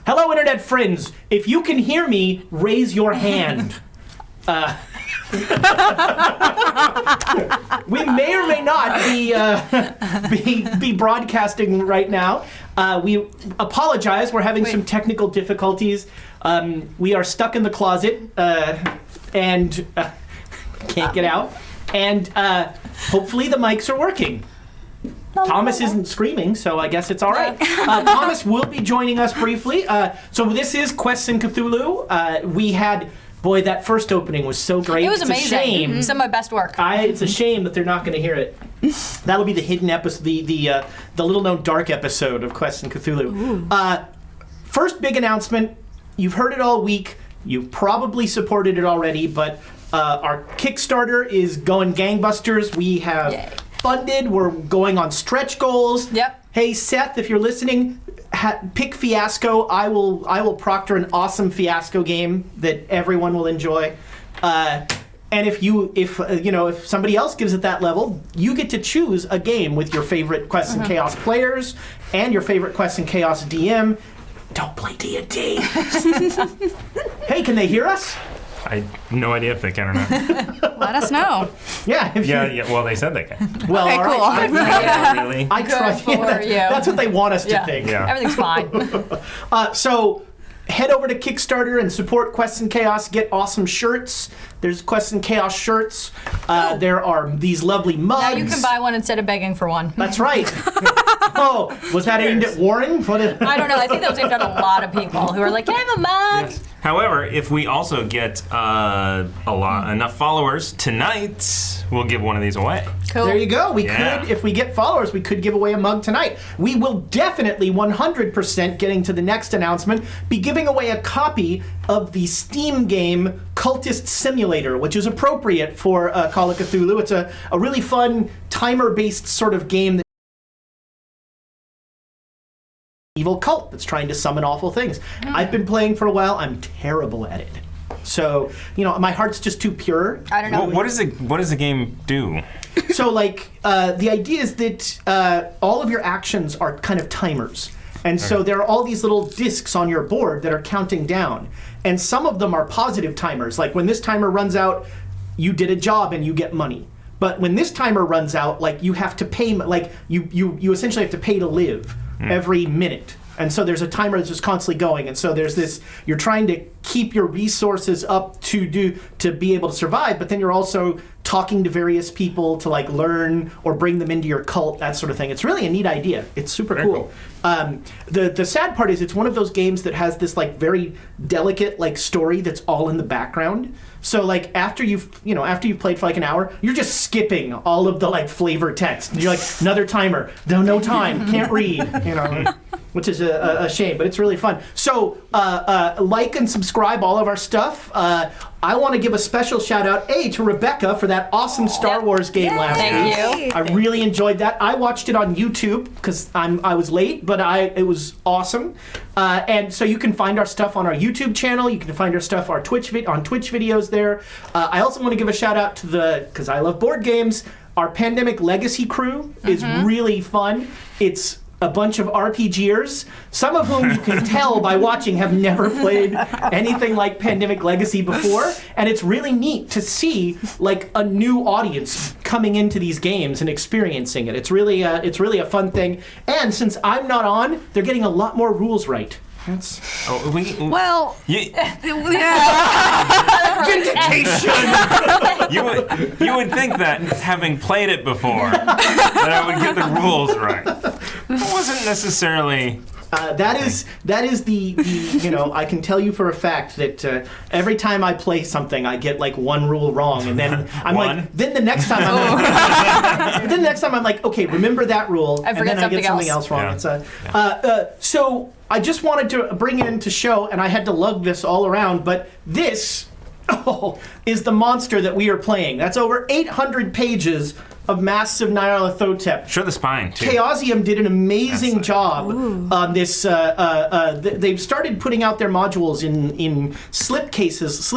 Hello, Internet friends. If you can hear me, raise your hand. We may or may not be broadcasting right now. We apologize. We're having some technical difficulties. We are stuck in the closet and can't get out. And hopefully the mics are working. Thomas isn't screaming, so I guess it's all right. Thomas will be joining us briefly. So this is Quests in Cthulhu. We had... Boy, that first opening was so great. It was amazing. It's a shame. Some of my best work. It's a shame that they're not going to hear it. That'll be the hidden episode, the little-known dark episode of Quests in Cthulhu. First big announcement. You've heard it all week. You've probably supported it already, but our Kickstarter is going gangbusters. We have funded. We're going on stretch goals. Yep. Hey, Seth, if you're listening... pick Fiasco. I will proctor an awesome Fiasco game that everyone will enjoy. And if somebody else gives it that level, you get to choose a game with your favorite Quests and Chaos players and your favorite Quests and Chaos DM. Don't play D&D. Hey, can they hear us? I have no idea if they can or not. Let us know. Yeah. Well, they said they can. Well, okay, all cool. right. Really? I trust you. That's what they want us to think. Yeah. Everything's fine. So head over to Kickstarter and support Quests and Chaos. Get awesome shirts. There's Quests and Chaos shirts. There are these lovely mugs. Now you can buy one instead of begging for one. That's right. Oh, was that aimed at Warren? I don't know. I think that was aimed at a lot of people who are like, can I have a mug? Yes. However, if we also get enough followers tonight, we'll give one of these away. Cool. There you go. We could, if we get followers, we could give away a mug tonight. We will definitely 100%, getting to the next announcement, be giving away a copy of the Steam game Cultist Simulator, which is appropriate for Call of Cthulhu. It's a really fun timer-based sort of game that evil cult that's trying to summon awful things. I've been playing for a while. I'm terrible at it. So, my heart's just too pure. I don't know. What does the game do? So, the idea is that all of your actions are kind of timers. And so there are all these little discs on your board that are counting down. And some of them are positive timers. Like when this timer runs out, you did a job and you get money. But when this timer runs out, you have to pay, you essentially have to pay to live every minute. And so there's a timer that's just constantly going. And so there's this, you're trying to keep your resources up to be able to survive, but then you're also talking to various people to learn or bring them into your cult, that sort of thing. It's really a neat idea. It's super cool. The sad part is it's one of those games that has this very delicate story that's all in the background. So after you've played for an hour, you're just skipping all of the flavor text. And you're another timer, no time, can't read, which is a shame, but it's really fun. So like and subscribe all of our stuff. I want to give a special shout out to Rebecca for that awesome Star Wars game last week. Thank you. I really enjoyed that. I watched it on YouTube because I was late, but it was awesome. And so you can find our stuff on our YouTube channel. You can find our stuff on Twitch videos there. I also want to give a shout out to because I love board games, our Pandemic Legacy crew is really fun. It's a bunch of RPGers, some of whom you can tell by watching have never played anything like Pandemic Legacy before, and it's really neat to see a new audience coming into these games and experiencing it. It's really a fun thing, and since I'm not on, they're getting a lot more rules right. That's... Vindication! You would think that, having played it before, that I would get the rules right. It wasn't necessarily... That is the I can tell you for a fact that every time I play something, I get one rule wrong, and then I'm then the next time I'm okay, remember that rule, and then I get something else wrong. Yeah. So I just wanted to bring in to show, and I had to lug this all around, but this is the monster that we are playing. That's over 800 pages of Masks of Nyarlothotep. Show the spine, too. Chaosium did an amazing job on this. They've started putting out their modules in slip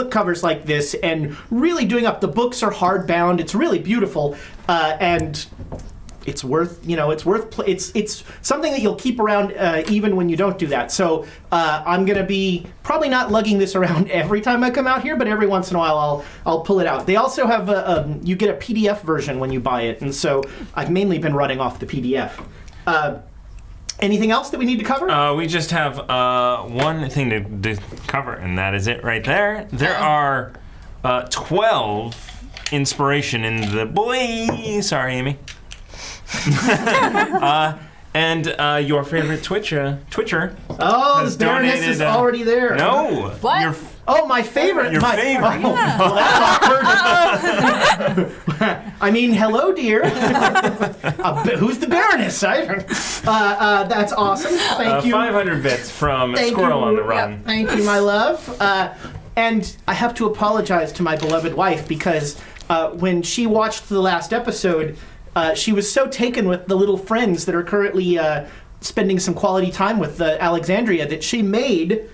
covers like this, and really doing up. The books are hardbound. It's really beautiful. And it's worth it's something that you'll keep around even when you don't do that. So I'm gonna be probably not lugging this around every time I come out here, but every once in a while I'll pull it out. They also have you get a PDF version when you buy it, and so I've mainly been running off the PDF. Anything else that we need to cover? We just have one thing to cover, and that is it right there. There are 12 inspiration in the boy. Sorry, Amy. And your favorite Twitcher. Oh, has the Baroness donated, is already there. No. What? My favorite. Your favorite. Oh, well, that's awkward. I mean, hello, dear. Who's the Baroness? That's awesome. Thank you. 500 bits from Thank Squirrel you. on the Run. Yep. Thank you, my love. And I have to apologize to my beloved wife because when she watched the last episode, she was so taken with the little friends that are currently spending some quality time with Alexandria that she made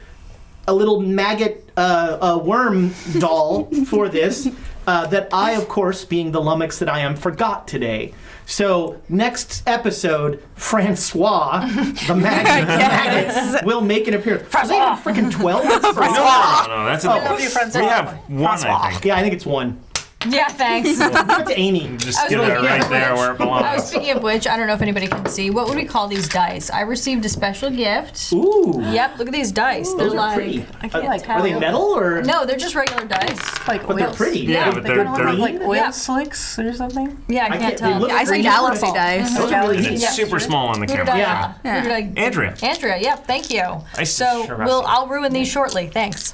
a little maggot worm doll for this that I, of course, being the lummox that I am, forgot today. So next episode, Francois, the maggot, will make an appearance. Are they freaking 12? No, that's enough. Francois. We have one, I think. Yeah, I think it's one. Yeah, thanks. Give it to Amy. Just get it right there where it belongs. Speaking of which, I don't know if anybody can see. What would we call these dice? I received a special gift. Ooh. Yep, look at these dice. They're Those are like, pretty. I can't tell. Are they metal or? No, they're just regular dice. Like But they're oils. pretty. Yeah, but they're Like oil Yeah. slicks or something. Yeah, I can't tell. They look Yeah, I say green. galaxy dice. Those are really And neat. it's super small on the Who did camera. I, Yeah. who did I- Andrea. Andrea, yep, thank you. I So sure I'll ruin these shortly. Thanks.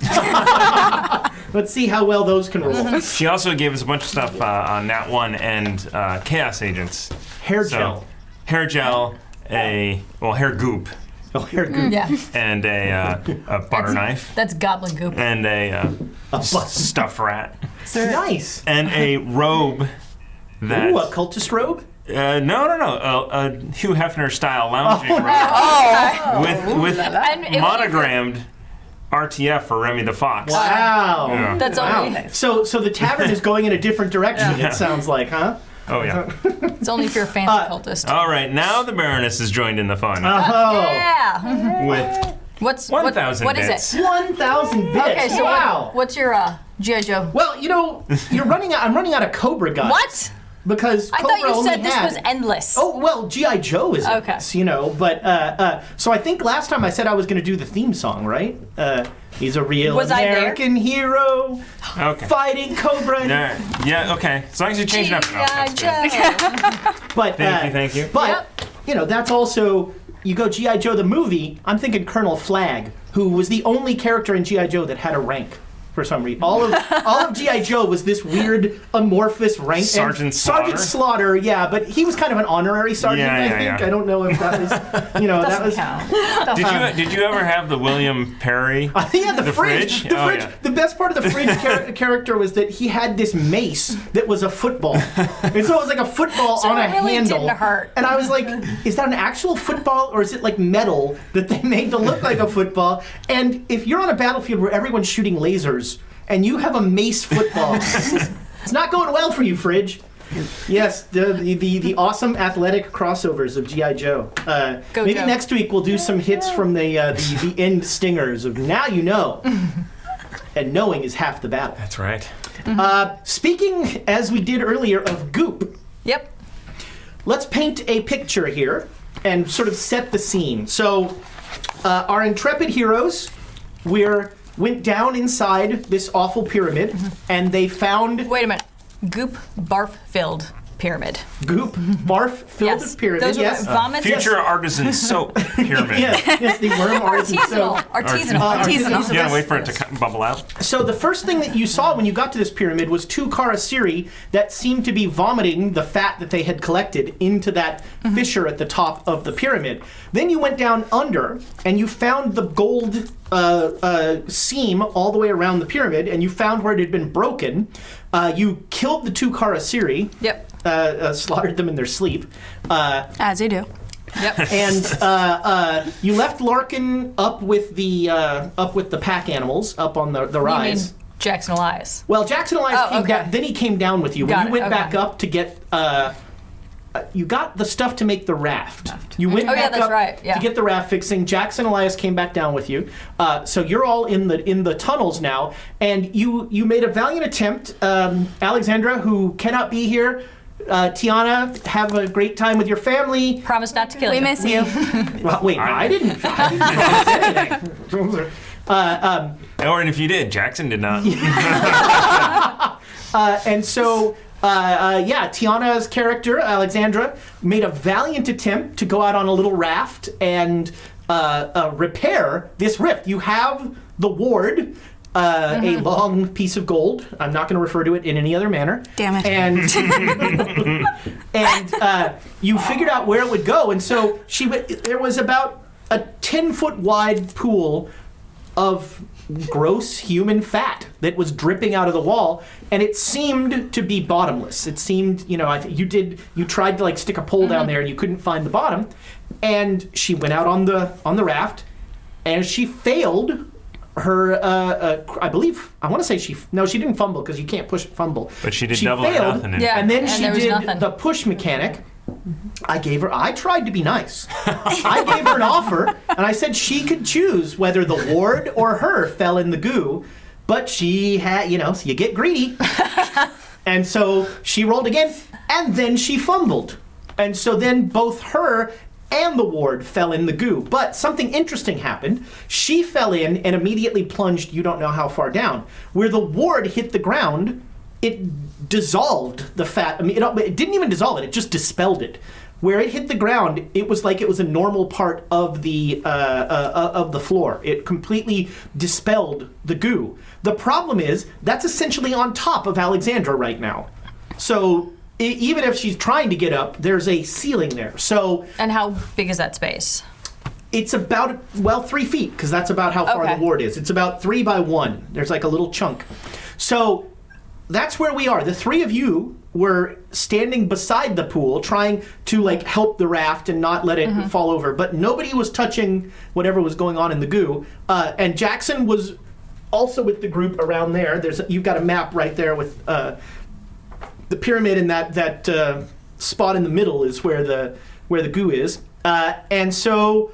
Let's see how well those can roll. She also gave us a bunch of stuff on Nat 1 and Chaos Agents. Hair So, gel. hair gel, hair goop, Oh, hair goo. Yeah, and a butter knife, that's goblin goop. and a bus. stuffed rat, Nice. and a robe that... Ooh, a cultist robe? no, a Hugh Hefner style lounging robe with And it- monogrammed RTF for Remy the Fox. Wow. Yeah. That's Wow. only So the tavern is going in a different direction, it sounds like, huh? Oh, yeah. it's only if you're a fancy cultist. All right, now the Baroness is joined in the fun Oh. Yeah. with What's 1,000 what is bits. it? 1,000 bits. Okay, so wow. what's your G.I. Joe? Well, I'm running out of Cobra guys. What? Because I Cobra thought you only said this had- was endless. Oh, well, G.I. Joe is Okay. this, but, so I think last time I said I was going to do the theme song, right? He's a real Was I there? American hero, Okay. fighting Cobra. Yeah, okay. As long as you change it up enough, that's G.I. good. Joe. But, Thank you. But, that's also, you go G.I. Joe the movie, I'm thinking Colonel Flagg, who was the only character in G.I. Joe that had a rank. For some reason, all of G.I. Joe was this weird amorphous rank. Sergeant Sergeant Slaughter, yeah, but he was kind of an honorary sergeant. Yeah, I yeah, think. yeah. I don't know if that was, that was. Did you ever have the William Perry? Yeah, the fridge. fridge? The Oh, fridge. yeah. The best part of the fridge character was that he had this mace that was a football, and so it was like a football So on a it really handle. didn't hurt. And I was like, is that an actual football or is it like metal that they made to look like a football? And if you're on a battlefield where everyone's shooting lasers and you have a mace football, it's not going well for you, Fridge. Yes, the awesome athletic crossovers of G.I. Joe. Maybe Joe. next week we'll do some hits from the end stingers of Now You Know. And knowing is half the battle. That's right. Speaking, as we did earlier, of goop, Yep. let's paint a picture here and sort of set the scene. So, our intrepid heroes, went down inside this awful pyramid, and they found Wait a minute. Goop barf filled pyramid. goop, barf-filled Yes. pyramid. Those Yes. were vomits. Future artisan soap pyramid. Yes, the worm artisan soap. Artisanal. You gotta wait for it to bubble out. So the first thing that you saw when you got to this pyramid was two Karasiri that seemed to be vomiting the fat that they had collected into that fissure at the top of the pyramid. Then you went down under and you found the gold seam all the way around the pyramid, and you found where it had been broken. You killed the two Karasiri. Yep. Slaughtered them in their sleep. As you do. Yep. And you left Larkin up with the pack animals up on the You mean rise. Jackson Elias. Well, Jackson Elias Oh, came okay. down. Then he came down with you. Got When you it, went back okay. up to get you got the stuff to make the raft. You went Oh, yeah, back that's up right, yeah. to get the raft fixing. Jackson and Elias came back down with you. So you're all in the tunnels now, and you made a valiant attempt. Alexandra, who cannot be here, Tiana, have a great time with your family. Promise not to kill We you. miss you. Well, wait, I didn't promise anything. Or if you did, Jackson did not. And so, Tiana's character, Alexandra, made a valiant attempt to go out on a little raft and repair this rift. You have the ward, a long piece of gold. I'm not going to refer to it in any other manner. Damn it. And you figured out where it would go. And so there was about a 10-foot wide pool of gross human fat that was dripping out of the wall, and it seemed to be bottomless. It seemed, you tried to like stick a pole down there and you couldn't find the bottom, and she went out on the raft, and she failed her, I want to say she didn't fumble because you can't fumble. But she did she double or failed, nothing. Yeah. and then and she there was did nothing. the push mechanic. I tried to be nice. I gave her an offer, and I said she could choose whether the ward or her fell in the goo, but she had, so you get greedy. And so she rolled again, and then she fumbled. And so then both her and the ward fell in the goo. But something interesting happened. She fell in and immediately plunged you don't know how far down. Where the ward hit the ground, it dissolved the fat. I mean, it didn't even dissolve it. It just dispelled it. Where it hit the ground, it was like it was a normal part of the floor. It completely dispelled the goo. The problem is that's essentially on top of Alexandra right now. So even if she's trying to get up, there's a ceiling there. So And how big is that space? it's about 3 feet because that's about how far Okay. the ward is. It's about 3 by 1. There's like a little chunk. So that's where we are. The three of you were standing beside the pool trying to like help the raft and not let it fall over, but nobody was touching whatever was going on in the goo. And Jackson was also with the group around there. You've got a map right there with the pyramid, and that spot in the middle is where the goo is. And so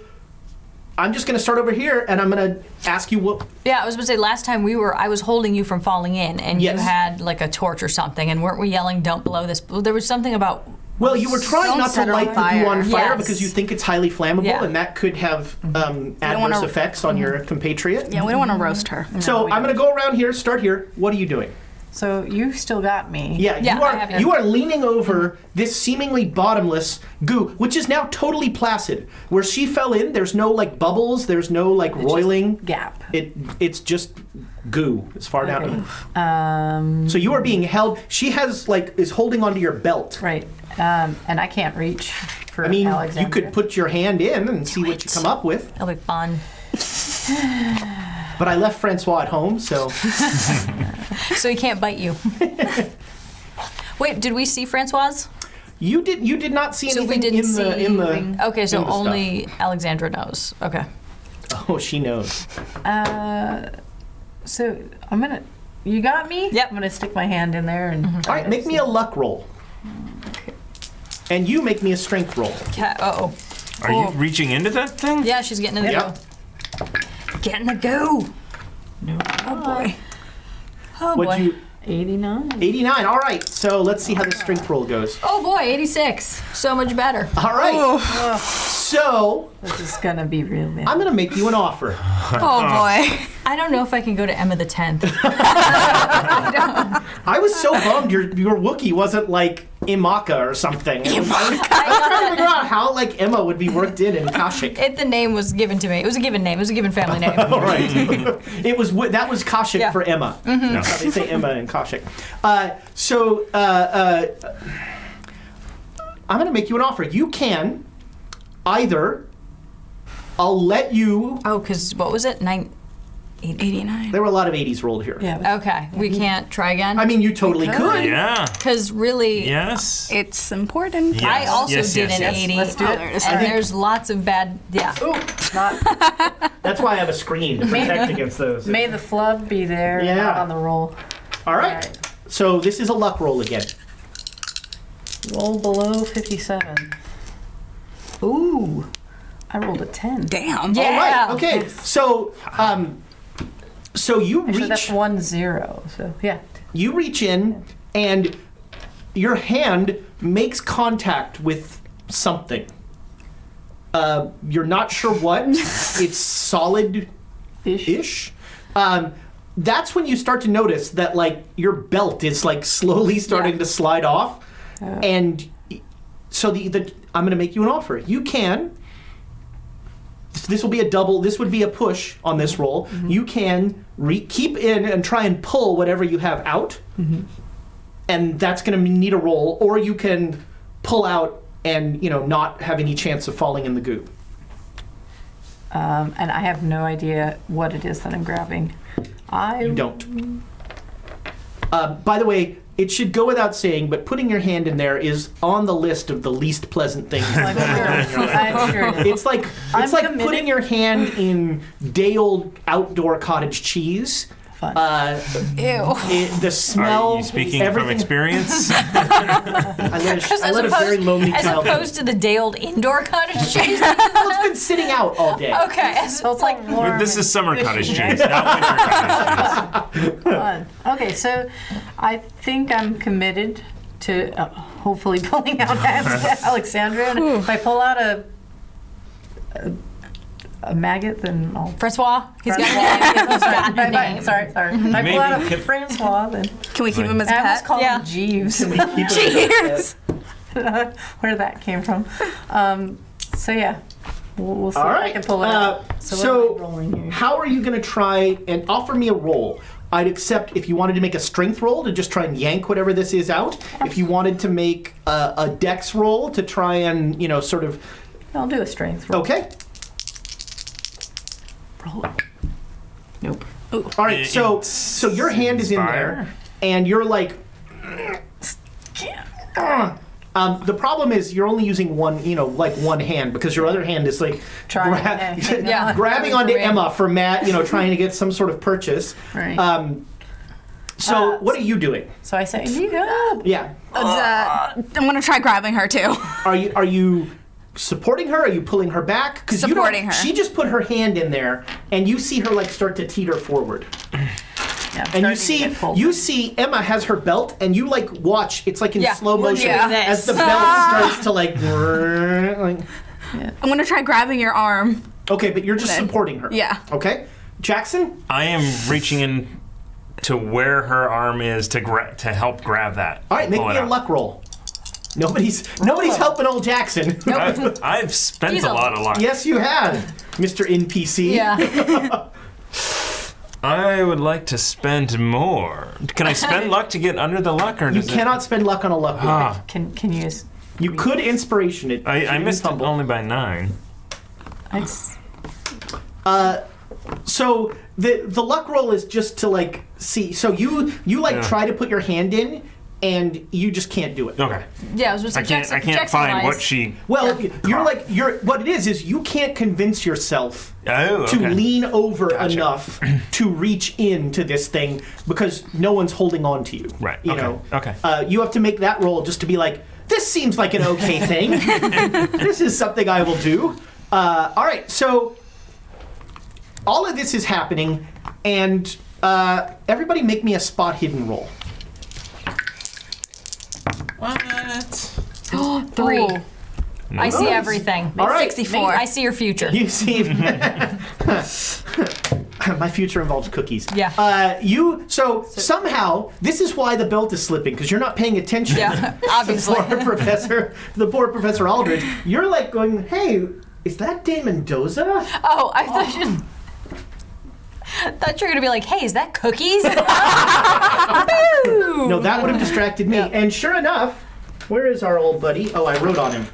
I'm just going to start over here, and I'm going to ask you what. Yeah, I was going to say, last time I was holding you from falling in, and Yes. you had like a torch or something, and weren't we yelling, don't blow this? There was something about... Well, you were trying Don't not to set it light on the goo on fire. fire Yes. because you think it's highly flammable, Yeah. and that could have adverse wanna- effects on your compatriot. Yeah, we don't want to roast her. So I'm going to go around here, start here. What are you doing? So you still got me. Yeah, Yeah, I have you are leaning over this seemingly bottomless goo, which is now totally placid. Where she fell in, there's no like bubbles, there's no like roiling. Gap. It's just goo as far down. Okay. So you are being held. She is holding onto your belt. Right. And I can't reach for I mean, Alexandria. you could put your hand in and see what you come up with. It'll be fun. But I left Francois at home, so So he can't bite you. Wait, did we see Francoise? you did not see So we anything didn't in the. Okay, so in the only Alexandra knows. Okay. Oh, she knows. So I'm gonna. You got me. Yep. I'm gonna stick my hand in there and. All right, make me a luck roll. And you make me a strength roll. Uh-oh. Are you reaching into that thing? Yeah, she's getting in the Yep. go. Get in the go. Oh boy. Oh, What'd boy. you? 89. 89. All right. So let's see how the strength roll goes. Oh, boy, 86. So much better. All right. So This is gonna be real bad. I'm gonna make you an offer. Oh boy. I don't know if I can go to Emma the 10th. I was so bummed your Wookiee wasn't like Imaka or something. I was trying to figure out how like Emma would be worked in Kashyyyk. The name was given to me. It was a given name. It was a given family name. All right. That was Kashyyyk Yeah. for Emma. That's how they say Emma in Kashyyyk. I'm going to make you an offer. You can either, I'll let you. Oh, because what was it? 89. There were a lot of 80s rolled here. Yeah. Okay, we can't try again? I mean, you totally could. Yeah. Because really, Yes. It's important. Yes. I also Yes, did yes, an yes. 80. Let's do Oh, it. there it is. And there's lots of bad, yeah. Not. That's why I have a screen to protect against those. May the flub be there. Yeah. Not on the roll. All right. All right. So this is a luck roll again. Roll below 57. Ooh. I rolled a 10. Damn. Yeah. All right. Okay. So, so you Actually, reach. that's 1 0. So, yeah. You reach in, and your hand makes contact with something. You're not sure what. It's solid-ish. That's when you start to notice that, like, your belt is, like, slowly starting to slide off. And so I'm going to make you an offer. You can. This will be a double. This would be a push on this roll. Mm-hmm. You can keep in and try and pull whatever you have out. Mm-hmm. And that's going to need a roll. Or you can pull out and, not have any chance of falling in the goo. And I have no idea what it is that I'm grabbing. You don't. By the way, it should go without saying, but putting your hand in there is on the list of the least pleasant things. I'm sure it is. It's like committed. putting your hand in day-old outdoor cottage cheese. Fun. The smell. Are you speaking everything. from experience? I let a very lonely as child. opposed to the day-old indoor cottage cheese. Well, it's been sitting out all day. Okay, so it's like warm. This is summer and cottage fishy. cheese, not winter cottage cheese. Fun. Okay, so I think I'm committed to hopefully pulling out Alexandria. And if I pull out a maggot, then I'll. Francois. He's got a name. He's got a name. Sorry. If I pull out a Francois, then. Can we keep him as a I almost pet? called Yeah. him Jeeves. Cheers. Where that came from. So yeah, we'll see All if right. I can pull it out. So, what am I rolling here? how are you going to try and offer me a roll? I'd accept if you wanted to make a strength roll to just try and yank whatever this is out. If you wanted to make a dex roll to try and, sort of... I'll do a strength roll. Okay. Roll it. Nope. All right, so your hand is in there, and you're like... the problem is you're only using one hand, because your other hand is like grabbing onto Emma for Matt, trying to get some sort of purchase. Right. So what are you doing? So I say, you go. Yeah. I'm gonna try grabbing her too. Are you supporting her? Are you pulling her back? 'Cause Supporting her. She just put her hand in there, and you see her like start to teeter forward. Yeah, I'm And you starting to get pulled. see Emma has her belt, and you like watch. It's like in slow motion Yeah. as the belt starts to like. I'm gonna try grabbing your arm. Okay, but you're just supporting her. Yeah. Okay, Jackson. I am reaching in to where her arm is to help grab that. All right, make Pull me it a out. luck roll. Nobody's helping old Jackson. I've spent He's a a- lot of luck. Yes, you have, Mr. NPC. Yeah. I would like to spend more. Can I spend luck to get under the luck, or You does cannot spend luck on a luck roll. Ah, Can you just? You could inspiration it. I missed it only by 9. So the luck roll is just to like see. So you try to put your hand in, and you just can't do it. Okay. Yeah, I was just I can't find what she. Well, what it is you can't convince yourself Oh, to okay. lean over Gotcha. enough to reach into this thing because no one's holding on to you. Right, You okay, know. okay. You have to make that roll just to be like, this seems like an okay thing. This is something I will do. All right, so all of this is happening, and everybody make me a spot hidden roll. What? 3. Ooh. I see everything. All right. 64. I see your future. You see, my future involves cookies. Yeah. So somehow this is why the belt is slipping because you're not paying attention. Yeah, obviously. The poor Professor Aldridge. You're like going, hey, is that Dane Mendoza? Oh, I thought you were gonna be like, hey, is that cookies? Boo! No, that would have distracted me. And sure enough, where is our old buddy? Oh, I wrote on him.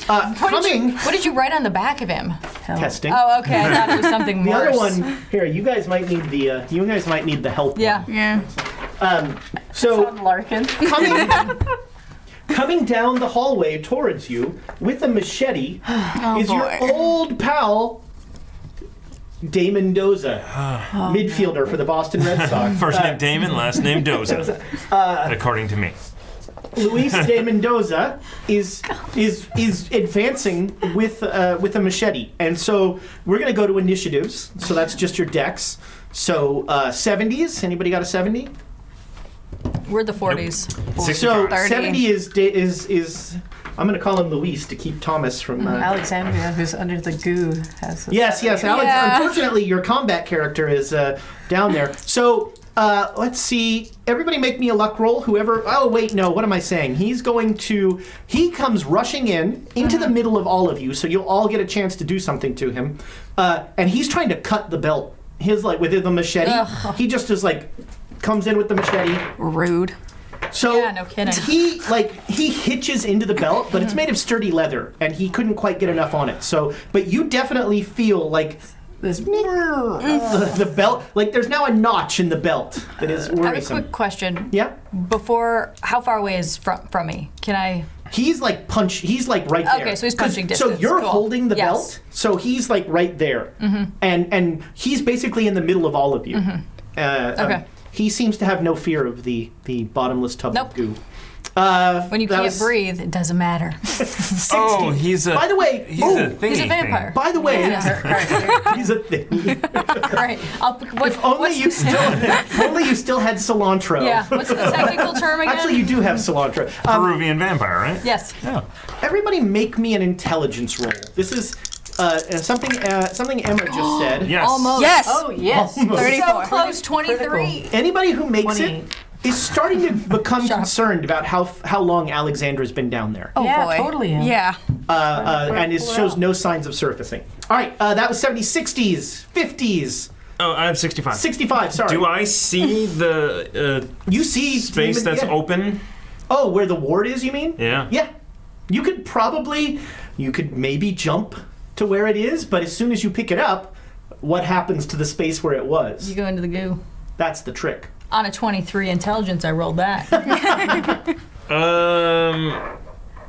What did you write on the back of him? Testing. Oh, okay. I thought it was something The worse. other one here. You guys might need the. You guys might need the help. Yeah. Yeah. So Larkin. coming down the hallway towards you with a machete is boy. your old pal, Dane Mendoza, midfielder for the Boston Red Sox. First name Damon, last name Doza. According to me. Luis de Mendoza is advancing with a machete, and so we're gonna go to initiatives. So that's just your dex. So 70s. Anybody got a 70? We're the 40s. So 65. 70 is I'm gonna call him Luis to keep Thomas from. Alexandria, who's under the goo, has. Yes, Alex. Yeah. Unfortunately, your combat character is down there. So let's see. Everybody, make me a luck roll. Whoever. Oh wait, no. What am I saying? He comes rushing into the middle of all of you, so you'll all get a chance to do something to him. And he's trying to cut the belt. His with the machete. Ugh. He just is comes in with the machete. Rude. So Yeah, no kidding. he hitches into the belt, but it's made of sturdy leather, and he couldn't quite get enough on it. So, but you definitely feel This. the belt, there's now a notch in the belt that is I have a worrisome. quick question. Yeah, How far away is from me? Can I? he's right there. Okay, so he's 'Cause- punching So distance. you're Cool. holding the Yes. belt, so he's right there, and he's basically in the middle of all of you. Okay. He seems to have no fear of the bottomless tub Nope. of goo. When you That can't was breathe, it doesn't matter. 60. Oh, he's a. By the way, he's a thingy He's a thing. vampire. By the way, Yeah. he's a thing. Right. If only you still had cilantro. Yeah. What's the technical term again? Actually, you do have cilantro. Peruvian vampire, right? Yes. Yeah. Everybody, make me an intelligence roll. This is something Emma just said. Yes. Almost. Yes. Oh yes. 34. So close. 23. Anybody who makes 28. it is starting to become Shut up. concerned about how long Alexandra's been down there. Oh Yeah, boy. totally am. Yeah. And it shows no signs of surfacing. All right, that was 70s, 60s, 50s, Oh, I have 65. 65, sorry. Do I see the You see space that's yeah. open? Oh, where the ward is, you mean? Yeah. Yeah. You could maybe jump to where it is, but as soon as you pick it up, what happens to the space where it was? You go into the goo. That's the trick. On a 23 intelligence, I rolled that.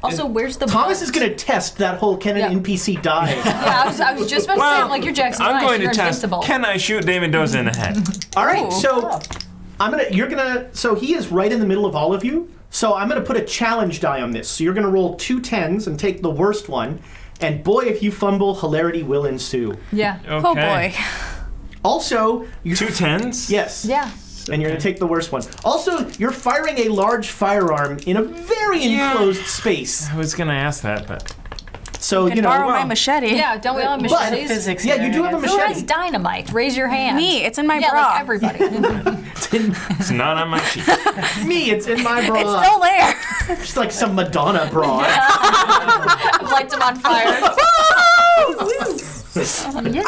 Also, where's the Thomas belt? is going to test that whole can an Yeah. NPC die. Yeah, I was just about to say, I'm like, you're Jackson I'm Rice, going to you're test. invincible. Can I shoot Dane Mendoza in the head? All right, Ooh. so so he is right in the middle of all of you. So I'm going to put a challenge die on this. So you're going to roll 2 10s and take the worst one. And boy, if you fumble, hilarity will ensue. Yeah. Okay. Oh boy. Also, you 2 10s? yes. Yeah. And you're going to take the worst one. Also, you're firing a large firearm in a very enclosed space. I was going to ask that, but. So, Can you know. borrow my well. machete. Yeah, don't we all have But- machetes? Physics. Yeah, here, you do I have a guess. Who machete. has dynamite? Raise your hand. Me. It's in my yeah, bra. like everybody. It's not on my sheet. Me, it's in my bra. It's still there. Just like some Madonna bra. Lights them on fire.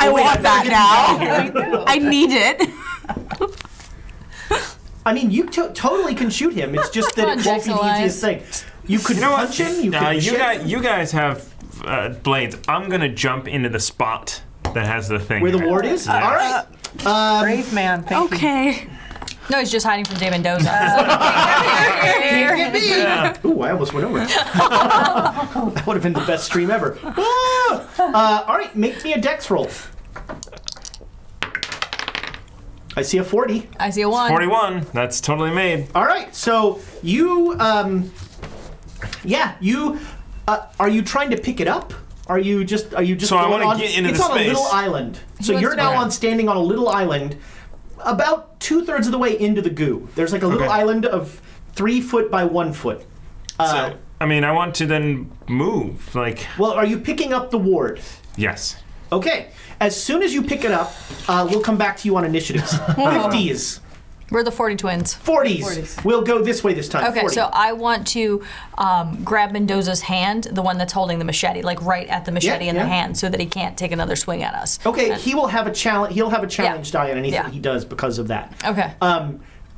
I want that now. I need it. I mean, you totally can shoot him. It's just that Come on, it won't be the Jackson easiest thing. You could punch him. You could you guys have blades. I'm going to jump into the spot that has the thing. where the ward is. Yeah. All right. Brave man. Thank you. Okay. No, he's just hiding from Dane Mendoza. Ooh, I almost went over. That would have been the best stream ever. Ah! All right, make me a dex roll. I see a 40. I see a 1. 41. That's totally made. All right, so you, are you trying to pick it up? Are you just So I going wanna on? get into it's the on a space. little island. So wants you're to now go. standing on a little island, about 2/3 of the way into the goo. There's like a little Okay. island of 3 foot by 1 foot. So, I mean, I want to then move. Like, Well, are you picking up the ward? yes. Okay. As soon as you pick it up, we'll come back to you on initiatives. 50s, We're the 40 twins. 40s. We'll go this way this time. Okay, 40. so I want to grab Mendoza's hand, the one that's holding the machete, like right at the machete in the yeah. hand, so that he can't take another swing at us. Okay, he will have a challenge. He'll have a challenge die on anything Yeah. he does because of that. Okay.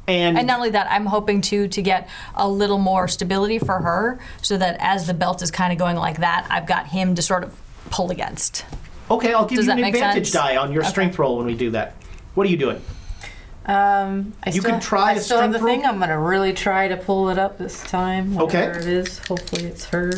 And not only that, I'm hoping to get a little more stability for her, so that as the belt is kind of going like that, I've got him to sort of pull against. okay, I'll give Does you that an make advantage sense? die on your strength roll when we do that. What are you doing? I You still, can try I a still have the strength thing. I'm gonna really try to pull it up this time. Okay. Whatever it is. Hopefully it's her.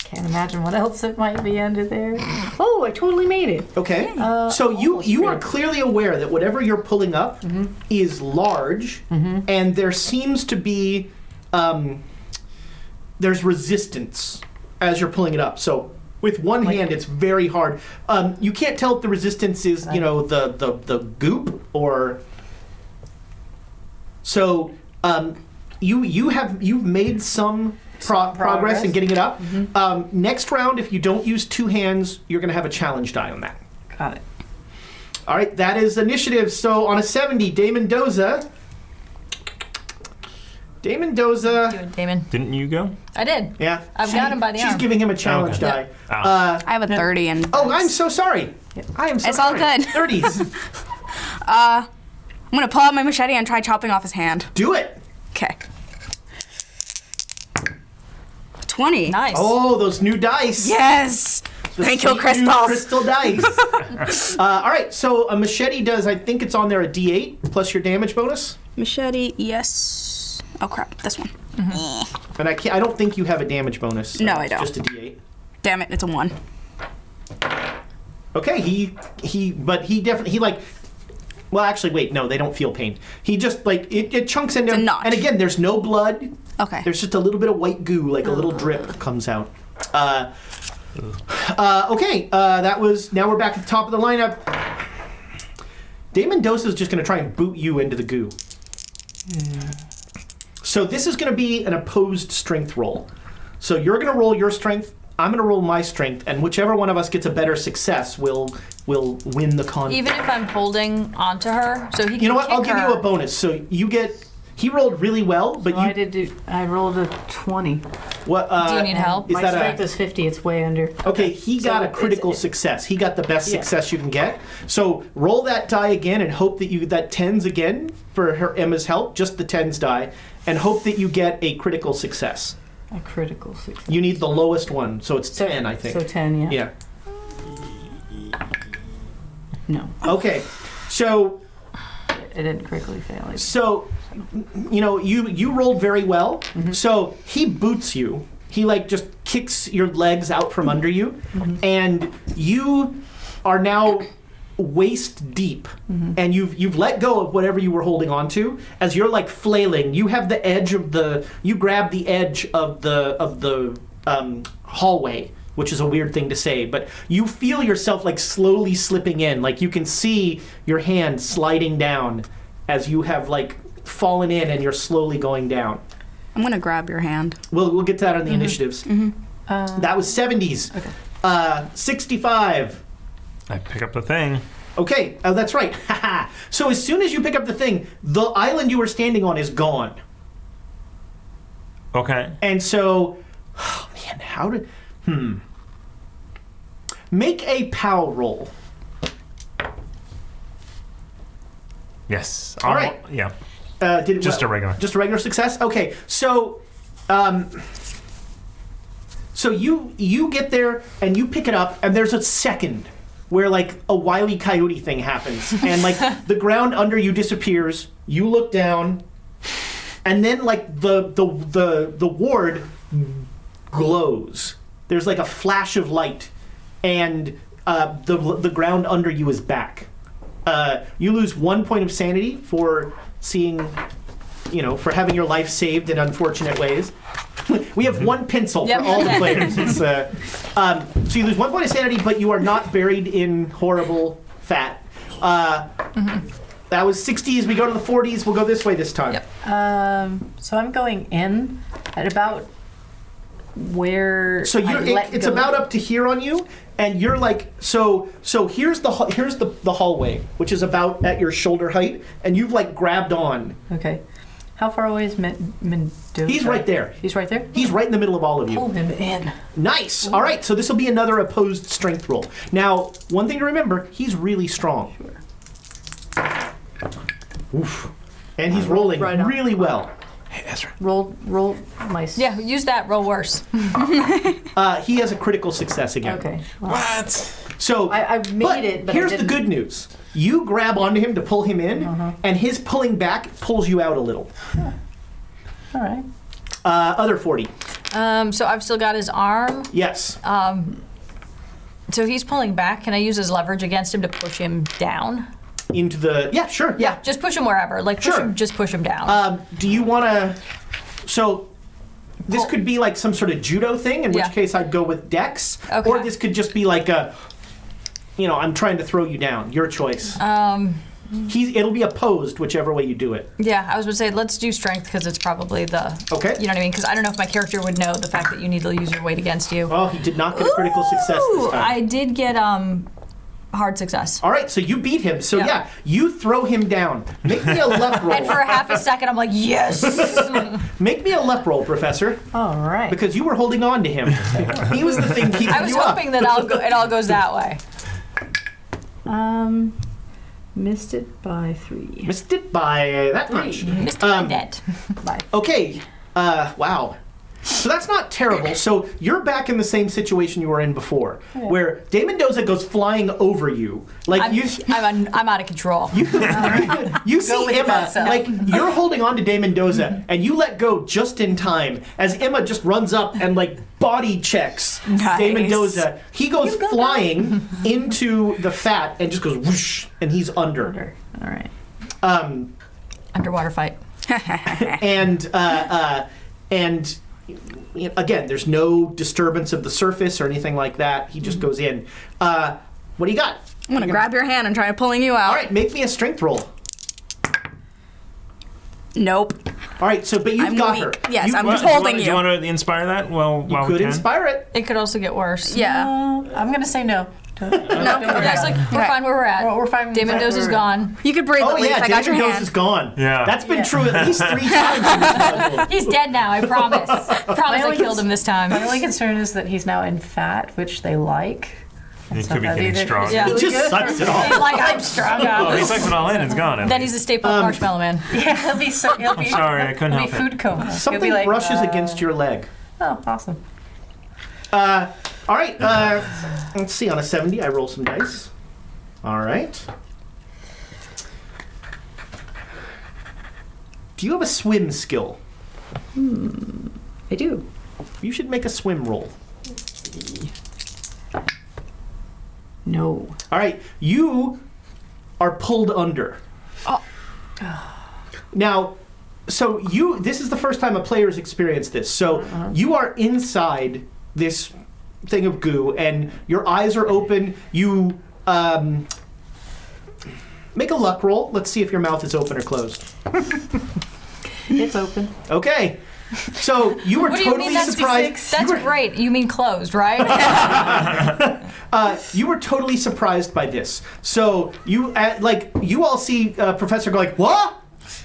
Can't imagine what else it might be under there. Oh, I totally made it. Okay. So you are clearly aware that whatever you're pulling up Mm-hmm. is large, and there seems to be there's resistance as you're pulling it up. So with one hand, it's very hard. You can't tell if the resistance is, the goop or. So you've made some progress in getting it up. Next round, if you don't use two hands, you're going to have a challenge die on that. Got it. All right, that is initiative. So on a 70, Damon Doza. Do it, Damon. Didn't you go? I did. Yeah. I've got him by the She's arm. giving him a challenge die. I have a 30 and. Oh, I'm so sorry. I am so It's all sorry. good. 30s. I'm gonna pull out my machete and try chopping off his hand. Do it. Okay. 20. Nice. Oh, those new dice. Yes. The Thank you, sweet new crystals. crystal dice. All right, so a machete does, I think it's on there, a D8 plus your damage bonus. Machete, yes. Oh crap, this one. And I don't think you have a damage bonus. So No, I it's don't. Just a D8. Damn it, it's a 1. Okay, he definitely, well, actually, wait, no, they don't feel pain. He just, it chunks in there. It's a notch. And again, there's no blood. Okay. There's just a little bit of white goo, like a little drip comes out. Okay, now we're back at the top of the lineup. Dame Mendoza's just going to try and boot you into the goo. So this is going to be an opposed strength roll. So you're going to roll your strength, I'm going to roll my strength, and whichever one of us gets a better success will win the conflict. Even if I'm holding onto her, so he can You know what? I'll kick give her. you a bonus. So you get... He rolled really well, but I rolled a 20. What? Do you need help? Is My that strength is 50. It's way under. Okay, he got a critical success. He got the best success you can get. So roll that die again and hope that you get that 10s again for Emma's help, just the 10s die, and hope that you get a critical success. A critical success. You need the lowest one, so it's 10, I think. So 10, Yeah. No, Okay. So it didn't critically fail. you rolled very well. So he boots you. He just kicks your legs out from under you, and you are now waist deep, and you've let go of whatever you were holding on to as you're flailing. You have the edge of you grab the edge of the hallway, which is a weird thing to say, but you feel yourself slowly slipping in. You can see your hand sliding down as you have fallen in and you're slowly going down. I'm gonna grab your hand. We'll get to that on the initiatives. That was 70s. Okay. 65. I pick up the thing. Okay, oh, that's right. So as soon as you pick up the thing, the island you were standing on is gone. Okay. And so, man, how did... Make a POW roll. Yes. All right. Yeah. Just a regular. Just a regular success? Okay, so... So you get there and you pick it up, and there's a second where a Wile E. Coyote thing happens, and the ground under you disappears. You look down, and then the ward glows. There's a flash of light, and the ground under you is back. You lose 1 point of sanity for seeing, for having your life saved in unfortunate ways. We have one pencil for all the players. It's, so you lose 1 point of sanity, but you are not buried in horrible fat. That was 60s. We go to the 40s. We'll go this way this time. Yep. So I'm going in at about where So it's about up to here on you, and you're so here's the hallway, which is about at your shoulder height, and you've grabbed on. Okay. How far away is Mendoza? He's right there. He's right there? He's right in the middle of all of you. Pull him in. Nice. All right, so this will be another opposed strength roll. Now, one thing to remember, he's really strong. Sure. Oof. And he's rolling right on. really well. Hey, Ezra. Roll my... Yeah, use that. Roll worse. He has a critical success again. Okay. Well, What? So I made it, but I here's the didn't. good news. You grab onto him to pull him in, and his pulling back pulls you out a little. All right. Other 40. So I've still got his arm. Yes. So he's pulling back. Can I use his leverage against him to push him down? Into the... Yeah, sure. Yeah. Just push him wherever. Push Sure. him. Just push him down. Do you want to... So this could be like some sort of judo thing, in which Yeah. case I'd go with dex. Okay. Or this could just be like a, I'm trying to throw you down. Your choice. It'll be opposed whichever way you do it. Yeah, I was going to say, let's do strength because it's probably the... Okay. You know what I mean? Because I don't know if my character would know the fact that you need to use your weight against you. Oh, he did not get a critical success this time. I did get hard success. All right, so you beat him. So Yeah. you throw him down. Make me a luck roll. And for a half a second, I'm like, yes! Make me a luck roll, Professor, All right. because you were holding on to him. He was the thing keeping I was you up. hoping that it all goes that way. Missed it by 3. Missed it by that much. Mr. Net. Okay. Wow. So that's not terrible. So you're back in the same situation you were in before, where De Mendoza goes flying over you. Like I'm out of control. you see with Emma, myself. like you're holding on to De Mendoza, and you let go just in time as Emma just runs up and like body checks De Nice. Mendoza. He goes flying into the fat and just goes whoosh, and he's under. All right. Underwater fight. And again, there's no disturbance of the surface or anything like that. He just goes in. What do you got? I'm gonna grab your hand and try pulling you out. All right, make me a strength roll. Nope. All right, so but you've I'm got weak. her. Yes, You- I'm Well, just do holding Do you. you want to inspire that? While You we could can? inspire it. It could also get worse. Yeah. I'm going to say no. No. We're fine where we're at. We're fine. De Mendoza's gone. You could breathe Oh at least. yeah, I got David your Dose hand. is gone. Yeah. That's been true at least 3 times in this module. He's dead now, I promise. Promise I killed him this time. My only concern is that he's now in fat, which they like. He could be getting stronger. Yeah. He just sucks it off. He's like, I'm stronger. Oh, he sucks it all in. It's gone. at Then least. he's a staple marshmallow man. Yeah, he'll be. Sorry, I couldn't He'll help be it. food coma. He'll Something be like, brushes against your leg. Oh, awesome. All right, let's see. On a 70, I roll some dice. All right. Do you have a swim skill? I do. You should make a swim roll. No. All right, you are pulled under. Now, so this is the first time a player has experienced this. So you are inside this thing of goo, and your eyes are open. You make a luck roll. Let's see if your mouth is open or closed. It's open. Okay. So you were What do you totally mean that's surprised. That's great. You mean closed, right? You were totally surprised by this. So you all see Professor go like, what?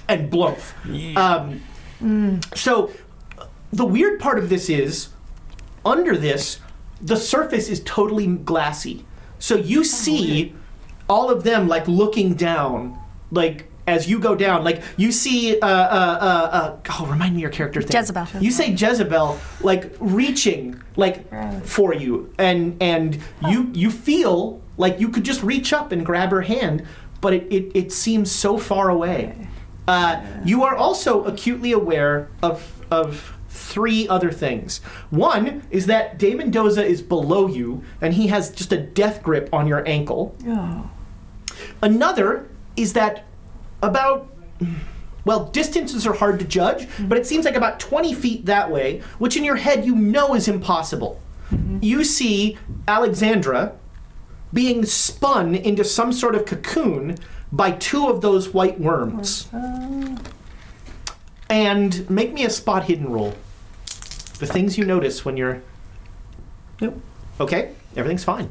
And bluff. So the weird part of this is, under this, the surface is totally glassy. So you see all of them like looking down, like as you go down, like you see remind me your character thing. Jezebel. You say Jezebel like reaching like for you, and you feel like you could just reach up and grab her hand, but it seems so far away. You are also acutely aware of 3 other things. One is that De Mendoza is below you, and he has just a death grip on your ankle. Oh. Another is that distances are hard to judge, but it seems like about 20 feet that way, which in your head you know is impossible. You see Alexandra being spun into some sort of cocoon by 2 of those white worms. And make me a spot hidden roll. The things you notice when you're... Nope. Okay, everything's fine.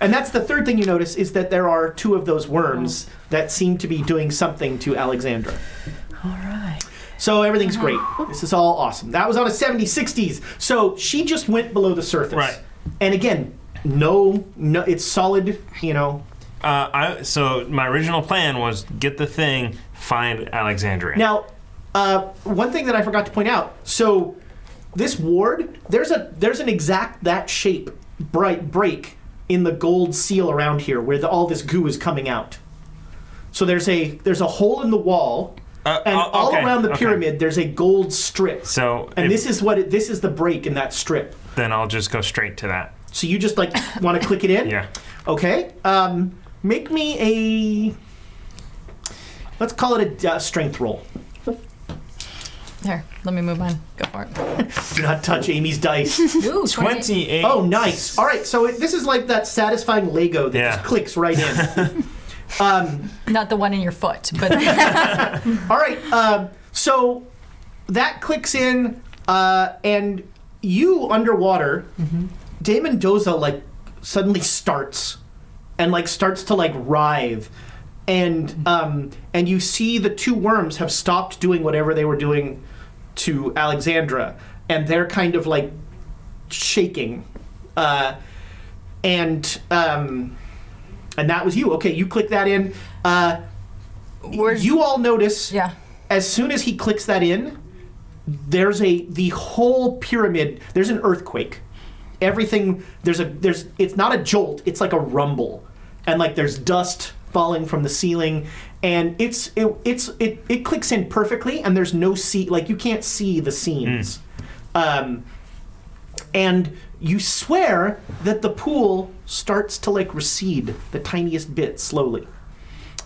And that's the third thing you notice, is that there are 2 of those worms that seem to be doing something to Alexandra. All right. So everything's great. This is all awesome. That was on a 70, 60s. So she just went below the surface. Right. And again, no, it's solid, So my original plan was get the thing, find Alexandria. Now, one thing that I forgot to point out. So this ward, there's an exact that shape break in the gold seal around here where all this goo is coming out. So there's a hole in the wall, and all around the pyramid there's a gold strip. So this is the break in that strip. Then I'll just go straight to that. So you just like want to click it in? Yeah. Okay. Make me let's call it a strength roll. Here, let me move mine. Go for it. Do not touch Amy's dice. Ooh, 28. Oh, nice. All right, so this is like that satisfying Lego that just clicks right in. Not the one in your foot, but All right, so that clicks in, and you underwater, Dame Mendoza like suddenly starts, and like starts to like writhe, and you see the two worms have stopped doing whatever they were doing to Alexandra, and they're kind of like shaking, and that was you. Okay, you click that in. You all notice. yeah. As soon as he clicks that in, there's the whole pyramid. There's an earthquake. Everything it's not a jolt. It's like a rumble, and like there's dust falling from the ceiling, and it clicks in perfectly, and there's no like you can't see the seams, and you swear that the pool starts to like recede the tiniest bit slowly.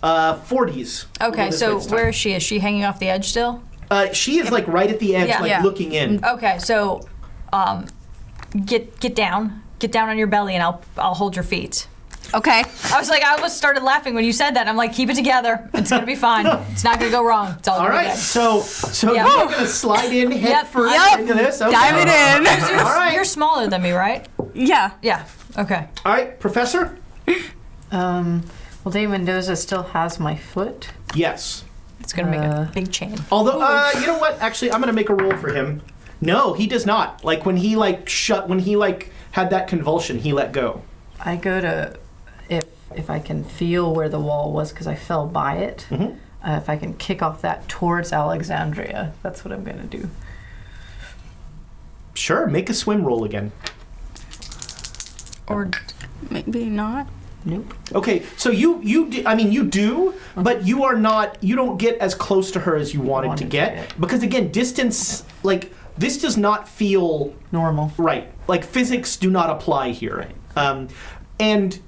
40s. Okay, so where is she? Is she hanging off the edge still? She is like right at the edge, Yeah. looking in. Okay, so get down on your belly, and I'll hold your feet. Okay. I was like, I almost started laughing when you said that. I'm like, keep it together. It's gonna be fine. It's not gonna go wrong. It's all All gonna right, be good. so Yeah. you're gonna slide in head first Yep. into this. Okay. Dive it in. All right. You're smaller than me, right? Yeah. Yeah. Okay. All right, Professor. Well, Dane Mendoza still has my foot. Yes. It's gonna make a big chain. Although, you know what? Actually, I'm gonna make a roll for him. No, he does not. Like when he had that convulsion, he let go. I go to, if I can feel where the wall was, because I fell by it. If I can kick off that towards Alexandria, that's what I'm gonna do. Sure, make a swim roll again. Or Maybe not. Nope. Okay, so you do, but you are not. You don't get as close to her as you wanted to get because again, distance like this does not feel Normal. right. Like physics do not apply here, and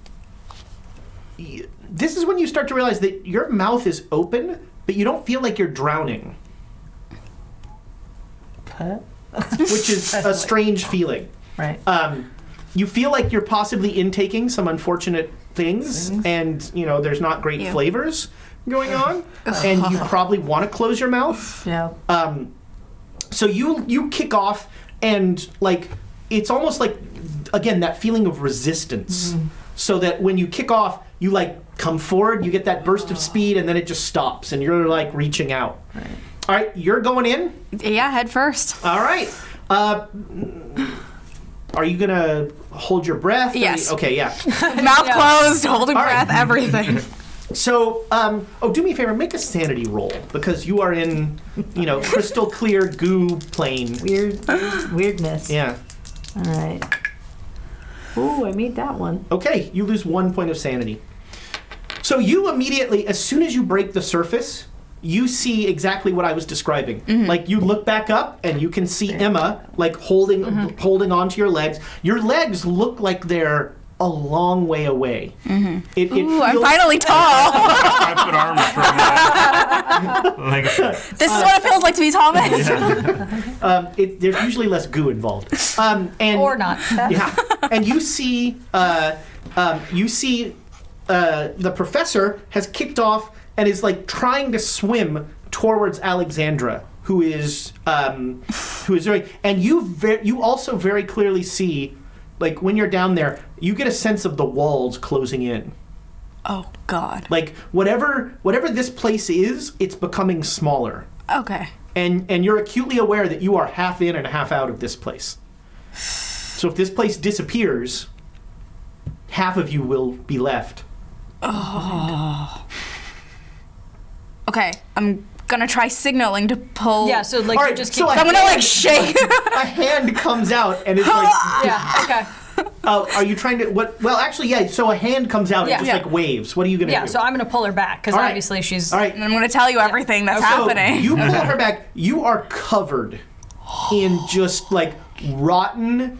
this is when you start to realize that your mouth is open, but you don't feel like you're drowning, which is a strange feeling. Right. You feel like you're possibly intaking some unfortunate things, and there's not great Ew. flavors going on, and you probably want to close your mouth. Yeah. So you kick off, and like it's almost like again that feeling of resistance. So that when you kick off, you like come forward, you get that burst of speed, and then it just stops, and you're like reaching out. Right. All right, you're going in. Yeah, head first. All right. Are you gonna hold your breath? Yes. Okay, yeah. Mouth closed, holding All right. breath, everything. So, do me a favor, make a sanity roll because you are in, crystal clear goo plane. Weirdness. Yeah. All right. Ooh, I made that one. Okay, you lose 1 point of sanity. So you immediately, as soon as you break the surface, you see exactly what I was describing. Like you look back up and you can see Emma like holding onto your legs. Your legs look like they're a long way away. It Ooh, I'm feels- finally tall. 5-foot arms from like, This is what it feels like to be Thomas. There's usually less goo involved. And or not. yeah, and you see the professor has kicked off and is like trying to swim towards Alexandra, who is doing. And you also very clearly see, like when you're down there, you get a sense of the walls closing in. Oh, God. Like whatever this place is, it's becoming smaller. Okay. And you're acutely aware that you are half in and half out of this place. So if this place disappears, half of you will be left. Okay, I'm gonna try signaling to pull. Yeah, so like All you right, just so keep. I- I'm gonna like shake. A hand comes out and it's like, Yeah. Okay. are you trying to, what? Well, actually, yeah, so a hand comes out Yeah. and just like waves. What are you going to Yeah. do? So I'm gonna pull her back because All right. obviously she's. All right. And I'm gonna tell you everything that's So happening. you pull her back. You are covered in just like rotten,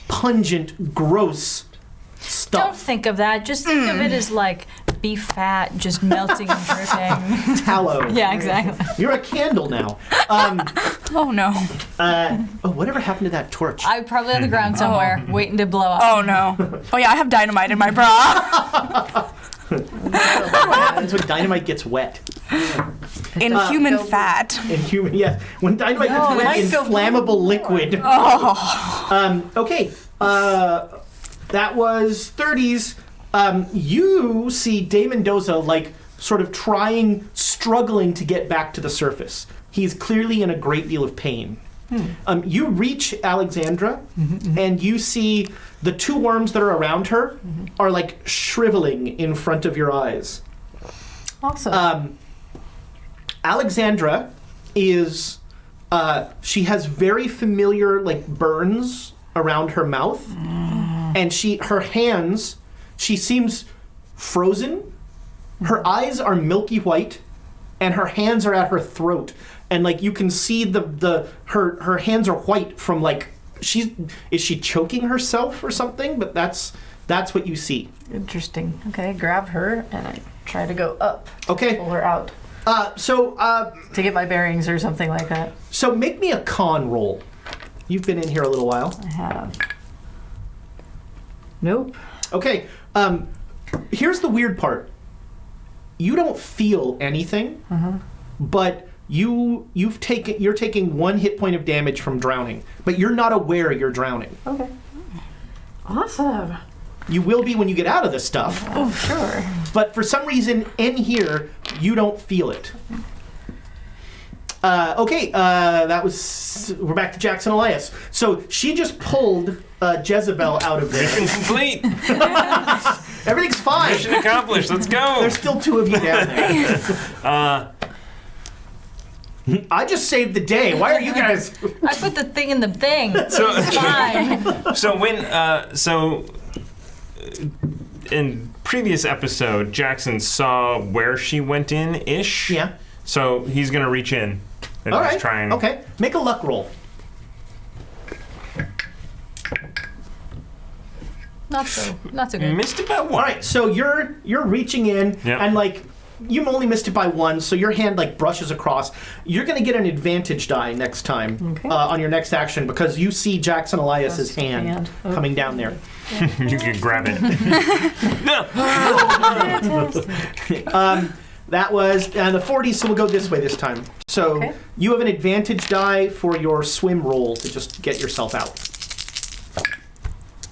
pungent, gross Don't stuff. think of that. Just think of it as like be fat, just melting and dripping. Tallow. Yeah, exactly. You're a candle now. Oh no. Whatever happened to that torch? I'm probably on the ground somewhere, waiting to blow up. Oh no. Oh yeah, I have dynamite in my bra. That's when dynamite gets wet. In human fat. In human, yeah. When dynamite gets wet in flammable liquid. Okay. That was 30s. You see De Mendoza like sort of struggling to get back to the surface. He's clearly in a great deal of pain. You reach Alexandra, and you see the two worms that are around her are like shriveling in front of your eyes. Awesome. Alexandra is, she has very familiar like burns around her mouth, and her hands, she seems frozen. Her eyes are milky white, and her hands are at her throat. And like you can see her hands are white from like is she choking herself or something? But that's what you see. Interesting. Okay, grab her and I try to go up. Okay. Pull her out. To get my bearings or something like that. So make me a con roll. You've been in here a little while. I have. Nope. Okay. Here's the weird part. You don't feel anything, but you're taking 1 hit point of damage from drowning, but you're not aware you're drowning. Okay. Awesome. You will be when you get out of this stuff. Oh, sure. But for some reason, in here, you don't feel it. Okay, we're back to Jackson Elias. So she just pulled Jezebel out of there. Mission complete. Everything's fine. Mission accomplished. Let's go. There's still 2 of you down there. I just saved the day. Why are you guys? I put the thing in the thing. So- It's fine. So when in previous episode, Jackson saw where she went in ish. Yeah. So he's gonna reach in and All just right. try and. Okay. Make a luck roll. Not so good. Missed it by 1. All right. So you're reaching in, Yep. and like you've only missed it by 1, so your hand like brushes across. You're gonna get an advantage die next time Okay. on your next action because you see Jackson Elias's hand coming down there. You can grab it. No. That was the 40s, so we'll go this way this time. So Okay. you have an advantage die for your swim roll to just get yourself out.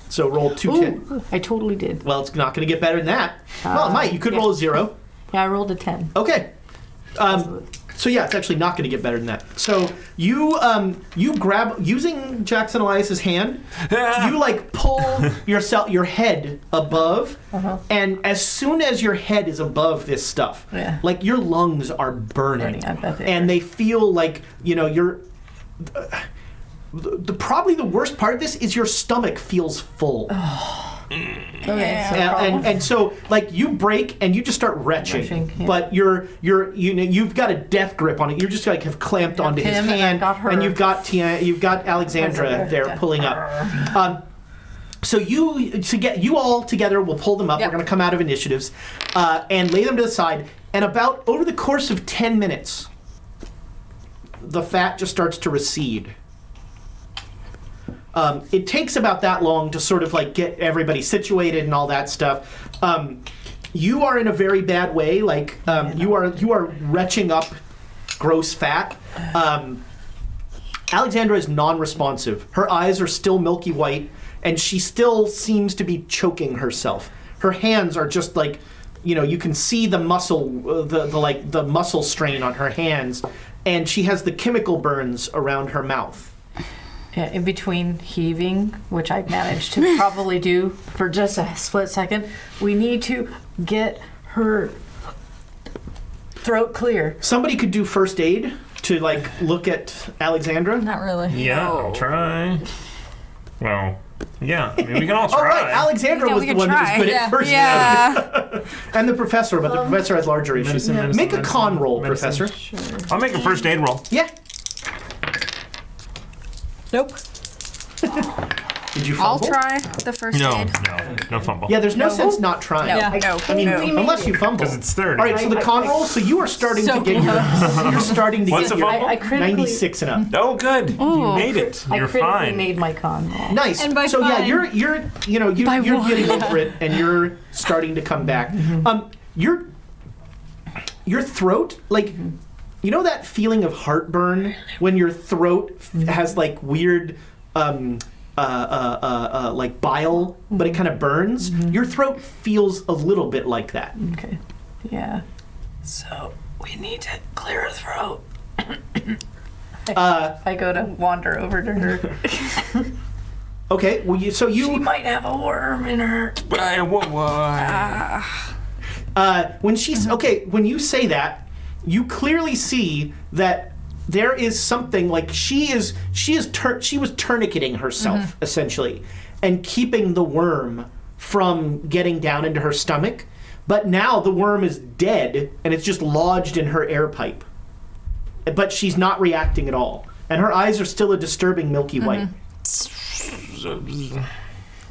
So roll 2 10. Ooh, I totally did. Well, it's not going to get better than that. Well, it might. You could roll a 0. Yeah, I rolled a 10. Okay. So yeah, it's actually not going to get better than that. So you grab using Jackson Elias's hand. You like pull your head above, and as soon as your head is above this stuff, like your lungs are burning, I bet they and are. they feel like you're. Probably the worst part of this is your stomach feels full. Okay, so And so like you break and you just start retching, Yeah. but you've got a death grip on it. You're just like have clamped onto his him and hand, I got her. and you've got Alexandra there Death pulling up. So you all together will pull them up. Yep. We're going to come out of initiatives and lay them to the side. And about over the course of 10 minutes, the fat just starts to recede. It takes about that long to sort of like get everybody situated and all that stuff. You are in a very bad way. Like you are retching up gross fat. Alexandra is non-responsive. Her eyes are still milky white, and she still seems to be choking herself. Her hands are just like, you can see the muscle, the muscle strain on her hands, and she has the chemical burns around her mouth. Yeah, in between heaving, which I managed to probably do for just a split second, we need to get her throat clear. Somebody could do first aid to like look at Alexandra. Not really. Yeah, I'll try. Well, yeah. I mean, we can all try. All right, Alexandra Yeah, was we the could one that try. was good Yeah. at first Yeah. aid. And the professor, but the professor has larger issues. Medicine, Make a medicine, con roll, medicine. professor. I'll make a first aid roll. Yeah. Nope. Did you I'll fumble? try the first No, aid. no fumble. Yeah, there's no sense not trying. No, Yeah. no, I mean, no. unless you fumble. Because it's 30. All right, so the con roll. So you are starting So to get your. You're starting to What's get the your fumble? I critically 96 and up. Oh, good. You made it. I You're critically fine. made my con roll. Nice. And by so yeah, fine- you're you're getting over it, and you're starting to come back. Your throat, like, you know that feeling of heartburn when your throat has like weird, like bile, but it kind of burns. Your throat feels a little bit like that. Okay. Yeah. So we need to clear her throat. I go to wander over to her. Okay. Well, She you might have a worm in her. when she's okay, when you say that, you clearly see that there is something like she was tourniqueting herself essentially and keeping the worm from getting down into her stomach, but now the worm is dead and it's just lodged in her air pipe, but she's not reacting at all, and her eyes are still a disturbing milky white.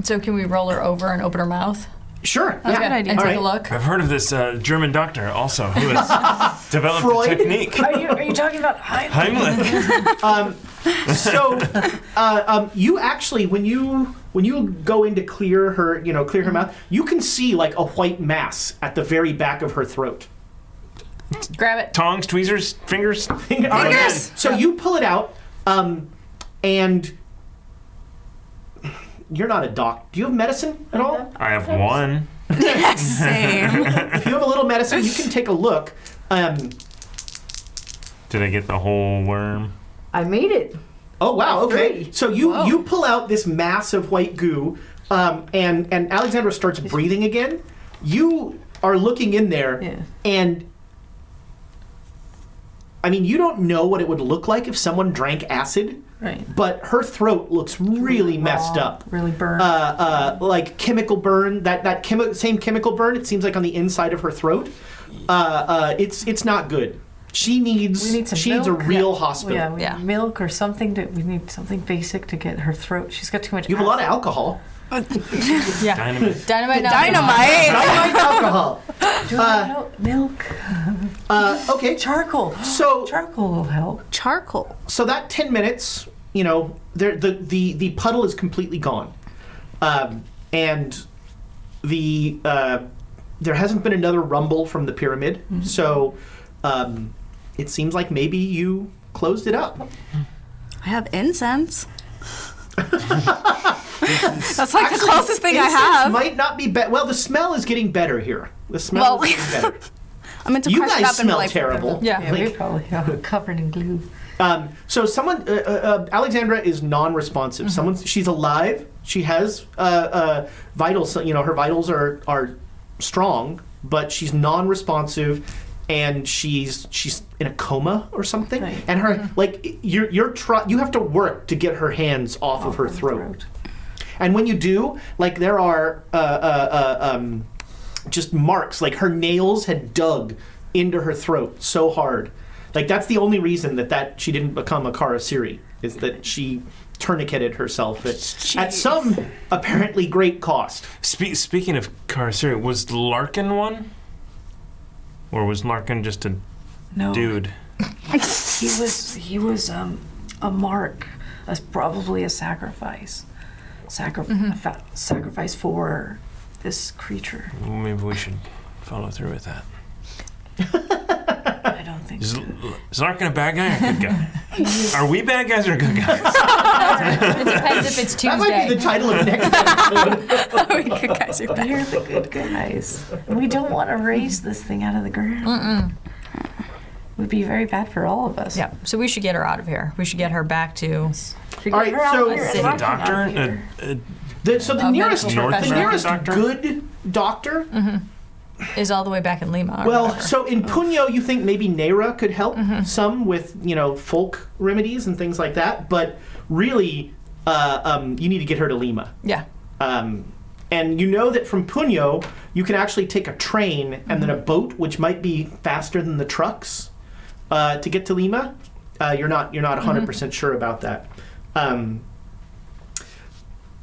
So can we roll her over and open her mouth? Sure. Okay, Yeah. and All take right. a look. I've heard of this German doctor also who has developed Freud? a technique. Are you talking about Heimlich. So, you actually, when you go in to clear her, clear her mouth, you can see like a white mass at the very back of her throat. Grab it. Tongs, tweezers, fingers. Fingers! So you pull it out, and you're not a doc. Do you have medicine at all? I have one. Same. If you have a little medicine, you can take a look. Did I get the whole worm? I made it. Oh wow! Okay, Three. so you pull out this mass of white goo, and Alexandra starts breathing again. You are looking in there, Yeah. and I mean, you don't know what it would look like if someone drank acid, Right. but her throat looks really messed Raw, up. Really burned. Like chemical burn, same chemical burn. It seems like on the inside of her throat. It's not good. She needs we need some a milk. real hospital. Yeah, we Yeah. need milk or something. We need something basic to get her throat. She's got too much. You have a lot of acid. alcohol. Yeah. Dynamite. Dynamite. not Dynamite! Dynamite alcohol. Do I know milk? Okay. Charcoal. So Charcoal will help. Charcoal. so that 10 minutes, the puddle is completely gone, and there hasn't been another rumble from the pyramid. So it seems like maybe you closed it up. I have incense. That's like the closest thing I Incense have. might not be better. Well, the smell is getting better here. The smell Well, is getting better. I meant to You crush it guys up and smell like terrible. Yeah. Yeah, we probably are covered in glue. So someone, Alexandra is non-responsive. She's alive. She has vitals. Her vitals are strong, but she's non-responsive, and she's in a coma or something. Right. And her you have to work to get her hands off of her throat. And when you do, like there are just marks, like her nails had dug into her throat so hard. Like that's the only reason that she didn't become a Karasiri, is that she tourniqueted herself at some apparently great cost. Speaking of Karasiri, was Larkin one? Or was Larkin just a No, dude? he was a mark, probably a sacrifice. Sacrifice for this creature. Well, maybe we should follow through with that. I don't think so. Is Larkin a bad guy or a good guy? Are we bad guys or good guys? It depends if it's Tuesday. That might be the title of next episode. Good guys are bad. We're the good guys. We don't want to raise this thing out of the ground. Would be very bad for all of us. Yeah. So we should get her out of here. We should get her back to. Should All get right, her out so- here Is Is and it a lock her out doctor? here. The nearest, medical the professional. nearest Doctor? good doctor. Is all the way back in Lima. or Well, whatever. so in Puño, you think maybe Neira could help some with folk remedies and things like that, but really, you need to get her to Lima. Yeah. And you know that from Puño, you can actually take a train and then a boat, which might be faster than the trucks, to get to Lima. You're not 100% sure about that.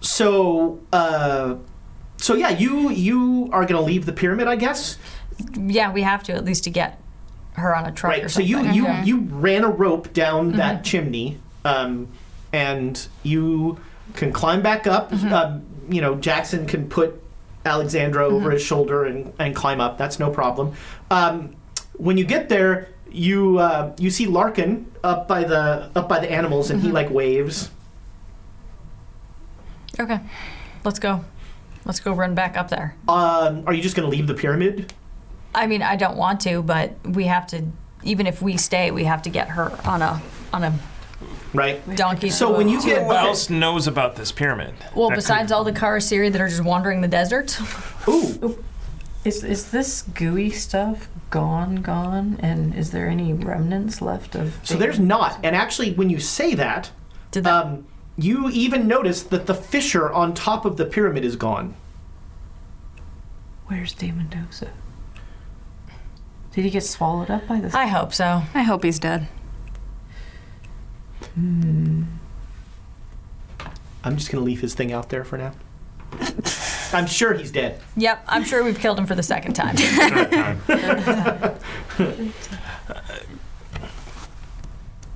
So yeah, you are gonna leave the pyramid, I guess. Yeah, we have to at least to get her on a truck or Right. So something. you ran a rope down that chimney, and you can climb back up. Jackson can put Alexandra over his shoulder and climb up. That's no problem. When you get there, you see Larkin up by the animals, and he like waves. Okay, let's go. Let's go run back up there. Are you just gonna leave the pyramid? I mean, I don't want to, but we have to. Even if we stay, we have to get her on a Right. donkey. So when you get Who else knows about this pyramid? well, That besides all the Karasiri that are just wandering the desert. ooh, Is this gooey stuff gone? And is there any remnants left of? so there's not. And actually, when you say that, Did that? you even notice that the fissure on top of the pyramid is gone. Where's De Mendoza? Did he get swallowed up by this? I hope so. I hope he's dead. I'm just gonna leave his thing out there for now. I'm sure he's dead. Yep, I'm sure we've killed him for the second time.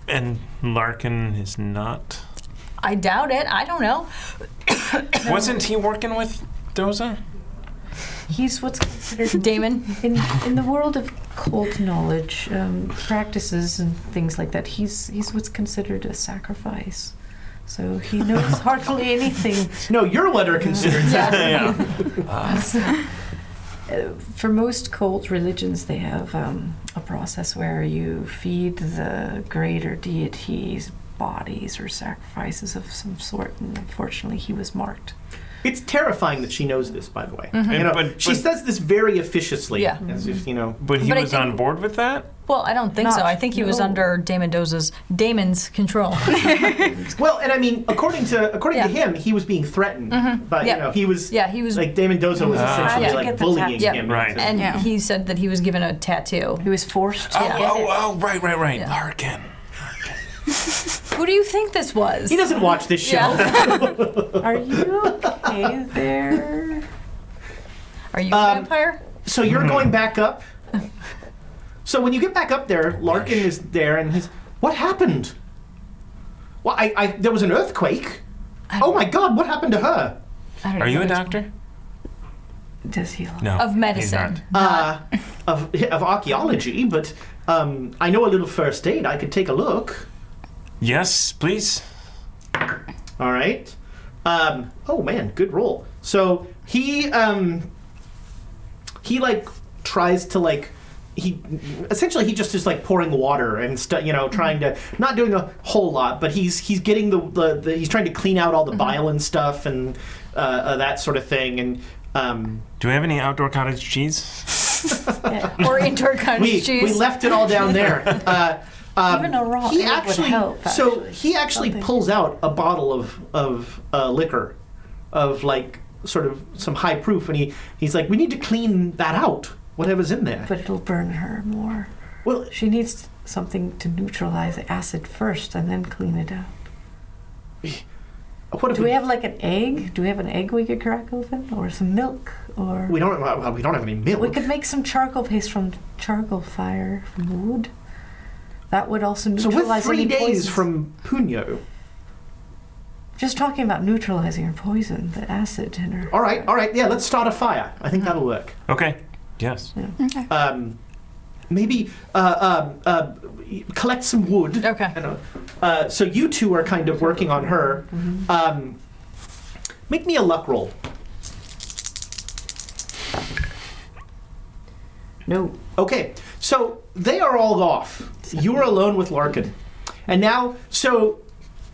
And Larkin is not. I doubt it. I don't know. Wasn't he working with Doza? He's what's considered Damon. in the world of cult knowledge, practices and things like that. He's what's considered a sacrifice. So he knows hardly anything. No, you're what are considered that. For most cult religions, they have a process where you feed the greater deities bodies or sacrifices of some sort, and unfortunately he was marked. It's terrifying that she knows this, by the way. And- she says this very officiously. Yeah. As if, But he But I was think- on board with that? Well, I don't think so. I think he was No. under Damon's control. Well, and I mean, according to Yeah. him, he was being threatened. But, Yeah. he was... Yeah, he was. Like, Damon Doza was essentially, Yeah. like, Get the bullying tat- him. Right. And Yeah. he said that he was given a tattoo. He was forced to get it. Right. Yeah. Larkin. Who do you think this was? He doesn't watch this show. Yeah. Are you okay there? Are you a vampire? So you're going back up. So when you get back up there, Larkin is there, and he's... What happened? Well, there was an earthquake. Oh my God, what happened to her? I don't Are know you a what it's doctor? Does he look? No. Of he's medicine. not. Of archaeology, but I know a little first aid. I could take a look. Yes, please. All right. Oh man, good roll. So he like tries to like he just is like pouring water and trying to not doing a whole lot, but he's getting the he's trying to clean out all the bile and stuff and that sort of thing. And Do we have any outdoor cottage cheese? Or indoor cottage we cheese. left it all down there. Even a raw He egg would actually, help, so actually. he actually Something. pulls out a bottle of liquor, of like sort of some high proof, and he's like, we need to clean that out, whatever's in there. But it'll burn her more. Well, She needs something to neutralize the acid first and then clean it out. what if Do we have like an egg? Do we have an egg we could crack open? Or some milk? Or we don't have any milk. we could make some charcoal paste from charcoal fire, from wood. That would also So neutralize we're 3 any days poisons. from Punyo. Just talking about neutralizing her poison, the acid in her. All right, yeah, let's start a fire. I think that'll work. Okay. Yes. Maybe collect some wood. Okay. I don't know. So you two are kind of working on her. Make me a luck roll. No. Okay, so they are all off. You are alone with Larkin. And now, so,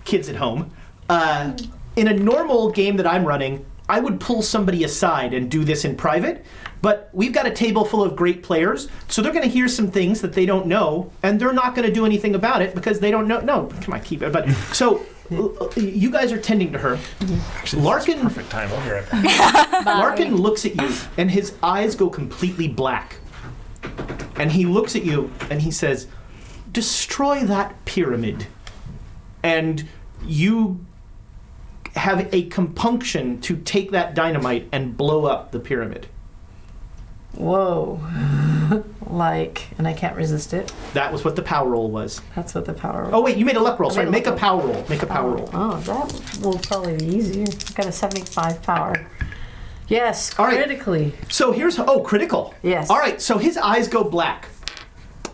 kids at home, in a normal game that I'm running, I would pull somebody aside and do this in private, but we've got a table full of great players, so they're going to hear some things that they don't know, and they're not going to do anything about it because they don't know. No, come on, keep it. But so, you guys are tending to her. Larkin, Perfect time. We'll be right back. Larkin looks at you, and his eyes go completely black. And he looks at you, and he says, destroy that pyramid. And you have a compunction to take that dynamite and blow up the pyramid. Whoa. And I can't resist it. That was what the power roll was. That's what the power. Oh wait, you made a luck roll. Sorry, made a make a luck power roll. Make a power roll. Oh, that will probably be easier. I've got a 75 power. Yes, All right. critically. So here's critical. Yes. All right, so his eyes go black,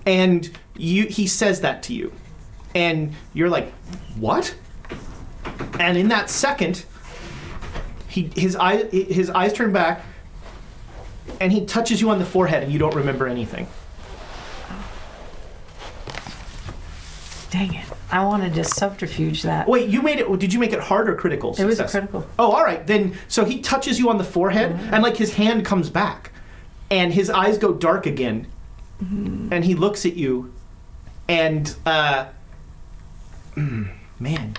and he says that to you, and you're like, what? And in that second, his eyes turn back, and he touches you on the forehead, and you don't remember anything. Dang it. I wanted to subterfuge that. Wait, you made it. Did you make it hard or critical It was a success? critical. Oh, all right. Then, so he touches you on the forehead, and like his hand comes back, and his eyes go dark again, and he looks at you, and man,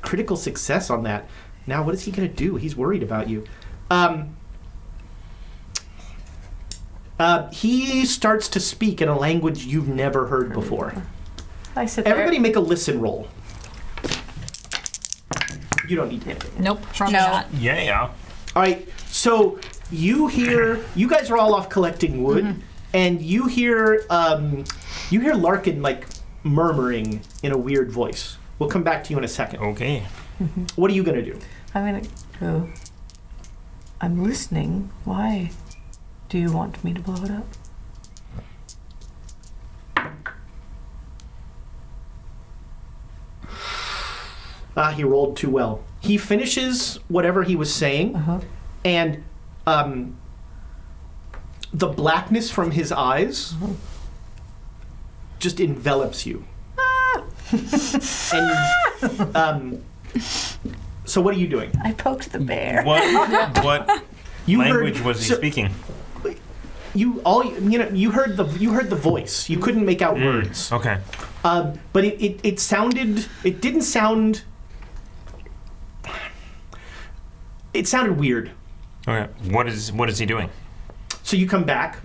critical success on that. Now, what is he gonna do? He's worried about you. He starts to speak in a language you've never heard before. I sit there. Everybody make a listen roll. You don't need to hit it. Nope. Probably No. not. Yeah. All right, so you guys are all off collecting wood, and you hear Larkin like murmuring in a weird voice. We'll come back to you in a second. Okay. What are you gonna do? I'm going to go. I'm listening. Why do you want me to blow it up? He rolled too well. He finishes whatever he was saying, and the blackness from his eyes just envelops you. And so what are you doing? I poked the bear. What You language heard, was he so speaking? You heard the voice. You couldn't make out words. Okay. But it didn't sound. It sounded weird. Okay. What is he doing? So you come back.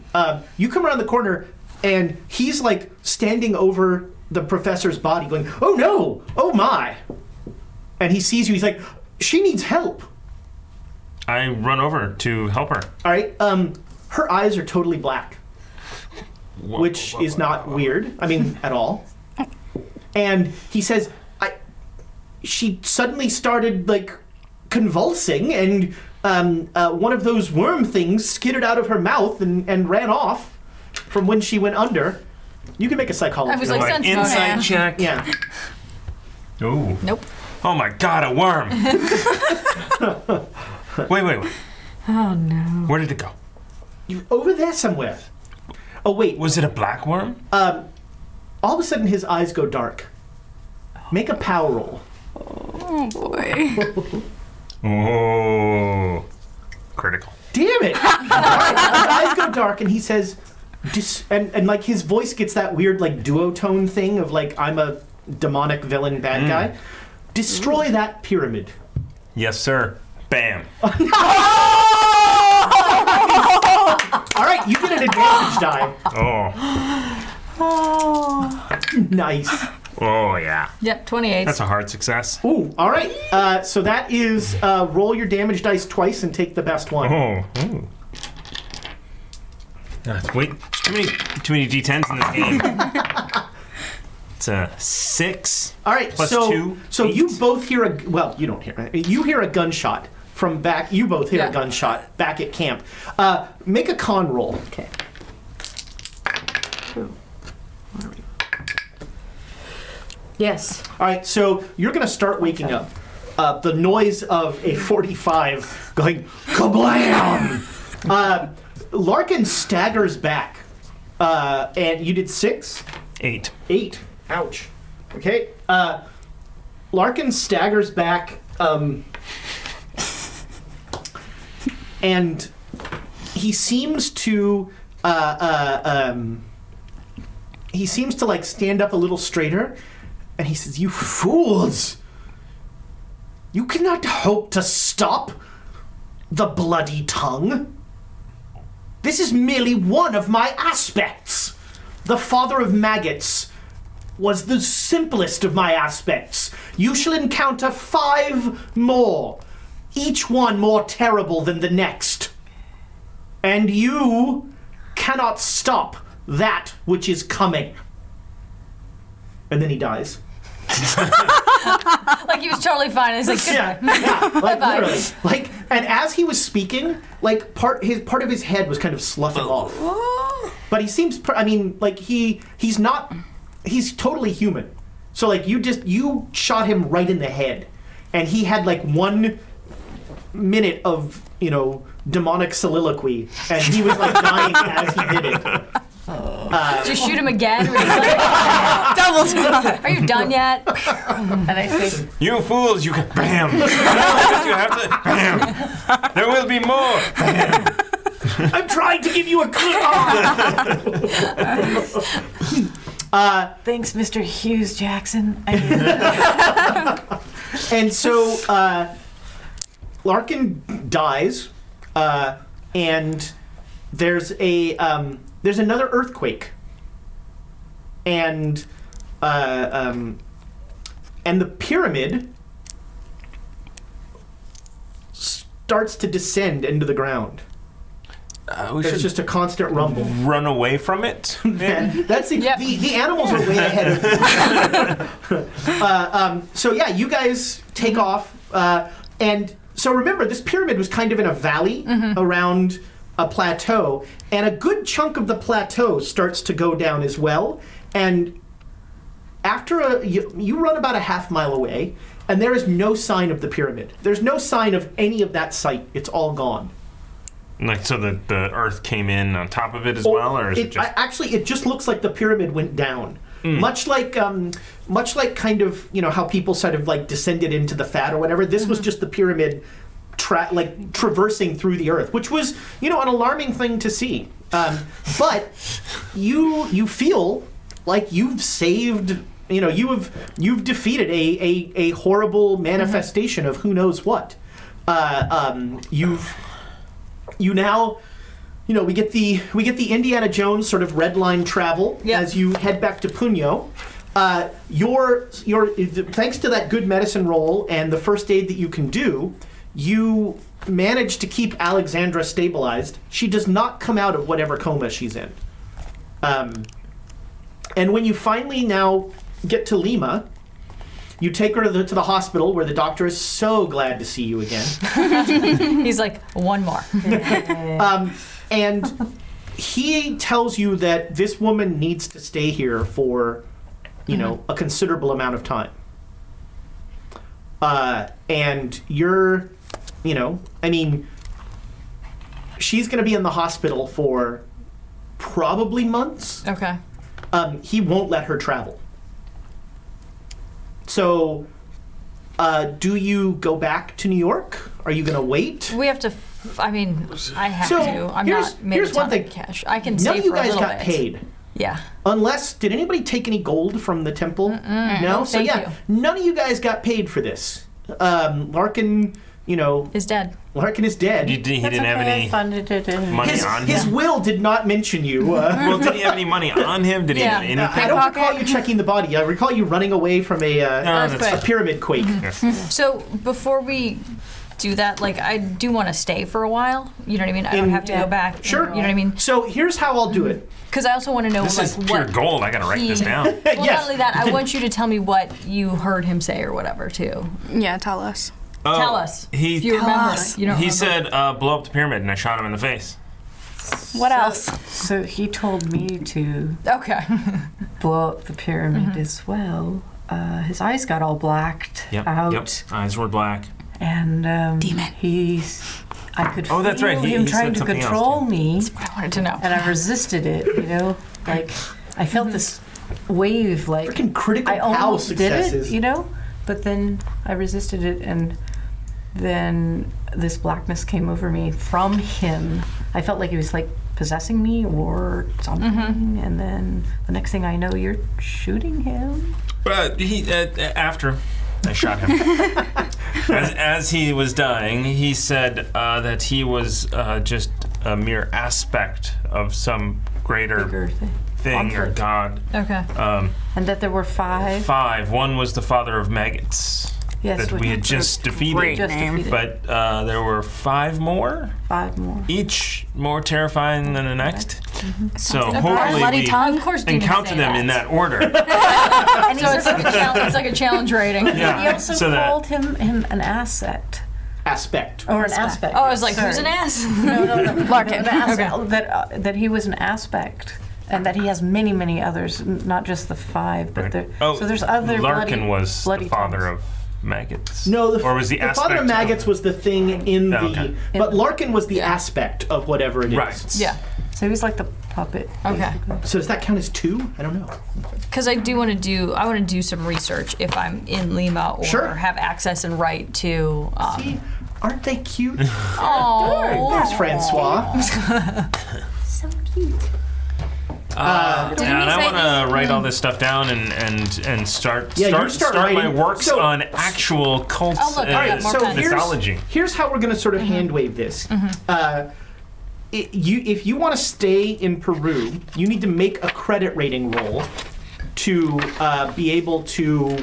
You come around the corner, and he's like standing over the professor's body, going, "Oh no! Oh my!" And he sees you. He's like, "She needs help." I run over to help her. All right. Her eyes are totally black, which is not weird. I mean, at all. And he says, she suddenly started like convulsing, and one of those worm things skidded out of her mouth and ran off from when she went under. You can make a psychology I was roll. like, sense motive. Insight check. Yeah. Ooh. Nope. Oh my god, a worm. Wait. Oh no. Where did it go? Over there somewhere. Oh wait. Was it a black worm? All of a sudden his eyes go dark. Make a power roll. Oh boy. Oh. Critical. Damn it! All right, his eyes go dark, and he says, and like his voice gets that weird like duotone thing of like, I'm a demonic villain bad guy. Destroy that pyramid. Yes, sir. Bam. All right, you get an advantage die. Oh. Nice. Oh yeah. Yep. 28. That's a hard success. Ooh, all right. So that is roll your damage dice twice and take the best one. Oh. Ooh. Wait, too many D10s in this game. It's a 6. All right, Plus so 2, so 8. you both hear you don't hear it. You hear a gunshot from back. You both hear a gunshot back at camp. Make a con roll. Okay. Yes. All right, so you're going to start waking up. The noise of a 45 going kablam. Larkin staggers back, and you did 6? 8. 8. Ouch. Okay. Larkin staggers back, and he seems to like stand up a little straighter, and he says, "You fools! You cannot hope to stop the bloody tongue. This is merely one of my aspects. The father of maggots was the simplest of my aspects. You shall encounter 5 more, each one more terrible than the next. And you cannot stop that which is coming. And then he dies. Like he was totally fine. He's like, Yeah, like literally. Like, and as he was speaking, like part of his head was kind of sloughing off. But he seems, like he's totally human. So like you shot him right in the head, and he had like 1 minute of demonic soliloquy, and he was like dying as he did it. just shoot him again. Double time. Are you done yet? And I say, You fools, you can bam. No, you have to bam. There will be more. Bam. I'm trying to give you a clue. thanks, Mr. Hughes Jackson. And so Larkin dies, and there's another earthquake, and the pyramid starts to descend into the ground. We There's should just a constant rumble. run away from it. And that's Yep. the animals are way ahead of you. So yeah, you guys take off, and so remember, this pyramid was kind of in a valley around a plateau, and a good chunk of the plateau starts to go down as well. And after you run about a half mile away, and there is no sign of the pyramid. There's no sign of any of that site. It's all gone. Like, so the earth came in on top of it as well, or is it just... Actually, it just looks like the pyramid went down. Much like kind of, how people sort of like descended into the fat or whatever. This was just the pyramid traversing through the earth, which was, an alarming thing to see. But you feel like you've saved, you've defeated a horrible manifestation of who knows what. We get the Indiana Jones sort of red line travel as you head back to Puño. Your thanks to that good medicine roll and the first aid that you can do, you manage to keep Alexandra stabilized. She does not come out of whatever coma she's in. And when you finally now get to Lima, you take her to the hospital, where the doctor is so glad to see you again. He's like, 1 more. And he tells you that this woman needs to stay here for, a considerable amount of time. And you're, she's going to be in the hospital for probably months. Okay. He won't let her travel. So, do you go back to New York? Are you going to wait? We have to. I have So, to. I'm not made here's a ton one thing. of cash. I can None save of you for a guys little got bit. paid. Yeah. Unless, did anybody take any gold from the temple? No? So Thank yeah, you. none of you guys got paid for this. Larkin, Is dead. Larkin is dead. He didn't have any funded it in. money His on his him? will did not mention you. Well, did he have any money on him? Did he have Yeah. anything? I don't recall you checking the body. I recall you running away from a that's- pyramid quake. So before we do that, I do want to stay for a while. You know what I mean? I don't have to go back. Sure. You know what I mean? So here's how I'll do it. Because I also want to know This is pure what. gold. I gotta write this down. Well, Yes. not only that, I want you to tell me what you heard him say or whatever too. Yeah, tell us. Tell us. If He you remember. You don't he remember. said, "Blow up the pyramid," and I shot him in the face. What else? So he told me to Okay. blow up the pyramid as well. His eyes got all blacked out. Yep. Eyes were black. And Demon. I could Oh, that's feel right. He him said trying to something else, control too. me, I wanted to know. and I resisted it. I felt this wave, Freaking critical I POW almost did successes. it, but then I resisted it, and then this blackness came over me from him. I felt like he was possessing me or something, and then the next thing I know, you're shooting him. But after I shot him, as he was dying, he said that he was just a mere aspect of some greater Bigger thing. thing or god. Okay. And that there were 5. 5. One was the father of maggots Yes, that we had just defeated. great just name. defeated. But there were 5 more, 5 more. each more terrifying than the next. So Bloody hopefully we tongue. Of course, demons encounter say them that. in that order. And So it's like a challenge rating. Yeah. he also so that called him an aspect. Aspect. Or an aspect. Oh, I was like, Sorry. who's an ass? No. Larkin. An aspect, that he was an aspect. And that he has many, many others, not just the 5, but there. oh, So there's other Larkin was bloody the father tongues. of maggots. No, or was the father aspect of maggots of- was the thing in the. okay. But Larkin was the aspect of whatever it is. Right. Yeah. So he's like the puppet. Okay. basically. So does that count as 2? I don't know. Because I want to do some research if I'm in Lima or Sure. have access and right to. See, aren't they cute? Oh. There's Francois. So cute. And he I say want to write all this stuff down and start Yeah, you start my writing. works So- on actual cult Oh, look, I got more so pens. mythology. Here's how we're going to sort of hand wave this. If you want to stay in Peru, you need to make a credit rating roll to be able to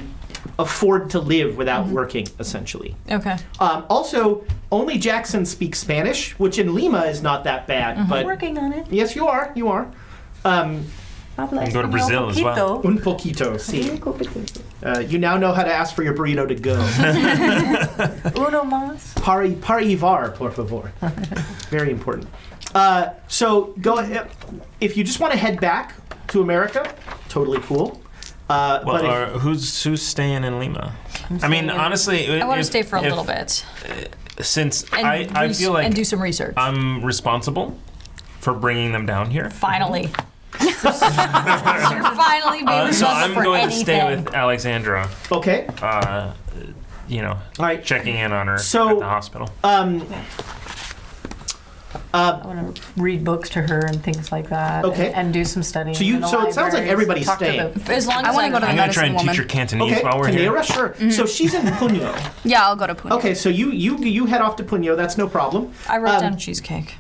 afford to live without working, essentially. Okay. Also, only Jackson speaks Spanish, which in Lima is not that bad. But Working on it. yes, you are. You are. can go to Brazil as well. Un poquito, sí. You now know how to ask for your burrito to go. Uno más. Para llevar, por favor. Very important. So go. If you just want to head back to America, totally cool. Well, But if, who's staying in Lima? I mean, honestly, I want to stay for a little bit Since and I feel like and do some research. I'm responsible for bringing them down here. Finally. You're finally being So responsible I'm for going anything. to stay with Alexandra. okay. All right. checking in on her So- at the hospital. I want to read books to her and things like that. Okay. And do some studying. So you- in the so it sounds like libraries, everybody's talk to staying. the- As long I as wanna go to I'm the gonna try medicine and woman. teach her Cantonese Okay. while we're here. Tanera, sure. So she's in Puno. Yeah, I'll go to Pune. Okay, so you head off to Puno. That's no problem. I wrote down cheesecake.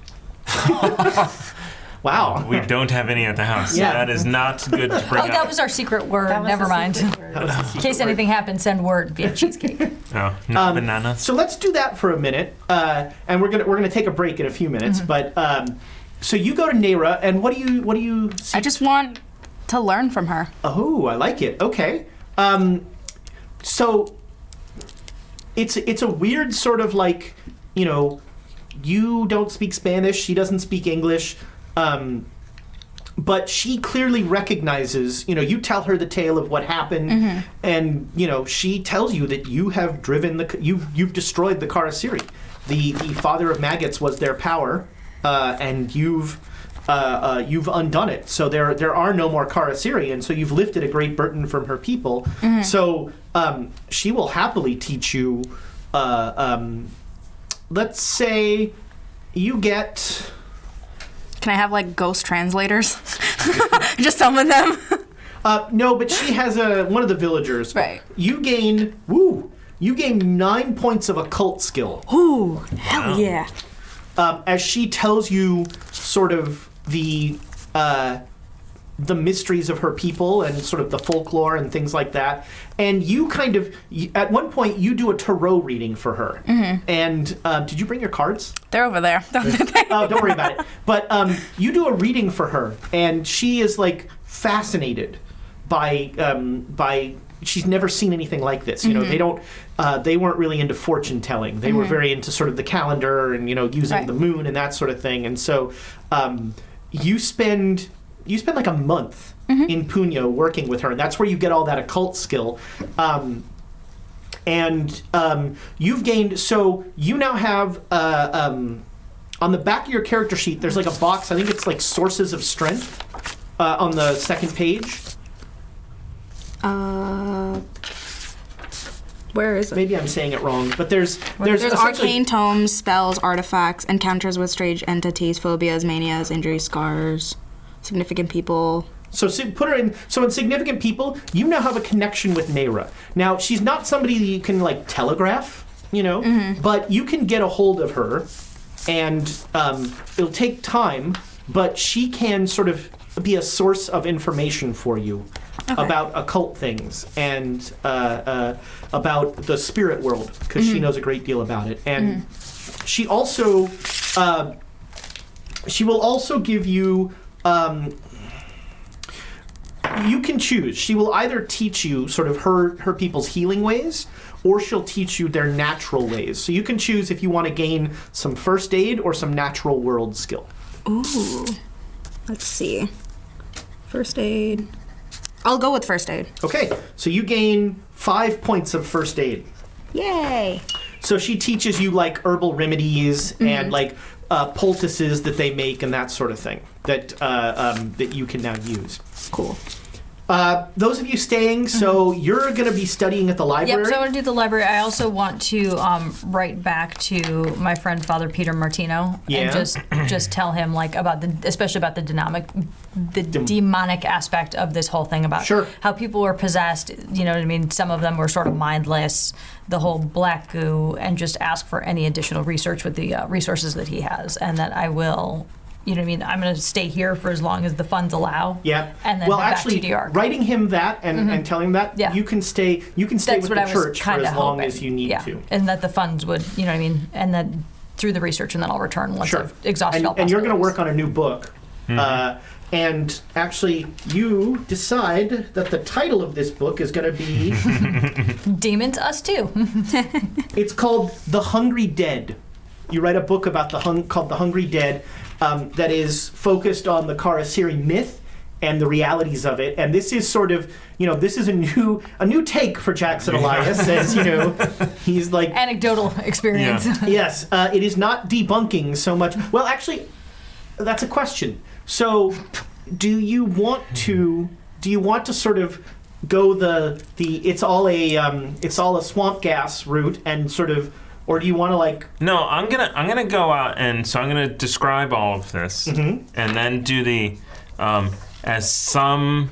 Wow. We don't have any at the house. Yeah. That is not good to bring Oh, up. that was our secret word. That was Never the mind. secret word. That was the In secret case word. anything happens, send word via cheesecake. Oh, not bananas. So let's do that for a minute, and we're gonna take a break in a few minutes. But so you go to Nera, and what do you? See? I just want to learn from her. Oh, I like it. Okay. So it's a weird sort of like, you don't speak Spanish, she doesn't speak English, but she clearly recognizes, you tell her the tale of what happened, and she tells you that you have driven you've destroyed the Karasiri. The father of maggots was their power, and you've undone it. So there are no more Karasiri, and so you've lifted a great burden from her people. So she will happily teach you. Let's say you get. Can I have like ghost translators? Just summon them. No, but she has one of the villagers. Right. You gain 9 points of occult skill. Ooh, hell yeah. As she tells you sort of the mysteries of her people and sort of the folklore and things like that. And you at one point, you do a tarot reading for her. And did you bring your cards? They're over there. Oh, don't worry about it. But you do a reading for her, and she is like fascinated by she's never seen anything like this. They weren't really into fortune telling. They were very into sort of the calendar and using Right. the moon and that sort of thing. And so you spend like a month in Puno working with her, and that's where you get all that occult skill. And you've gained. So you now have on the back of your character sheet. There's like a box. I think it's like sources of strength on the second page. Where is it? Maybe I'm saying it wrong, but there's There's essentially- arcane tomes, spells, artifacts, encounters with strange entities, phobias, manias, injuries, scars, significant people. So put her in. So in significant people, you now have a connection with Nera. Now she's not somebody that you can like telegraph, but you can get a hold of her, and it'll take time. But she can sort of be a source of information for you about occult things and about the spirit world, because she knows a great deal about it. And she also she will also give you. You can choose. She will either teach you sort of her people's healing ways, or she'll teach you their natural ways. So you can choose if you want to gain some first aid or some natural world skill. Ooh. Let's see. First aid. I'll go with first aid. Okay, so you gain 5 points of first aid. Yay. So she teaches you like herbal remedies and like poultices that they make and that sort of thing that that you can now use. Cool. Those of you staying, so you're going to be studying at the library. Yep, so I want to do the library. I also want to write back to my friend Father Peter Martino and just tell him like about especially about the demonic aspect of this whole thing, about how people were possessed. You know what I mean? Some of them were sort of mindless. The whole black goo, and just ask for any additional research with the resources that he has, and that I will. You know what I mean? I'm going to stay here for as long as the funds allow. Yeah. And then back to DR. Writing him that and telling him that, you can stay. You can stay with the church for as long as you need to. And that the funds would, you know what I mean? And that through the research, and then I'll return once I've exhausted all possibilities. And you're going to work on a new book. And actually, you decide that the title of this book is going to be... Demons, Us Too. It's called The Hungry Dead. You write a book about called The Hungry Dead that is focused on the Karasiri myth and the realities of it. And this is sort of, this is a new take for Jackson Elias, as, he's like... Anecdotal experience. Yeah. Yes, it is not debunking so much. Well, actually, that's a question. So, do you want to sort of go the it's all a swamp gas route and sort of, or do you want to like? No, I'm gonna go out, and so I'm gonna describe all of this, and then do the as some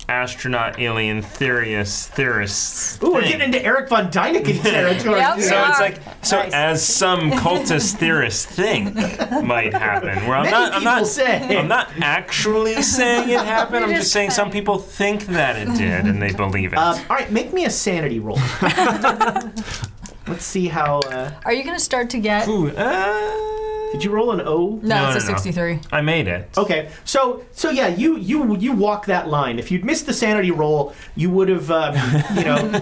astronaut alien theorists. Ooh, we're getting into Eric von Däniken territory. Yep. So it's like Nice. as some cultist theorist thing might happen. Where I'm not actually saying it happened. I'm just saying some people think that it did and they believe it. All right, make me a sanity roll. Let's see how. Are you going to start to get... Ooh, Did you roll an O? No, it's a 63. I made it. Okay, so yeah, you walk that line. If you'd missed the sanity roll, you would have,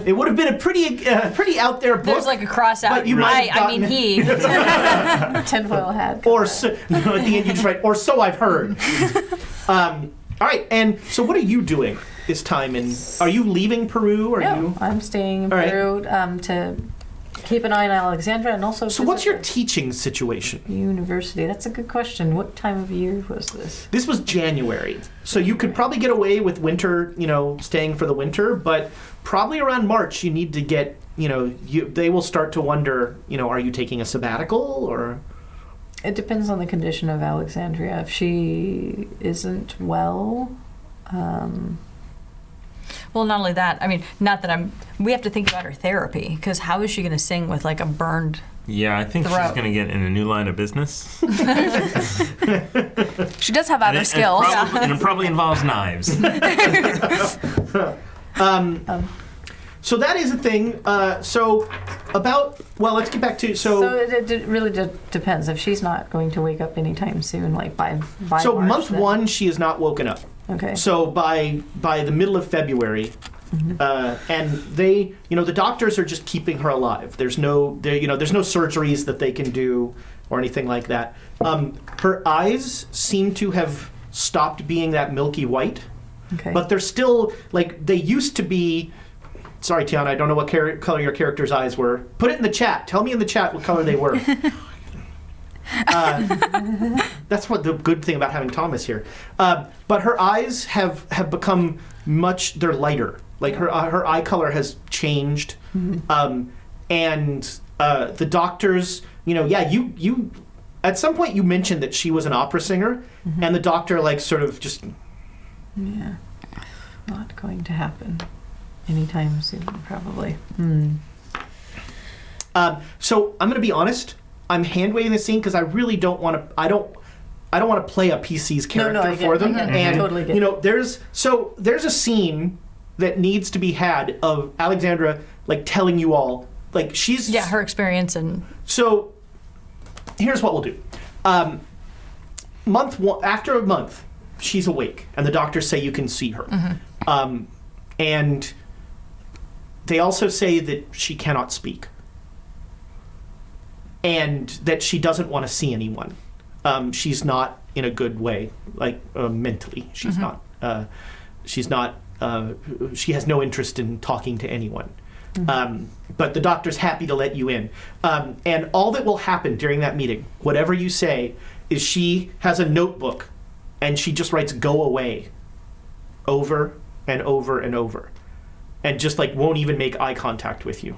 it would have been a pretty out there book. There's like a cross out. But you might have gotten he. Tinfoil hat. Or so, at the end you just write, or so I've heard. All right, and so what are you doing this time? And are you leaving Peru? I'm staying in All right. Peru to keep an eye on Alexandria and also. So what's your teaching situation? University? That's a good question. What time of year was this? This was January, so you could probably get away with winter, staying for the winter, but probably around March you need to get, they will start to wonder, are you taking a sabbatical or? It depends on the condition of Alexandria. If she isn't well. Well, not only that, I mean, not that we have to think about her therapy, because how is she going to sing with like a burned Yeah, I think throat? she's going to get in a new line of business. She does have other skills. And it probably involves knives. So that is a thing. Let's get back to So it really depends. If she's not going to wake up anytime soon, like by So March, month then- 1, she is not woken up. Okay. So by the middle of February, and they, the doctors are just keeping her alive. There's no surgeries that they can do or anything like that. Her eyes seem to have stopped being that milky white, Okay. but they're still like they used to be. Sorry, Tiana, I don't know what color your character's eyes were. Put it in the chat. Tell me in the chat what color they were. That's what the good thing about having Thomas here. But her eyes have become they're lighter. Like her eye color has changed. And the doctors, you at some point you mentioned that she was an opera singer, and the doctor sort of just... Yeah. Not going to happen anytime soon, probably. So I'm going to be honest. I'm hand waving the scene because I really don't want to. I I don't want to play a PC's character I for them. get it. And Totally get you know, there's a scene that needs to be had of Alexandra like telling you all like she's her experience and so. Here's what we'll do. After a month, she's awake, and the doctors say you can see her. And they also say that she cannot speak, and that she doesn't want to see anyone. She's not in a good way, like mentally. She's not. She's not. She has no interest in talking to anyone. But the doctor's happy to let you in. And all that will happen during that meeting, whatever you say, is she has a notebook and she just writes "go away" over and over and over. And just like won't even make eye contact with you.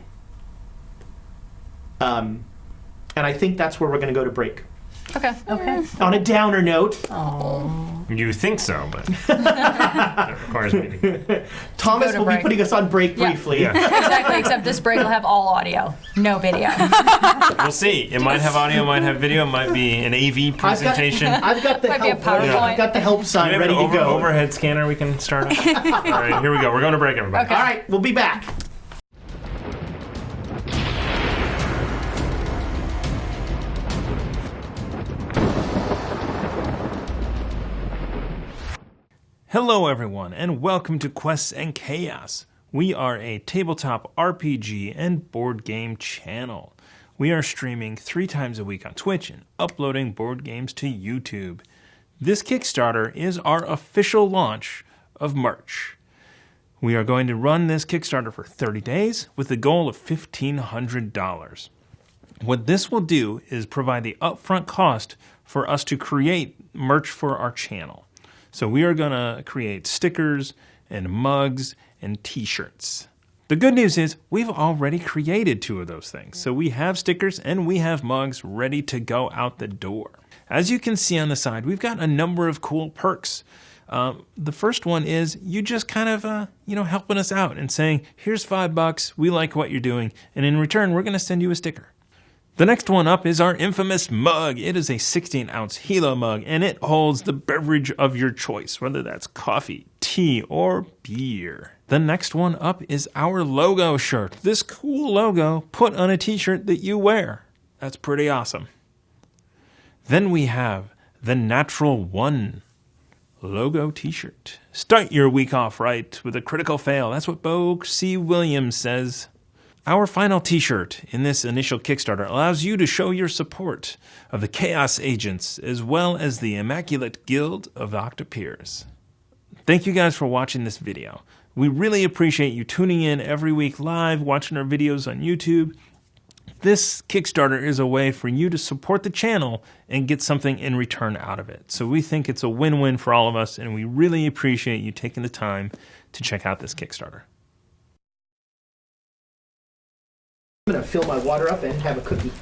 And I think that's where we're going to go to break. Okay. On a downer note. You think so, but that requires me to... Thomas will be break. putting us on break briefly. Yeah. Exactly, except this break will have all audio, no video. We'll see. It might have audio, might have video, it might be an AV presentation. I've got the Might be a help. PowerPoint. I've got the help Do sign you have ready an to go. overhead scanner we can start on? All right, here we go. We're going to break, everybody. Okay. All right, we'll be back. Hello, everyone, and welcome to Quests and Chaos. We are a tabletop RPG and board game channel. We are streaming 3 times a week on Twitch and uploading board games to YouTube. This Kickstarter is our official launch of merch. We are going to run this Kickstarter for 30 days with the goal of $1,500. What this will do is provide the upfront cost for us to create merch for our channel. So we are going to create stickers and mugs and t-shirts. The good news is we've already created 2 of those things. So we have stickers and we have mugs ready to go out the door. As you can see on the side, we've got a number of cool perks. The first one is you just kind of, helping us out and saying, here's $5, we like what you're doing, and in return, we're going to send you a sticker. The next one up is our infamous mug. It is a 16-ounce Hilo mug, and it holds the beverage of your choice, whether that's coffee, tea, or beer. The next one up is our logo shirt. This cool logo put on a t-shirt that you wear. That's pretty awesome. Then we have the Natural One logo t-shirt. Start your week off right with a critical fail. That's what Bo C. Williams says. Our final t-shirt in this initial Kickstarter allows you to show your support of the Chaos Agents as well as the Immaculate Guild of Octopeers. Thank you guys for watching this video. We really appreciate you tuning in every week live, watching our videos on YouTube. This Kickstarter is a way for you to support the channel and get something in return out of it. So we think it's a win-win for all of us, and we really appreciate you taking the time to check out this Kickstarter. I'm going to fill my water up and have a cookie.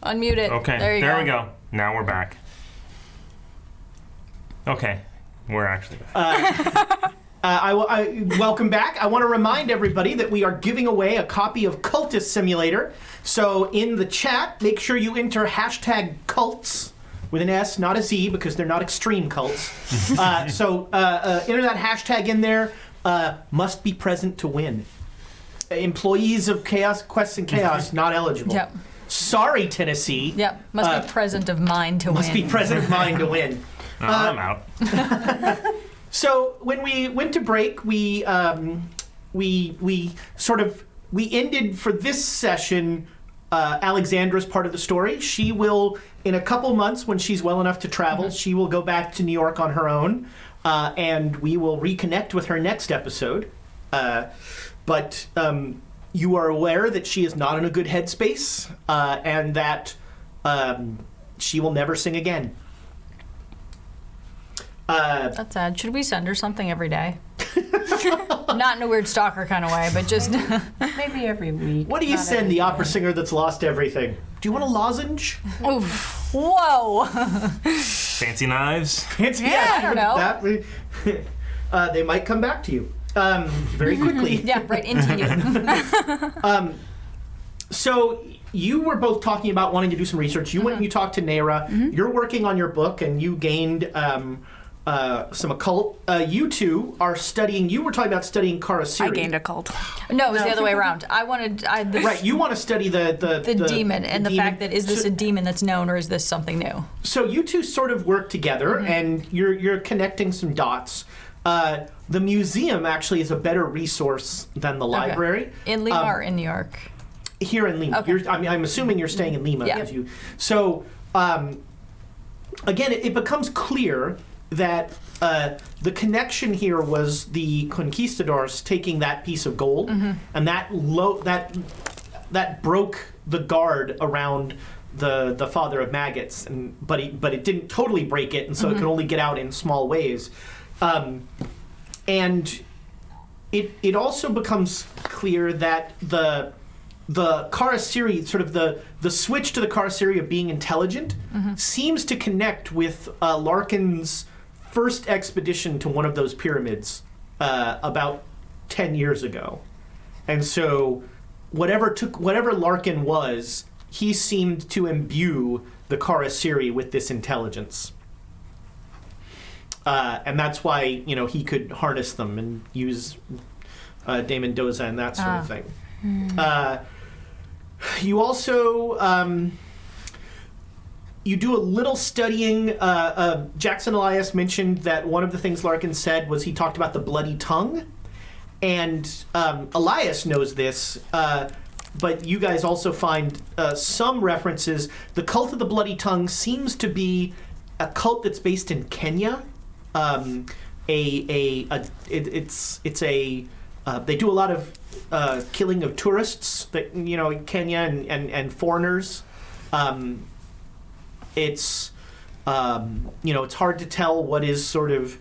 Unmute it. Okay, there we go. Now we're back. Okay, we're actually back. Welcome back. I want to remind everybody that we are giving away a copy of Cultist Simulator. So in the chat, make sure you enter hashtag cults with an S, not a Z, because they're not extreme cults. So enter that hashtag in there. Must be present to win. Employees of Quests and Chaos not eligible. Yep. Sorry, Tennessee. Yep. Must be present of mind to win. Must be present of mind to win. I'm out. So when we went to break, we ended for this session Alexandra's part of the story. She will, in a couple months, when she's well enough to travel, she will go back to New York on her own, and we will reconnect with her next episode. But you are aware that she is not in a good headspace, and that she will never sing again. That's sad. Should we send her something every day? Not in a weird stalker kind of way, but just Maybe every week. What do you send the opera singer that's lost everything? Do you want a lozenge? Oof. Whoa. Fancy knives? Fancy, I don't know. They might come back to you very quickly. Yeah, right into you. So you were both talking about wanting to do some research. You went and you talked to Nera. You're working on your book, and you gained some occult. You two are studying. You were talking about studying Karasiri. I gained occult. No, it was the other way around. Right, you want to study the demon and the demon. fact that is this a demon that's known or is this something new? So you two sort of work together, and you're connecting some dots. The museum actually is a better resource than the library. In Lima or in New York? Here in Lima. Okay. I'm assuming you're staying in Lima. Yeah. So, again, it becomes clear that the connection here was the conquistadors taking that piece of gold, and that broke the guard around the father of maggots, but it didn't totally break it, and so it could only get out in small ways. And it also becomes clear that the Karasiri, sort of the switch to the Karasiri of being intelligent, seems to connect with Larkin's first expedition to one of those pyramids about 10 years ago. And so whatever Larkin was, he seemed to imbue the Karasiri with this intelligence. And that's why, he could harness them and use De Mendoza and that sort of thing. You also you do a little studying. Jackson Elias mentioned that one of the things Larkin said was he talked about the bloody tongue, and Elias knows this, but you guys also find some references. The cult of the bloody tongue seems to be a cult that's based in Kenya. They do a lot of killing of tourists, that in Kenya and foreigners. It's hard to tell what is sort of,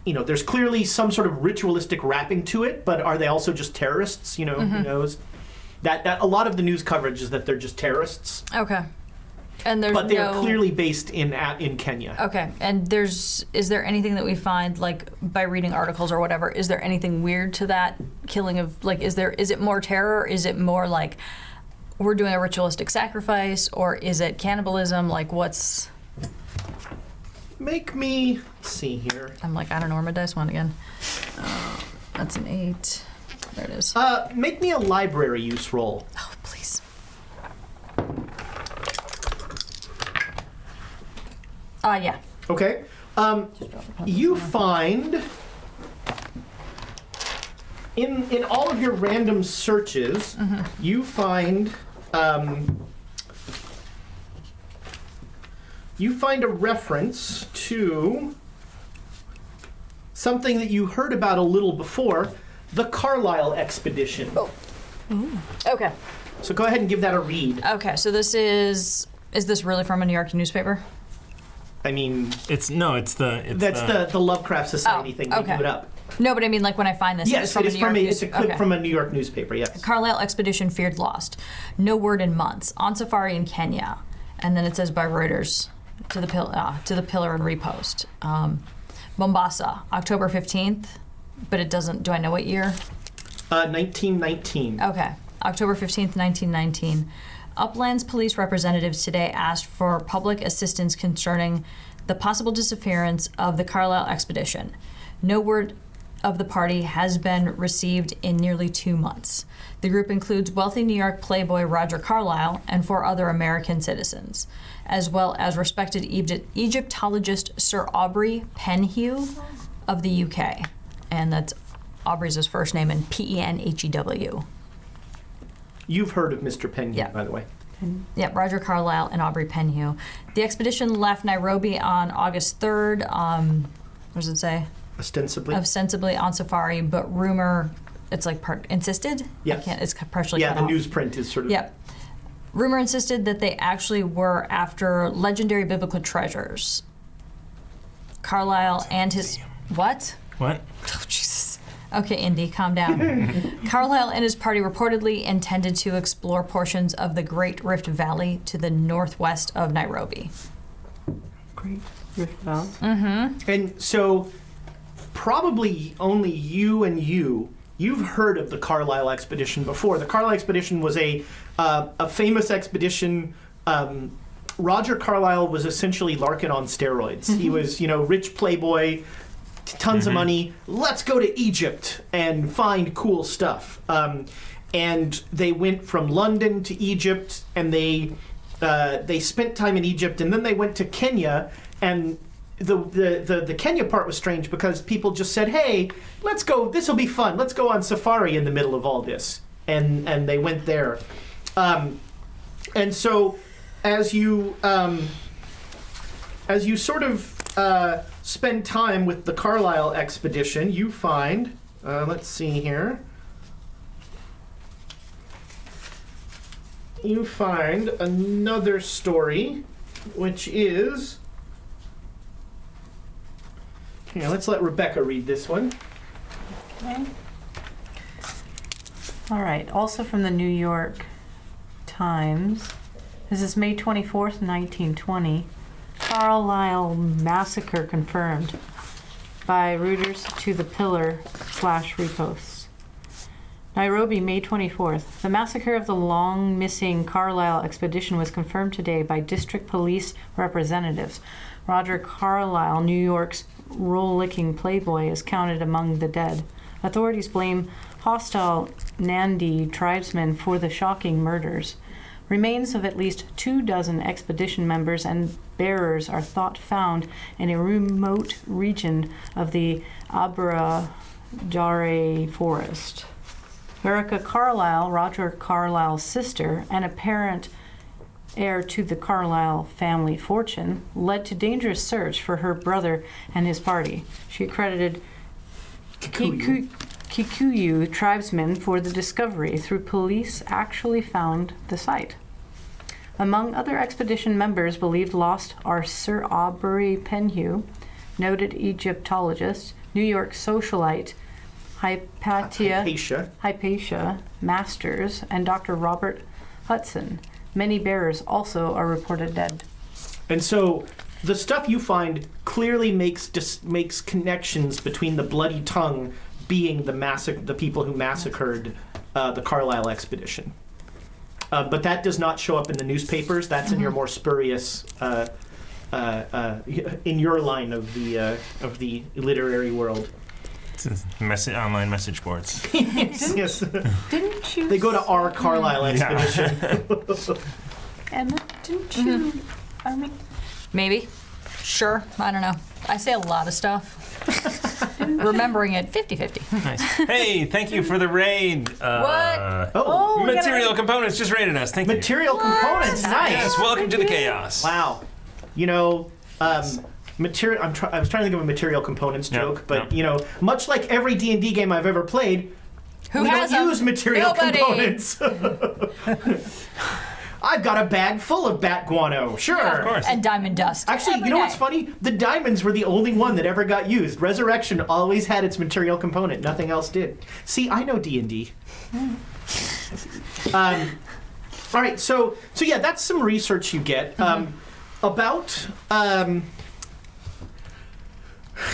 there's clearly some sort of ritualistic wrapping to it, but are they also just terrorists? Who knows? That a lot of the news coverage is that they're just terrorists. Okay. And but they are clearly based in Kenya. Okay. And is there anything that we find, like, by reading articles or whatever, is there anything weird to that killing of, like, is it more terror? Is it more like we're doing a ritualistic sacrifice, or is it cannibalism? Like, what's... Make me see here. I'm like, I don't know where my dice went again. That's an 8. There it is. Make me a library use roll. Oh, please. Yeah. Okay. You find in all of your random searches, you find a reference to something that you heard about a little before, the Carlyle expedition. Oh. Okay. So go ahead and give that a read. Okay, so this is this really from a New York newspaper? I mean, It's the the Lovecraft Society thing. They okay. do it up. No, but I mean, like when I find this, Yes, it's a clip from a New York newspaper, yes. Carlyle expedition feared lost. No word in months. On safari in Kenya. And then it says by Reuters to the pillar and repost. Mombasa, October 15th, but it doesn't, do I know what year? 1919. Okay, October 15th, 1919. Uplands police representatives today asked for public assistance concerning the possible disappearance of the Carlyle expedition. No word of the party has been received in nearly 2 months. The group includes wealthy New York playboy Roger Carlyle and 4 other American citizens, as well as respected Egyptologist Sir Aubrey Penhew of the UK. And that's Aubrey's his first name, and Penhew. You've heard of Mr. Penhew, Yeah. by the way. Yep, Roger Carlyle and Aubrey Penhew. The expedition left Nairobi on August 3rd. What does it say? Ostensibly on safari, but rumor, it's like insisted? Yes. It's partially Yeah, cut the off. newsprint is sort of... Yep. Rumor insisted that they actually were after legendary biblical treasures. Carlyle and his... What? What? Oh, Jesus. Okay, Indy, calm down. Carlyle and his party reportedly intended to explore portions of the Great Rift Valley to the northwest of Nairobi. Great Rift Valley. Mm-hmm. And so, probably only you've heard of the Carlyle expedition before. The Carlyle expedition was a famous expedition. Roger Carlyle was essentially Larkin on steroids. He was, rich playboy, tons of money. Let's go to Egypt and find cool stuff. And they went from London to Egypt, and they spent time in Egypt, and then they went to Kenya. And the Kenya part was strange because people just said, "Hey, let's go. This will be fun. Let's go on safari in the middle of all this." And they went there. And so, as you sort of spend time with the Carlyle expedition, you find, let's see here, you find another story, which is, here, let's let Rebecca read this one. Okay. All right, also from the New York Times. This is May 24th, 1920. Carlyle massacre confirmed by Reuters to the pillar /reposts. Nairobi, May 24th. The massacre of the long-missing Carlyle expedition was confirmed today by district police representatives. Roger Carlyle, New York's roll-licking playboy, is counted among the dead. Authorities blame hostile Nandi tribesmen for the shocking murders. Remains of at least 24 expedition members and bearers are thought found in a remote region of the Abra-Jare forest. Erica Carlyle, Roger Carlyle's sister and apparent heir to the Carlyle family fortune, led to dangerous search for her brother and his party. She accredited Kikuyu tribesmen for the discovery through police actually found the site. Among other expedition members believed lost are Sir Aubrey Penhew, noted Egyptologist, New York socialite Hypatia Masters, and Dr. Robert Hudson. Many bearers also are reported dead. And so the stuff you find clearly makes connections between the Bloody Tongue being the people who massacred the Carlyle expedition. But that does not show up in the newspapers. That's in your more spurious, in your line of the literary world. Online message boards. yes. Didn't you? They go to our Carlyle expedition. Emma, didn't you? I mean, Maybe. Sure. I don't know. I say a lot of stuff. Remembering it 50-50. Nice. Hey, thank you for the raid. What? Material Components just raided us. Thank you. Material components. Nice. Yes, welcome to the chaos. Wow. Material. I was trying to think of a material components joke, but much like every D&D game I've ever played, we don't use material components. I've got a bag full of bat guano. Sure. Of course. And diamond dust. Actually, Every you know day. what's funny? The diamonds were the only one that ever got used. Resurrection always had its material component. Nothing else did. See, I know D&D. All right, so yeah, that's some research you get about.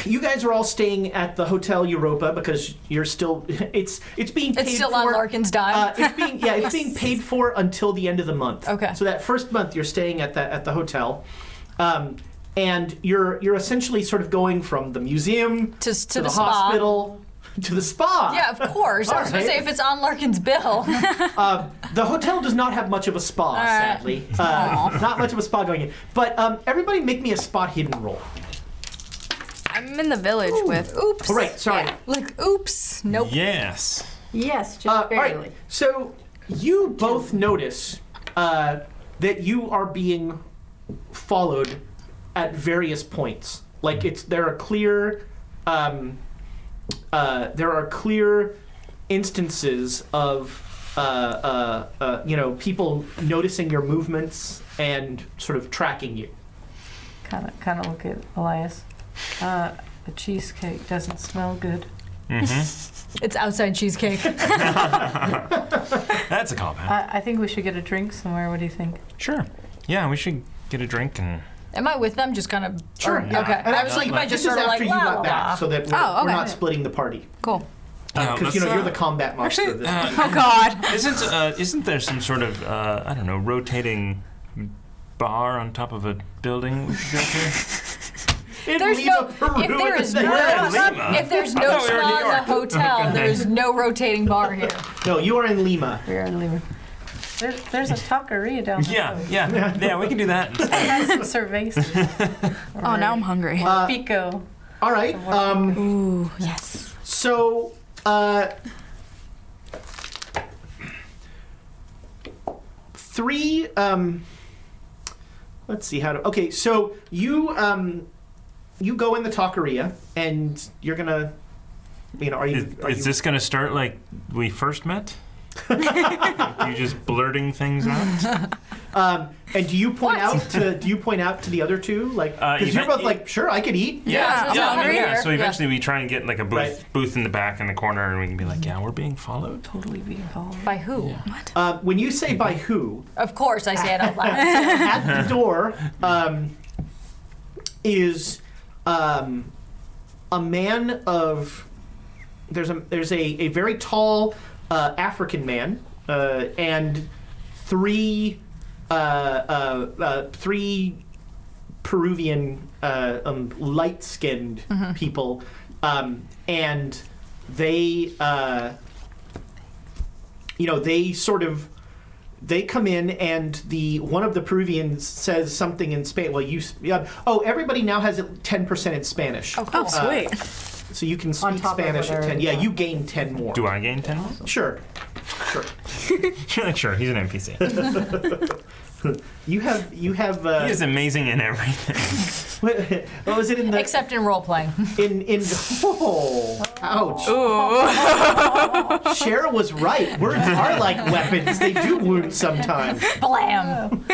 You guys are all staying at the Hotel Europa because you're still. It's being paid It's still for. on Larkin's dime. It's being paid for until the end of the month. Okay. So that first month you're staying at the hotel, and you're essentially sort of going from the museum To the the spa. hospital to the spa. Yeah, of course. I was going to say, if it's on Larkin's bill. The hotel does not have much of a spa, sadly. Not much of a spa going in. But everybody make me a spot hidden roll. I'm in the village with. Oops. All right, sorry. Like, oops. Nope. Yes. Yes, just All barely. right, so you both notice that you are being followed at various points. Like there are clear instances of people noticing your movements and sort of tracking you. Kind of look at Elias. The cheesecake doesn't smell good. It's outside cheesecake. That's a callback. I think we should get a drink somewhere. What do you think? Sure. Yeah, we should get a drink and. Am I with them? Just kind of. Sure. Okay. And I was like, am I this just is sort of after like, you la, got la, back, la. so that Oh, we're okay. not splitting the party. Cool. Because you're the combat monster of this. Oh God. Isn't there some sort of rotating bar on top of a building we should go to? There's Lima, no. Peru, If there is no. Lima. If there's I no thought we were in New spa in the York. hotel, there is no rotating bar here. No, you are in Lima. We are in Lima. There's a taqueria down there. Yeah, we can do that. It has some cervezas. Oh, now I'm hungry. Pico. All right. Ooh, yes. So, three. Let's see how to. Okay, so you go in the taqueria and you're gonna. Are you? Is this going to start like we first met? You just blurting things out? And do you point out to the other two, like, because you're both like, sure, I could eat. Yeah, so I'm here. So eventually we try and get like a Right. booth in the back in the corner, and we can be like, yeah, we're being followed. Totally being followed. By who? When you say by who, Of course, I say it out loud. at the door is a man of. There's a very tall African man and three Peruvian light-skinned people, and they they come in, and one of the Peruvians says something in Spanish. Everybody now has 10% in Spanish. Oh, cool. Oh, sweet. So you can On speak top of Spanish at whatever 10. it's Yeah, on. you gain 10 more. Do I gain 10? Sure. You're like, sure, he's an NPC. You have. He is amazing in everything. What was it in the Except in role playing. in? Oh, ouch! Cheryl was right. Words are like weapons; they do wound sometimes. Blam.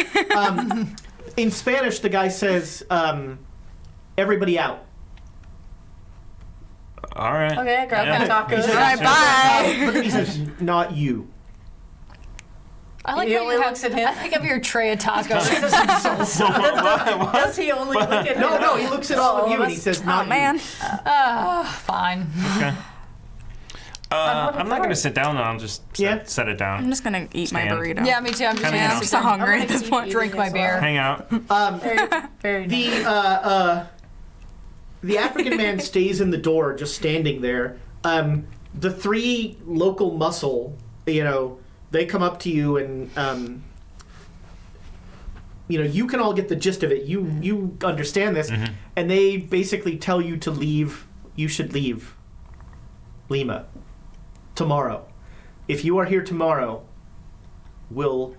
In Spanish, the guy says, "Everybody out." All right. Okay, I grab my tacos. All right, bye. But then he says, "Not you." I like He how only you looks have, at him. I think of your tray of tacos. Does he only look at No, he looks at all of you and he says, "Not Oh man. Fine. Okay. I'm not going to sit down, though. I'll just set it I'm down. just gonna eat my Stand. burrito. Yeah, me too. I'm just Kinda, gonna you know. I'm so hungry at this point. drink my beer. Hang out. Very you." The African man stays in the door, just standing there. The three local muscle, they come up to you and you can all get the gist of it. You understand this, and they basically tell you to leave. You should leave Lima tomorrow. If you are here tomorrow, we'll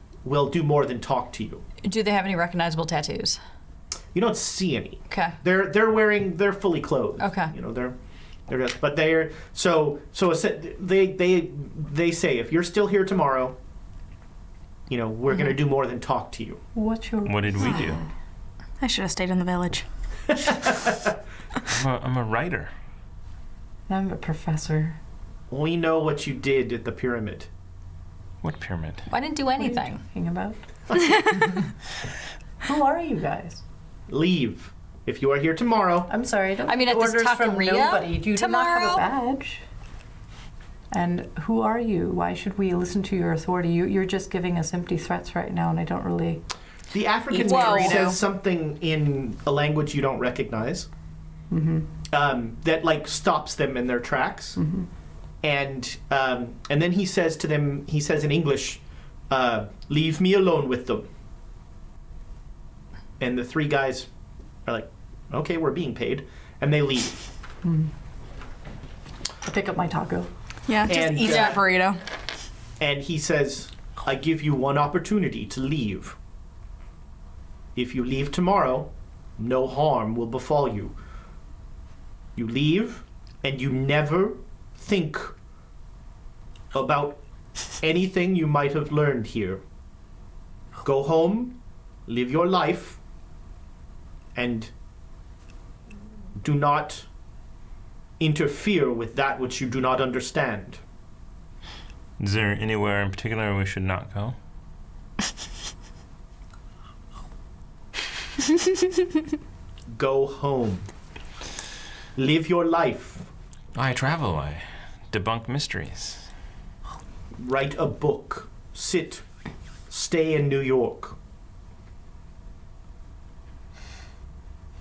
do more than talk to you. Do they have any recognizable tattoos? You don't see any. Okay. They're fully clothed. Okay. They're just, but they say if you're still here tomorrow, we're going to do more than talk to you. What did we do? I should have stayed in the village. I'm a writer. I'm a professor. We know what you did at the pyramid. What pyramid? I didn't do What are you anything. talking about? Who are you guys? Leave. If you are here tomorrow, I'm sorry. I don't I mean, get at this orders from taqueria nobody. You do not tomorrow? have a badge. And who are you? Why should we listen to your authority? You're just giving us empty threats right now, and I don't really. the African Whoa. man says something in a language you don't recognize that stops them in their tracks. And then he says to them, he says in English, leave me alone with them. And the three guys are like, okay, we're being paid. And they leave. I pick up my taco. Yeah, just And, eat that burrito. And he says, I give you one opportunity to leave. If you leave tomorrow, no harm will befall you. You leave, and you never think about anything you might have learned here. Go home, live your life, and do not interfere with that which you do not understand. Is there anywhere in particular we should not go? Go home. Live your life. I travel. I debunk mysteries. Write a book. Sit. Stay in New York.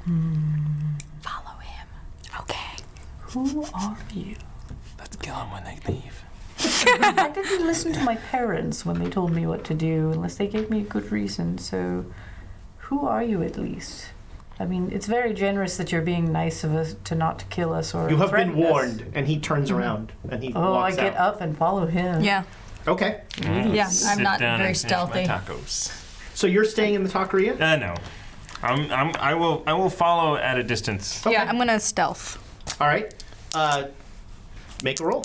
Follow him. Okay. Who are you? Let's kill them when they leave. I didn't listen to my parents when they told me what to do, unless they gave me a good reason. So, who are you at least? I mean, it's very generous that you're being nice of us to not kill us or You have been threaten us. warned. And he turns around and he Oh, I walks get out. up and follow him. Yeah. Okay. Yeah, I'm Sit not down very and finish stealthy. my tacos. So you're staying in the taqueria? No. I will follow at a distance. Okay. Yeah, I'm gonna stealth. All right. Make a roll.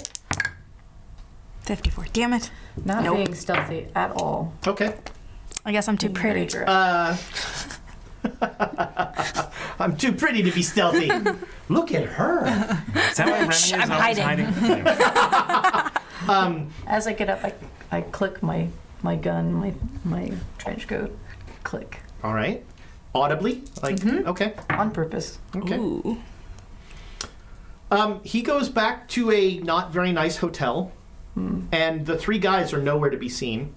54. Damn it. Not Nope. being stealthy at all. Okay. I guess I'm too Being very pretty. direct. I'm too pretty to be stealthy. Look at her. Is that why Remy is I'm always hiding. As I get up, I click my gun, my trench coat. Click. All right. Audibly? Okay. On purpose. Okay. Ooh. He goes back to a not very nice hotel, and the three guys are nowhere to be seen.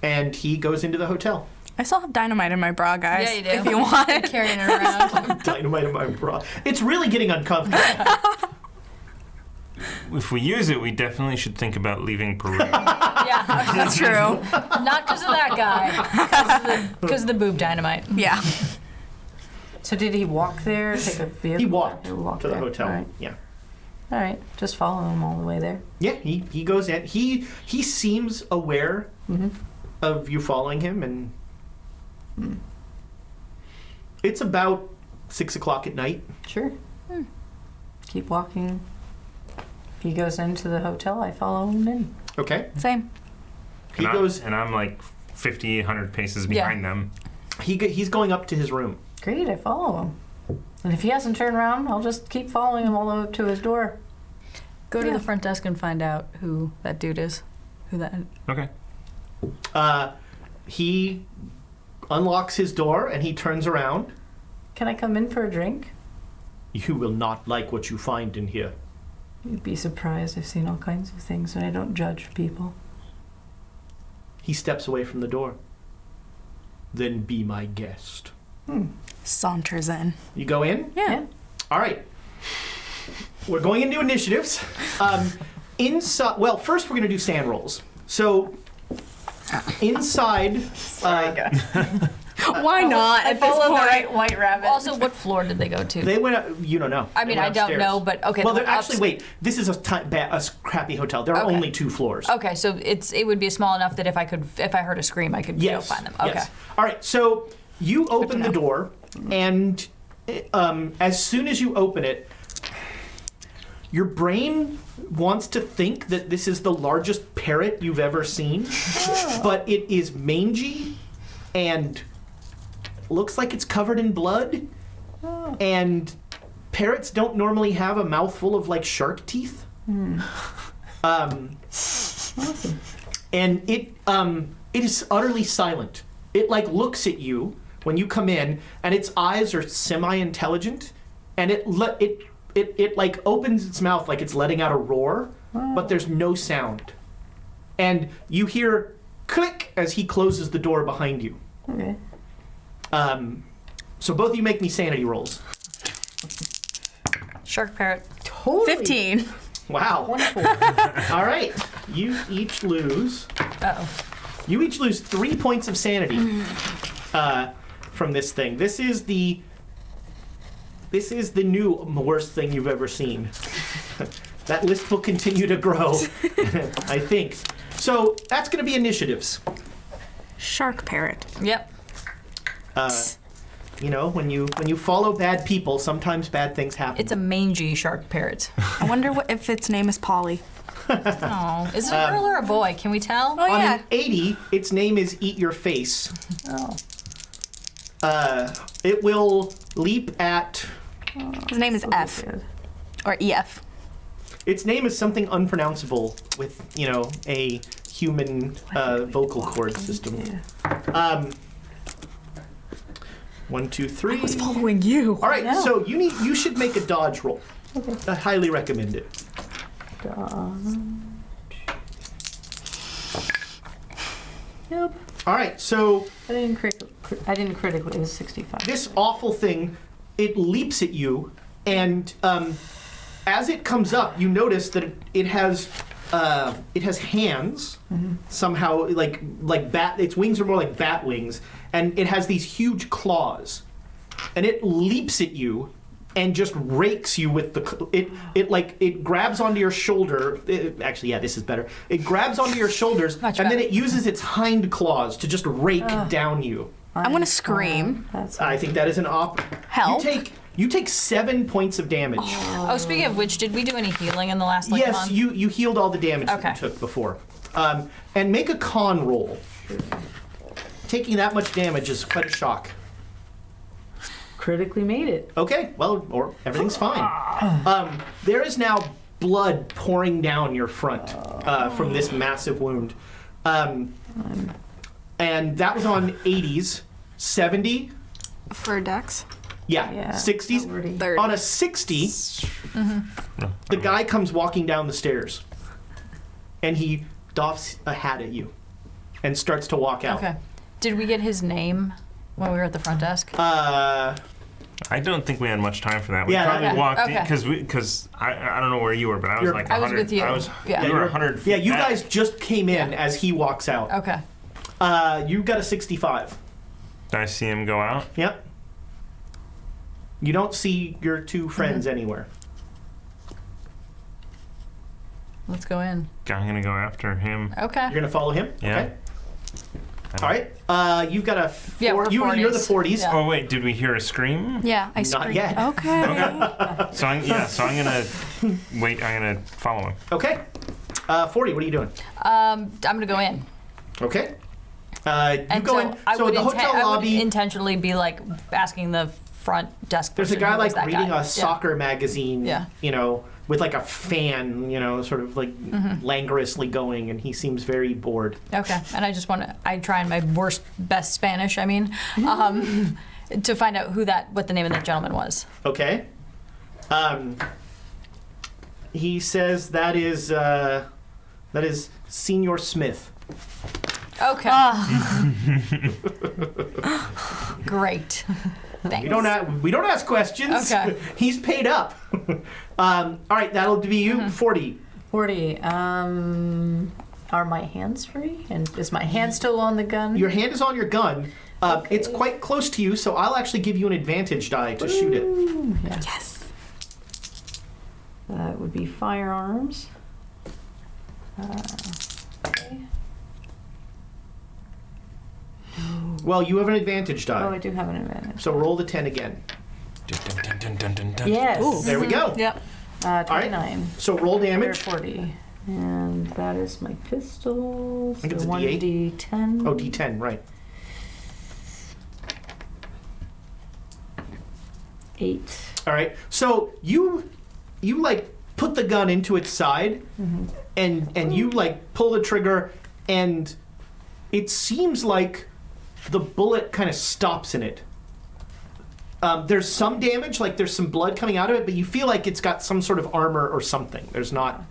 And he goes into the hotel. I still have dynamite in my bra, guys. Yeah, you do. If you want it. Carrying it around. Dynamite in my bra. It's really getting uncomfortable. If we use it, we definitely should think about leaving Peru. Yeah, That's true. not because of that guy. Because of the boob dynamite. Yeah. So did he walk there? Take a vehicle? He walked He walked to the there. hotel. All right. Yeah. All right. Just follow him all the way there. Yeah, he goes in. He seems aware of you following him, and it's about 6 o'clock at night. Sure. Keep walking. If he goes into the hotel, I follow him in. Okay. Same. He goes. And I'm like 50, 100 paces behind them. He's going up to his room. Great, I follow him. And if he hasn't turned around, I'll just keep following him all the way up to his door. Go to Yeah. the front desk and find out who that dude is. Who that? Okay. He unlocks his door and he turns around. Can I come in for a drink? You will not like what you find in here. You'd be surprised. I've seen all kinds of things, and I don't judge people. He steps away from the door. Then be my guest. Saunters in. You go in? Yeah. All right. We're going into initiatives. Inside. Well, first we're going to do sand rolls. So inside. Why not at this point? white rabbit. Also, what floor did they go to? They went up. You don't know. I They mean, went I don't upstairs. know, but okay. Well, the they're actually ups- wait. This is a crappy hotel. There are Okay. only 2 floors. Okay, so it would be small enough that if I heard a scream, I could Yes. go find them. Okay. Yes. All right. So you open the door, and as soon as you open it, Your brain wants to think that this is the largest parrot you've ever seen, but it is mangy and looks like it's covered in blood. And parrots don't normally have a mouthful of like shark teeth. Awesome. And it is utterly silent. It like looks at you when you come in, and its eyes are semi-intelligent, and it like opens its mouth like it's letting out a roar, but there's no sound. And you hear click as he closes the door behind you. Okay. So both of you make me sanity rolls. Shark parrot. Totally. 15. Wow. Wonderful. All right. You each lose 3 points of sanity from this thing. This is the new worst thing you've ever seen. That list will continue to grow, I think. So that's going to be initiatives. Shark parrot. Yep. You know, when you follow bad people, sometimes bad things happen. It's a mangy shark parrot. I wonder if its name is Polly. Oh, is it a girl or a boy? Can we tell? Oh, On yeah. an 80, its name is Eat Your Face. Oh. It will leap at... His name is F. Good. Or EF. Its name is something unpronounceable with, you know, a human vocal cord system. Yeah. 1, 2, 3. I was following you. All right, know. so you should make a dodge roll. Okay. I highly recommend it. Yep. All right, so I didn't critically. It was 65. this awful thing, it leaps at you, and as it comes up, you notice that it has hands somehow, like bat. Its wings are more like bat wings, and it has these huge claws, and it leaps at you and just rakes you with it grabs onto your shoulder. Actually, yeah, this is better. It grabs onto your shoulders, Much and then better. it uses its hind claws to just rake down you. I'm gonna scream. That's I think that is an Help. You take 7 points of damage. Oh, speaking of which, did we do any healing in the last Yes, month? you healed all the damage that Okay. you took before. And make a con roll. Taking that much damage is quite a shock. critically made it. Okay, well, or everything's fine. There is now blood pouring down your front from this massive wound. And that was on 80s. 70? For Dex. Yeah, Yeah, 60s. already. 30. On a 60, the guy comes walking down the stairs. And he doffs a hat at you and starts to walk out. Okay. Did we get his name when we were at the front desk? I don't think we had much time for that. We Yeah, probably okay, walked in okay. because I don't know where you were, but I was You're- like I was 100. with you. Yeah. You were 100 feet Yeah, you back. guys just came in as he walks out. Okay. You got a 65. Did I see him go out? Yep. You don't see your two friends anywhere. Let's go in. I'm gonna go after him. Okay. You're gonna follow him? Yeah. Okay. All right. You've got a. Yeah, we're You're the 40s. 40s. Yeah. Oh wait, did we hear a scream? Yeah, I Not screamed. yet. Okay. So I'm gonna wait. I'm gonna follow him. Okay. 40. What are you doing? I'm gonna go in. Okay. You And go in. I So would the hotel I would lobby. intentionally be like asking the front desk. There's a person, guy who was like that reading guy. a soccer magazine. Yeah. You know, with like a fan. You know, sort of like languorously going, and he seems very bored. Okay, and I just want to. I try in my best Spanish. I mean, to find out what the name of that gentleman was. Okay. He says that is Senior Smith. Okay. Great. Thanks. We don't ask questions. Okay. He's paid up. All right, that'll be you. 40. 40. Are my hands free? And is my hand still on the gun? Your hand is on your gun. It's quite close to you, so I'll actually give you an advantage die to shoot it. Ooh, yeah. Yes. That would be firearms. Okay. Well, you have an advantage Oh, I die. do have an advantage. So roll the 10 again. Dun, dun, dun, dun, dun, dun. Yes. There we go. Yep. 29. So roll Or damage. 40. And that is my pistol. think it's a So D8. 1d10. Oh, D10, right. 8. All right. So you like put the gun into its side, and you like pull the trigger, and it seems like the bullet kind of stops in it. There's some damage, like there's some blood coming out of it, but you feel like it's got some sort of armor or something. There's not.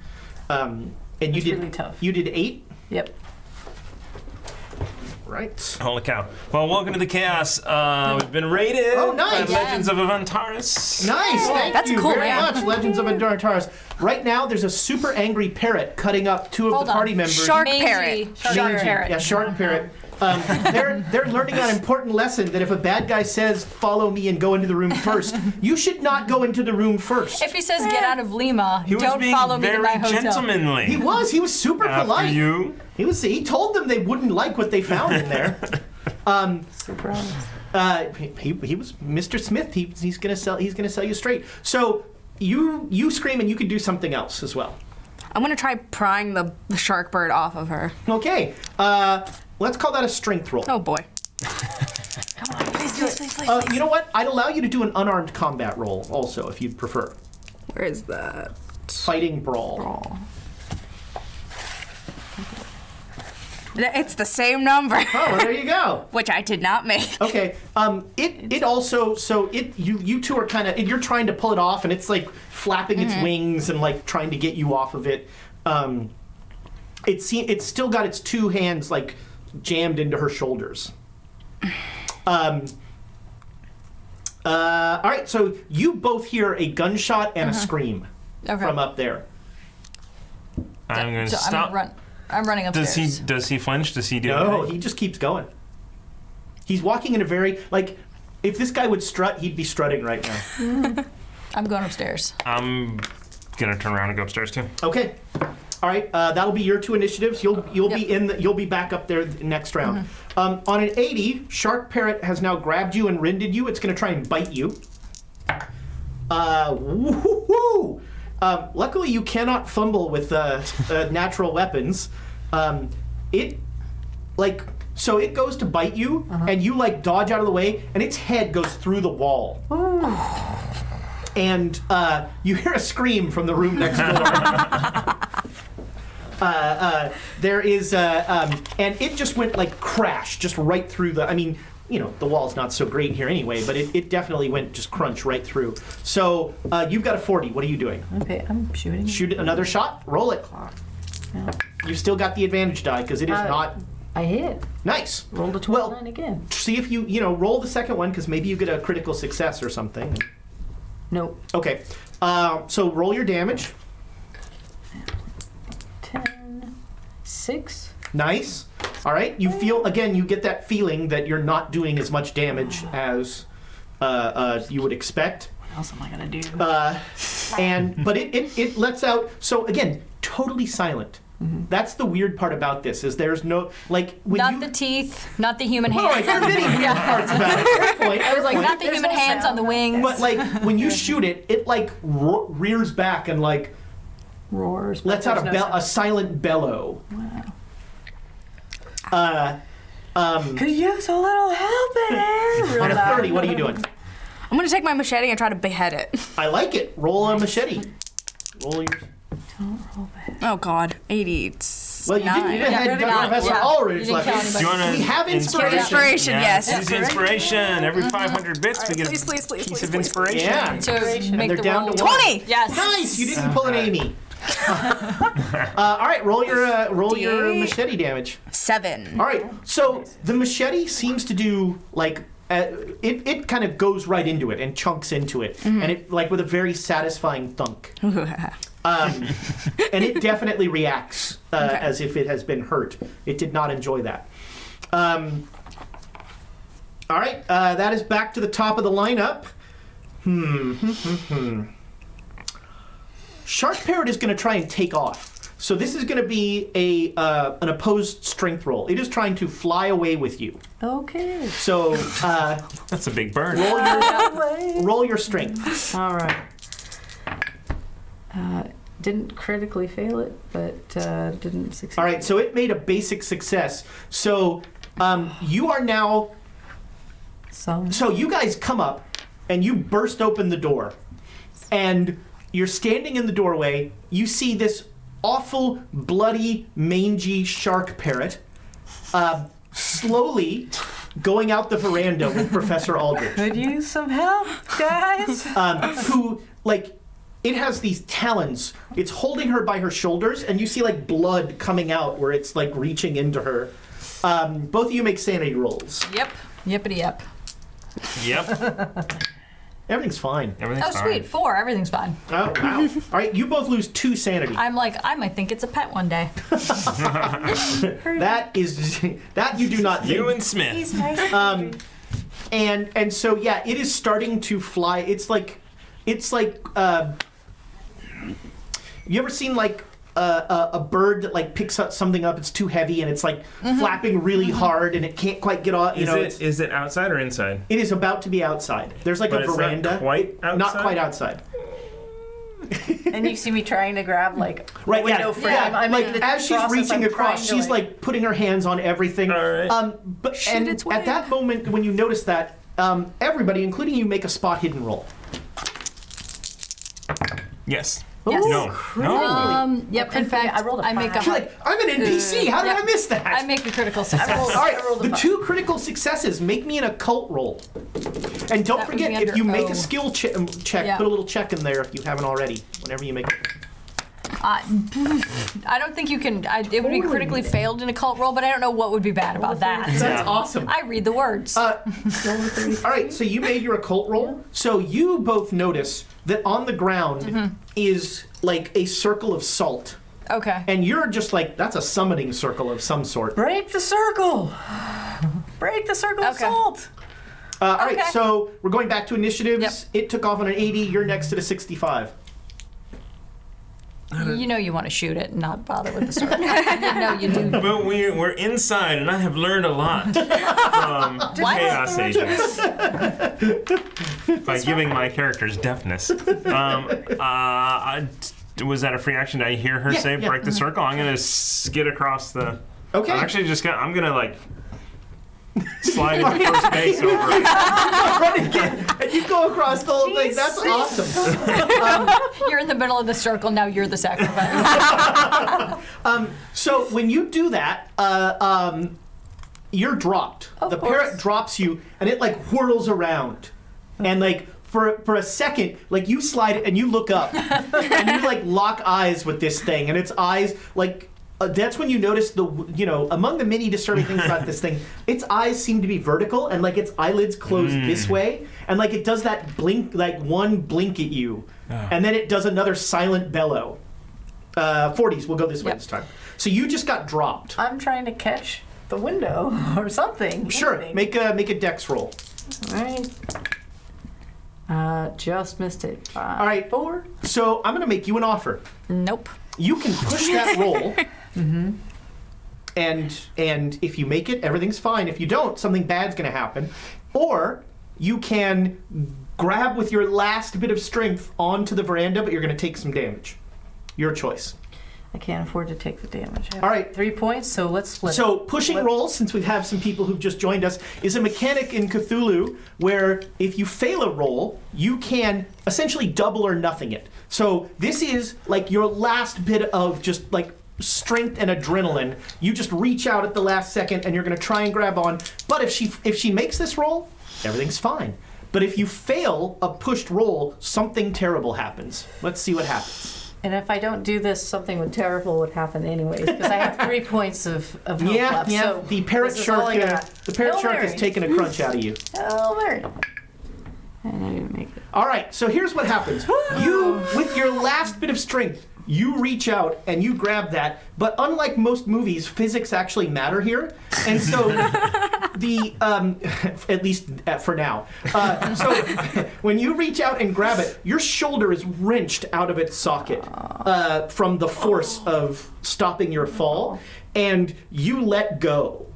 And you It's did really tough. You did 8. Yep. Right. Holy cow. Well, welcome to the chaos. We've been raided Oh, nice. by Legends of Avantaris. Nice, thank That's you cool, very man. much, Legends of Andartaris. Right now, there's a super angry parrot cutting up 2 of Hold the on. party members. Shark Mangy parrot. Shark Mangy, parrot. Yeah, shark parrot. They're learning an important lesson that if a bad guy says, follow me and go into the room first, you should not go into the room first. If he says get out of Lima, He was don't being follow me to very my hotel. gentlemanly. He was super After polite. you. He told them they wouldn't like what they found in there. Surprise. He was Mr. Smith. He's gonna sell you straight. So you scream and you can do something else as well. I'm gonna try prying the shark bird off of her. Okay. Let's call that a strength roll. Oh boy. Come on, please. You know what? I'd allow you to do an unarmed combat roll also, if you'd prefer. Where is that? Fighting brawl. It's the same number. Oh, well, there you go. Which I did not make. Okay. It also you two are kind of you're trying to pull it off, and it's like flapping its wings and like trying to get you off of it. It's still got its 2 hands like jammed into her shoulders. All right, so you both hear a gunshot and a scream Okay. Uh, from up there. I'm going to So stop. I'm running upstairs. Does he flinch? Does he do No, anything? he just keeps going. He's walking in a very like. If this guy would strut, he'd be strutting right now. I'm going upstairs. I'm going to turn around and go upstairs too. Okay. All right. That'll be your 2 initiatives. You'll be you'll be back up there next round. On an 80, Shark Parrot has now grabbed you and rended you. It's going to try and bite you. Woo-hoo-hoo! Luckily, you cannot fumble with natural weapons. It goes to bite you, and you like dodge out of the way, and its head goes through the wall. And you hear a scream from the room next door. There is, and it just went like crash, just right through the. I mean, the wall's not so great here anyway, but it definitely went just crunch right through. So you've got a 40. What are you doing? Okay, I'm shooting. Shoot another shot. Roll it. Yeah. You've still got the advantage die because it is not I hit. nice. Rolled a 29 again. See if you roll the second one because maybe you get a critical success or something. Nope. Okay. So roll your damage. 10, 6. Nice. All right. You feel again. You get that feeling that you're not doing as much damage as you would expect. What else am I gonna do? But it lets out. So again, totally silent. That's the weird part about this is there's no like when Not you. the teeth, not the human All right, hands. there are many weird parts about it. Fair point. I was like, not the There's human no hands sound. on the wings. But like when you shoot it, it like rears back and like Roars. but lets out there's no a silent bellow. sound. Could use a little help in here. On a 30, what are you doing? I'm gonna take my machete and try to behead it. I like it. Roll a machete. Roll your. Don't roll back. Oh god. 80. Well, you didn't behead Professor Ulrich. You didn't count Do you want We have inspiration. Inspiration, yes. Use the inspiration. Every 500 bits, we get Please, please, a please, piece please, of please, inspiration. Yeah. to make they're the down roll. to 1. 20! Yes. Nice. You didn't pull an Amy. All right. Roll your D8. machete damage. 7. All right. So the machete seems to do like it kind of goes right into it and chunks into it, and it like with a very satisfying thunk. And it definitely reacts as if it has been hurt. It did not enjoy that. All right. That is back to the top of the lineup. Shark Parrot is going to try and take off. So this is going to be an opposed strength roll. It is trying to fly away with you. Okay. So That's a big bird. roll your strength. All right. Didn't critically fail it, but didn't succeed. All right, so it made a basic success. So you are now... So you guys come up, and you burst open the door. And you're standing in the doorway. You see this awful, bloody, mangy shark parrot slowly going out the veranda with Professor Aldrich. Could use some help, guys. Who, like, it has these talons. It's holding her by her shoulders, and you see, like, blood coming out where it's, like, reaching into her. Both of you make sanity rolls. Yep. Yippity yep. Yep. Everything's fine. Everything's fine. Sweet. 4. Everything's fine. Oh, wow. All right, you both lose 2 sanity. I'm like, I might think it's a pet one day. That you do not think. You and Smith. He's nice. And so, yeah, it is starting to fly. It's like, you ever seen, like, a bird that, like, picks up something up, it's too heavy, and it's, like, flapping really hard, and it can't quite get off, Is it outside or inside? It is about to be outside. There's, like, But a it's veranda. not quite outside? Not quite outside. And you see me trying to grab, like, Right, window frame. I'm like, in the as she's process, reaching I'm across, trying to, she's, like, putting her hands on everything. All right. But and it's at wet. that moment, when you notice that, everybody, including you, make a spot hidden roll. Yes. Yes. No. Yep. In fact, I rolled a I make a. 5. You're like, I'm an NPC. How did Yep. I miss that? I make a critical success. All right, rolled a the 5. 2 critical successes make me an occult roll. And don't That would forget, be if under you make O. a skill check, Yeah. put a little check in there if you haven't already, whenever you make it. I don't think you can. It would be critically failed in a cult roll, but I don't know what would be bad about that. That's awesome. I read the words. All right, so you made your occult roll. So you both notice that on the ground is like a circle of salt. Okay. And you're just like, that's a summoning circle of some sort. Break the circle! Break the circle of Okay. salt! All right, Okay. so we're going back to initiatives. Yep. It took off on an 80. You're next to the 65. You know you want to shoot it and not bother with the circle. You know you do. But we're inside, and I have learned a lot from Chaos Agents by giving my characters deafness. Was that a free action? Did I hear her say break the circle? I'm gonna skid across the. Okay. I'm actually I'm gonna like slide into first base over it. Run again, and you go across the whole thing. That's awesome. You're in the middle of the circle. Now you're the sacrifice. So when you do that, you're dropped. The parrot drops you, and it like whirls around, and like for a second, like you slide and you look up, and you like lock eyes with this thing, and its eyes like. That's when you notice among the many disturbing things about this thing, its eyes seem to be vertical and like its eyelids close this way, and like it does that blink, like one blink at you, and then it does another silent bellow. 40s, we'll go this way this time. So you just got dropped. I'm trying to catch the window or something. Sure, Anything. make a dex roll. Alright. Just missed it. 5, All right. 4. So I'm gonna make you an offer. Nope. You can push that roll. And if you make it, everything's fine. If you don't, something bad's going to happen. Or you can grab with your last bit of strength onto the veranda, but you're going to take some damage. Your choice. I can't afford to take the damage. I have All right. 3 points, so let's split it. So pushing rolls, since we have some people who've just joined us, is a mechanic in Cthulhu where if you fail a roll, you can essentially double or nothing it. So this is like your last bit of just like strength and adrenaline. You just reach out at the last second and you're going to try and grab on. But if she makes this roll, everything's fine. But if you fail a pushed roll, something terrible happens. Let's see what happens. And if I don't do this, something terrible would happen anyways, because I have 3 points of health left. Yeah. So The parrot this is all I shark. got. The parrot Hail shark has Mary. taken a crunch out of you. Oh, Mary. And I didn't make it. All right, so here's what happens. You, with your last bit of strength, you reach out and you grab that, but unlike most movies, physics actually matter here. And so at least for now. So when you reach out and grab it, your shoulder is wrenched out of its socket from the force of stopping your fall, and you let go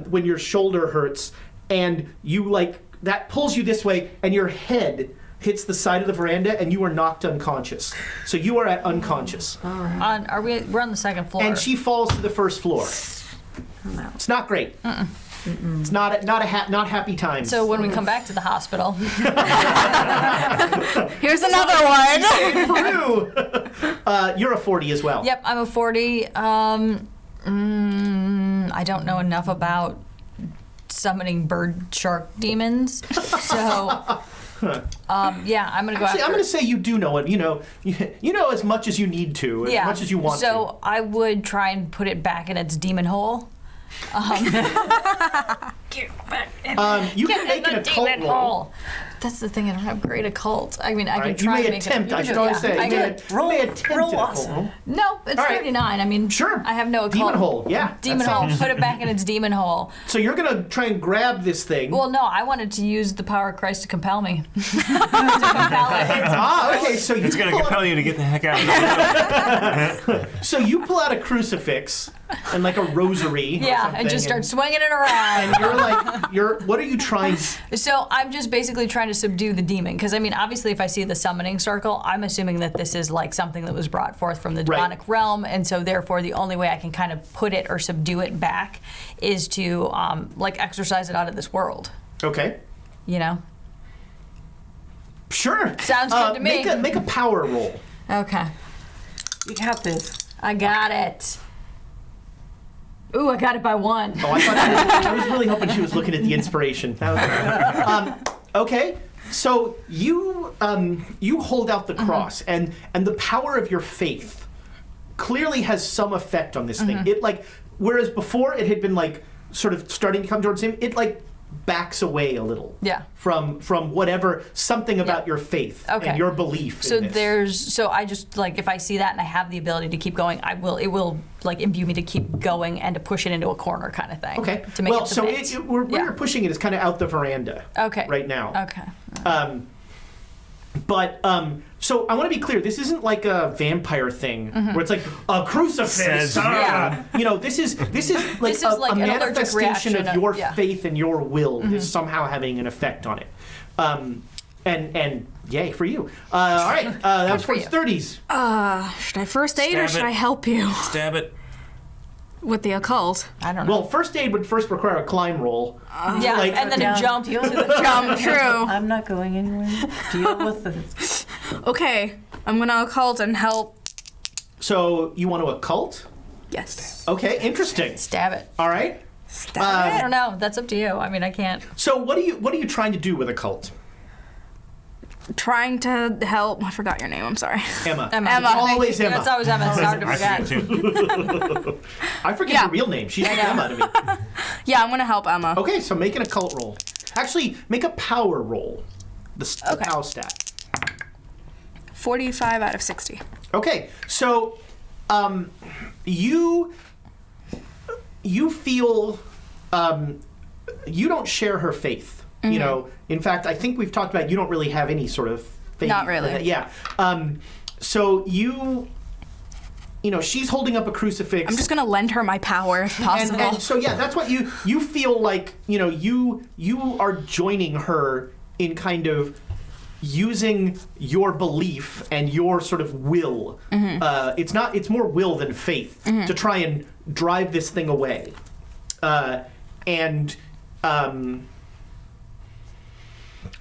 when your shoulder hurts, and you like, that pulls you this way, and your head hits the side of the veranda, and you are knocked unconscious. So you are at unconscious. We're on the second floor. And she falls to the first floor. It's not great. It's not happy times. So when we come back to the hospital, Here's another one. You're a 40 as well. yep, I'm a 40. I don't know enough about summoning bird shark demons, so yeah, I'm gonna go. Actually, after. I'm going to say you do know it. You know as much as you need to, as much as you want to. So I would try and put it back in its demon hole. You can make an occult demon roll. hole. That's the thing. I don't have great occult. I mean, I can You try may and make attempt. it. I should always say. I You could. may attempt an occult roll. No, it's All right. 39. I mean, Sure. I have no occult. Demon hole. Yeah. Demon that hole. sounds- Put it back in its demon hole. So you're going to try and grab this thing. Well, no, I wanted to use the power of Christ to compel me. To compel it. Okay. So you It's going to pull out- compel you to get the heck out of here. So you pull out a crucifix and like a rosary. or Yeah, something, and just start swinging it around. And what are you trying? So I'm just basically trying to subdue the demon. Because, I mean, obviously, if I see the summoning circle, I'm assuming that this is like something that was brought forth from the demonic realm. And so, therefore, the only way I can kind of put it or subdue it back is to, like, exorcise it out of this world. Okay. You know? Sure. Sounds good to me. Make a power roll. Okay. You got this. I got it. Ooh, I got it by 1. Oh, I was really hoping she was looking at the inspiration. Okay. So you hold out the cross, and the power of your faith clearly has some effect on this thing. It whereas before it had been like sort of starting to come towards him, it like backs away a little. Yeah. From whatever something about your faith and your belief. So in this. so I just like if I see that and I have the ability to keep going, it will like imbue me to keep going and to push it into a corner kind of thing. Okay. To make well, it so submit. where you're pushing it is kind of out the veranda. Okay. Right now. Okay. So I want to be clear. This isn't like a vampire thing where it's like a crucifix. Says Yeah. You know, this is like This is like a an allergic manifestation reaction of your yeah. faith and your will is somehow having an effect on it. And yay for you. All right, that was for for you. 30s. Should I first aid or Stab should it. I help you Stab it. with the occult? I don't know. Well, first aid would first require a climb roll. yeah, like- and then Yeah. a jump. Deal with Jump, true. I'm not going anywhere. Deal with it. Okay, I'm gonna occult and help. So you want to occult? Yes. Okay, interesting. Stab it. All right. I don't know. That's up to you. I mean, I can't. So what are you trying to do with occult? Trying to help. I forgot your name. I'm sorry. Emma. Emma. Always Emma. That's always Emma. It's hard to I forget. forget too. I forget Yeah. her real name. She's Emma to me. Yeah, I'm gonna help Emma. Okay, so make an occult roll. Actually, make a power roll. The power stat. 45 out of 60. Okay, so you feel you don't share her faith. You know, in fact, I think we've talked about you don't really have any sort of faith. Not really. Yeah. So you know, she's holding up a crucifix. I'm just gonna lend her my power if possible. And so yeah, that's what you feel like. You know, you are joining her in kind of using your belief and your sort of will. It's more will than faith to try and drive this thing away.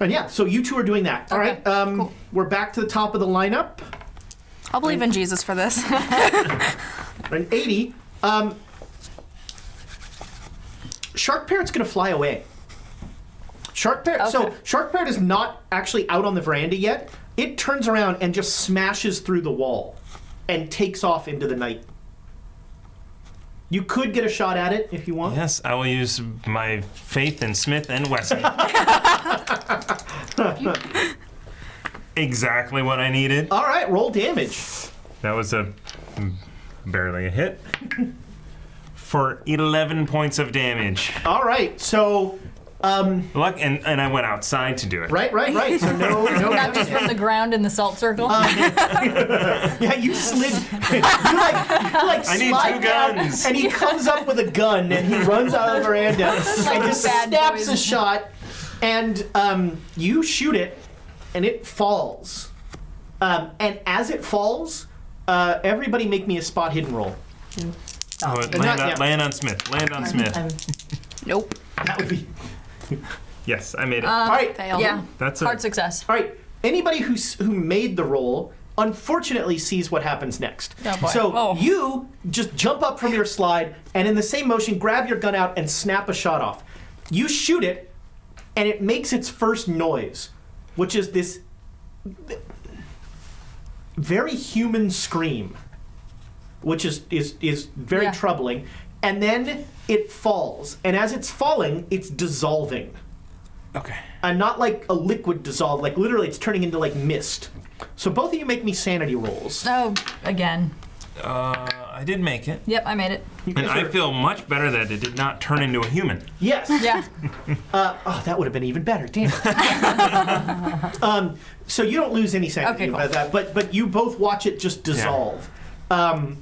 And yeah, so you two are doing that. All right. cool. We're back to the top of the lineup. I'll believe in Jesus for this. An 80. Shark Parrot's gonna fly away. Shark Parrot. So Okay. Shark Parrot is not actually out on the veranda yet. It turns around and just smashes through the wall, and takes off into the night. You could get a shot at it if you want. Yes, I will use my faith in Smith and Wesson. Exactly what I needed. All right, roll damage. That was barely a hit. For 11 points of damage. All right, so Luck, and I went outside to do it. right. So no Not just from the ground in the salt circle. Yeah, you slid. you like I need slide two down, guns. and he comes up with a gun, and he runs out of the veranda like and just Bad snaps Boys. a shot, and you shoot it, and it falls. And as it falls, everybody make me a spot hidden roll. Land on Smith. Land on Smith. Nope. That would be... Yes, I made it. All right. Fail. Yeah. That's Hard it. success. All right. Anybody who made the roll unfortunately sees what happens next. Oh, boy. So Oh. you just jump up from your slide and in the same motion grab your gun out and snap a shot off. You shoot it and it makes its first noise, which is this very human scream, which is very Yeah. troubling. And then it falls, and as it's falling, it's dissolving. Okay. And not like a liquid dissolve, like literally it's turning into like mist. So both of you make me sanity rolls. Oh, again. I did make it. Yep, I made it. And I feel much better that it did not turn into a human. Yes. Yeah. Oh, that would have been even better. Damn it. So you don't lose any sanity Okay, cool. by that, but you both watch it just dissolve. And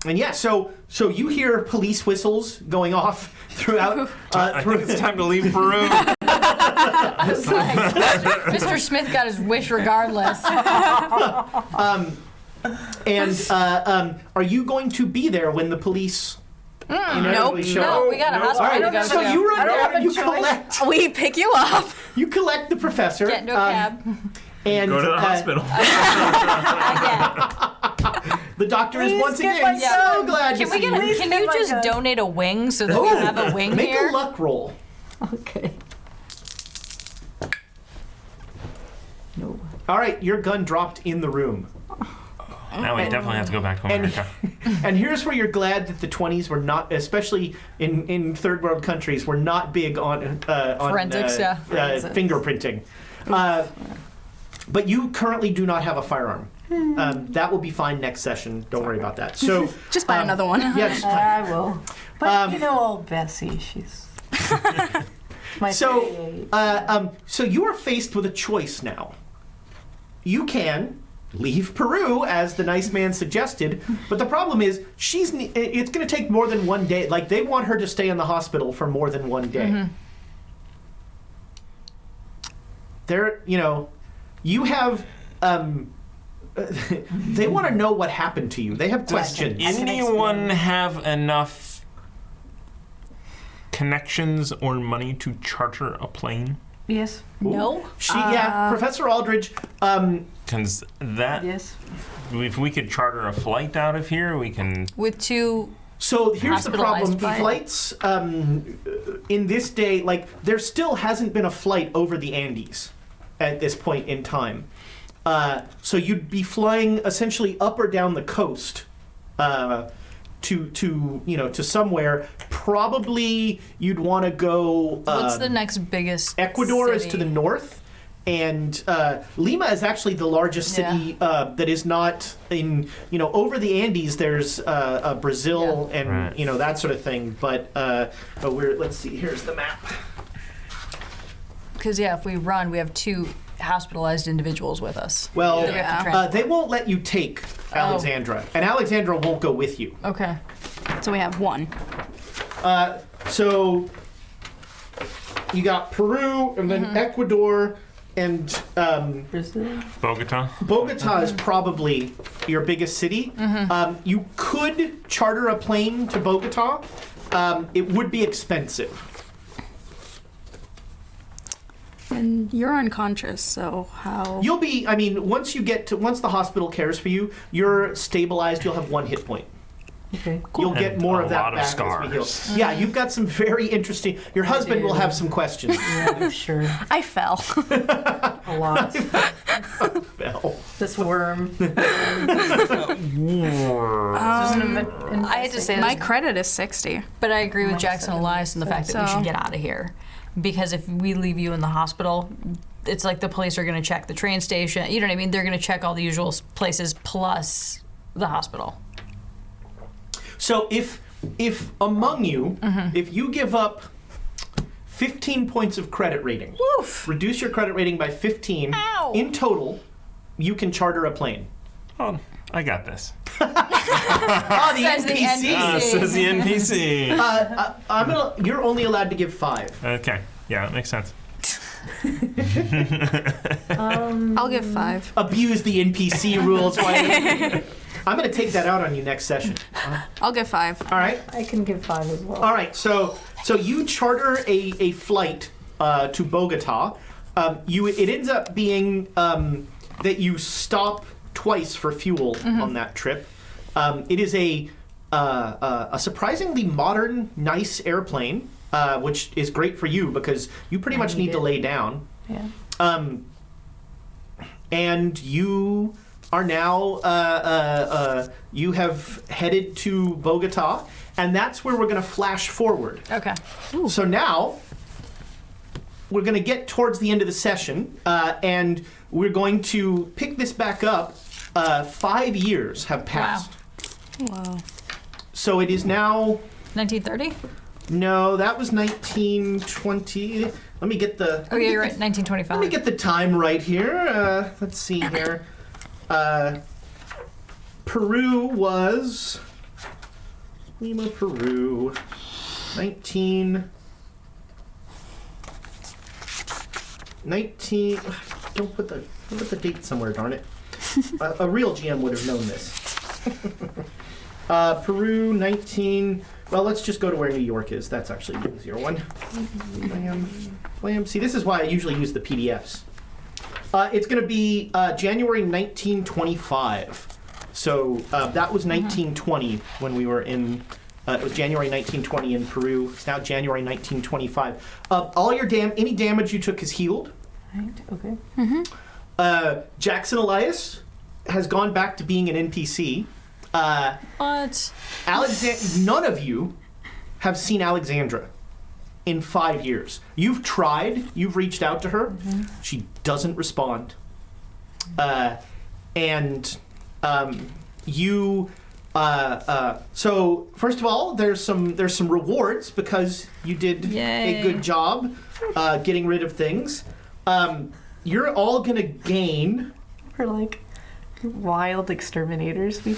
yeah, so you hear police whistles going off throughout. I think it's time to leave Peru. It's like, Mr. Smith got his wish regardless. Are you going to be there when the police inevitably show up? No, we got a All hospital right, to go so to. you run I don't down have and a you collect. We pick you up. You collect the professor. Get into a cab. And Go to the hospital. the doctor is Please once get again my so gun. glad Can to we see you. can you just donate a wing so that we have a wing Make here? a luck roll. Okay. No. All right, your gun dropped in the room. Now we definitely have to go back to America. And here's where you're glad that the 20s were not, especially in third world countries, were not big on Forensics, yeah. fingerprinting. But you currently do not have a firearm. That will be fine next session. Don't worry about that. So Just buy another one. yeah, just fine. I will. But you know old Bessie, she's my 38. So you are faced with a choice now. You can leave Peru, as the nice man suggested, but the problem is it's going to take more than one day. Like, they want her to stay in the hospital for more than one day. You have, they want to know what happened to you. They have questions. Does anyone have enough connections or money to charter a plane? Yes. No. Professor Aldridge, Because that, Yes. if we could charter a flight out of here, we can. With two. so here's the problem. Hospitalized by- Flights, in this day, like, there still hasn't been a flight over the Andes at this point in time. So you'd be flying essentially up or down the coast to somewhere. Probably you'd want to go. What's the next biggest? Ecuador is city? to the north, and Lima is actually the largest city that is not in. Over the Andes, there's Brazil and Right. that sort of thing. But let's see. Here's the map. Because if we run, we have two hospitalized individuals with us. Well, That we have to transport. they won't let you take Alexandra, and Alexandra won't go with you. Okay. So we have one. So you got Peru, and then Ecuador, and Brazil. Bogota. Bogota is probably your biggest city. You could charter a plane to Bogota. It would be expensive. And you're unconscious, so how? You'll be, once the hospital cares for you, you're stabilized, you'll have 1 hit point. Okay. You'll And get more a of that lot of back as we heal. scars. Yeah, you've got some very interesting. Your husband will have some questions. Yeah, I'm sure. I fell. A lot. Well, This worm. I hate to say My this, credit is 60. but I agree with Jackson and Elias in the fact that we So- should get out of here. Because if we leave you in the hospital, it's like the police are going to check the train station. You know what I mean? They're going to check all the usual places plus the hospital. so if among you, if you give up 15 points of credit rating, reduce your credit rating by 15, Ow. in total, you can charter a plane. Oh, I got this. Oh, the Says the NPC. NPC. Says the NPC. You're only allowed to give 5. Okay. Yeah, that makes sense. I'll give 5. Abuse the NPC rules. I'm going to take that out on you next session. I'll give 5. All right. I can give 5 as well. All right. So you charter a flight to Bogota. It ends up being that you stop twice for fuel on that trip. It is a surprisingly modern, nice airplane, which is great for you because you pretty much need to lay down. Yeah. And you are now you have headed to Bogota, and that's where we're going to flash forward. Okay. So now we're going to get towards the end of the session, and we're going to pick this back up. 5 years have passed. Wow. So it is now. 1930? No, that was 1920. Let me get the. Oh, yeah, you're right. 1925. Let me get the time right here. Let's see here. Peru was. Lima, Peru. 19. Don't put the date somewhere, darn it. A real GM would have known this. Peru, 19. Well, let's just go to where New York is. That's actually the easier one. Blam. See, this is why I usually use the PDFs. It's going to be January 1925. So that was 1920 when we were in. It was January 1920 in Peru. It's now January 1925. All your any damage you took is healed. Right. Okay. Jackson Elias has gone back to being an NPC. What? None of you have seen Alexandra in 5 years. You've tried. You've reached out to her. She doesn't respond. So first of all, there's some rewards because you did a good job getting rid of things. You're all gonna gain. We're like wild exterminators. We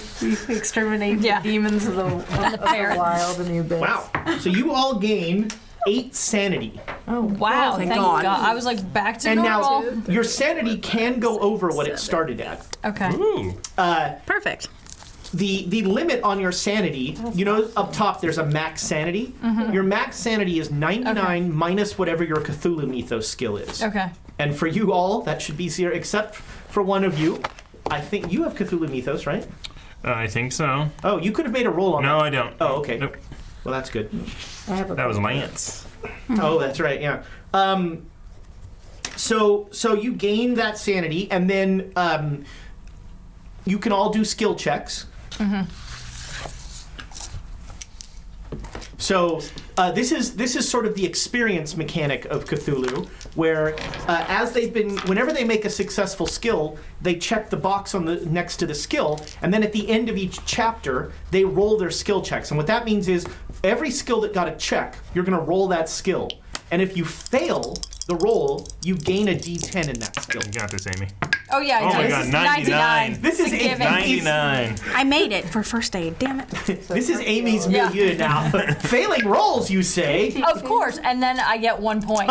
exterminate the demons of the wild in the abyss. Wow. So you all gain 8 sanity. Oh Wow, thank God. I was like back to And normal. now your sanity can go over what it started at. Okay. Ooh. Perfect. The limit on your sanity, you know, up top there's a max sanity. Your max sanity is 99 minus whatever your Cthulhu mythos skill is. Okay. And for you all, that should be 0, except for one of you. I think you have Cthulhu mythos, right? I think so. Oh, you could have made a roll on No, that. I don't. Oh, okay. Nope. Well, that's good. I have a That was Lance. Oh, that's right. Yeah. So you gain that sanity, and then you can all do skill checks. So this is sort of the experience mechanic of Cthulhu, where whenever they make a successful skill, they check the box on the next to the skill, and then at the end of each chapter, they roll their skill checks. And what that means is every skill that got a check, you're going to roll that skill. And if you fail the roll, you gain a D10 in that skill. You got this, Amy. Oh yeah, Oh my this God, is 99. This is a given. 99. I made it for first aid. Damn it. This is Amy's Yeah. milieu now. Failing rolls, you say? Of course, and then I get 1 point.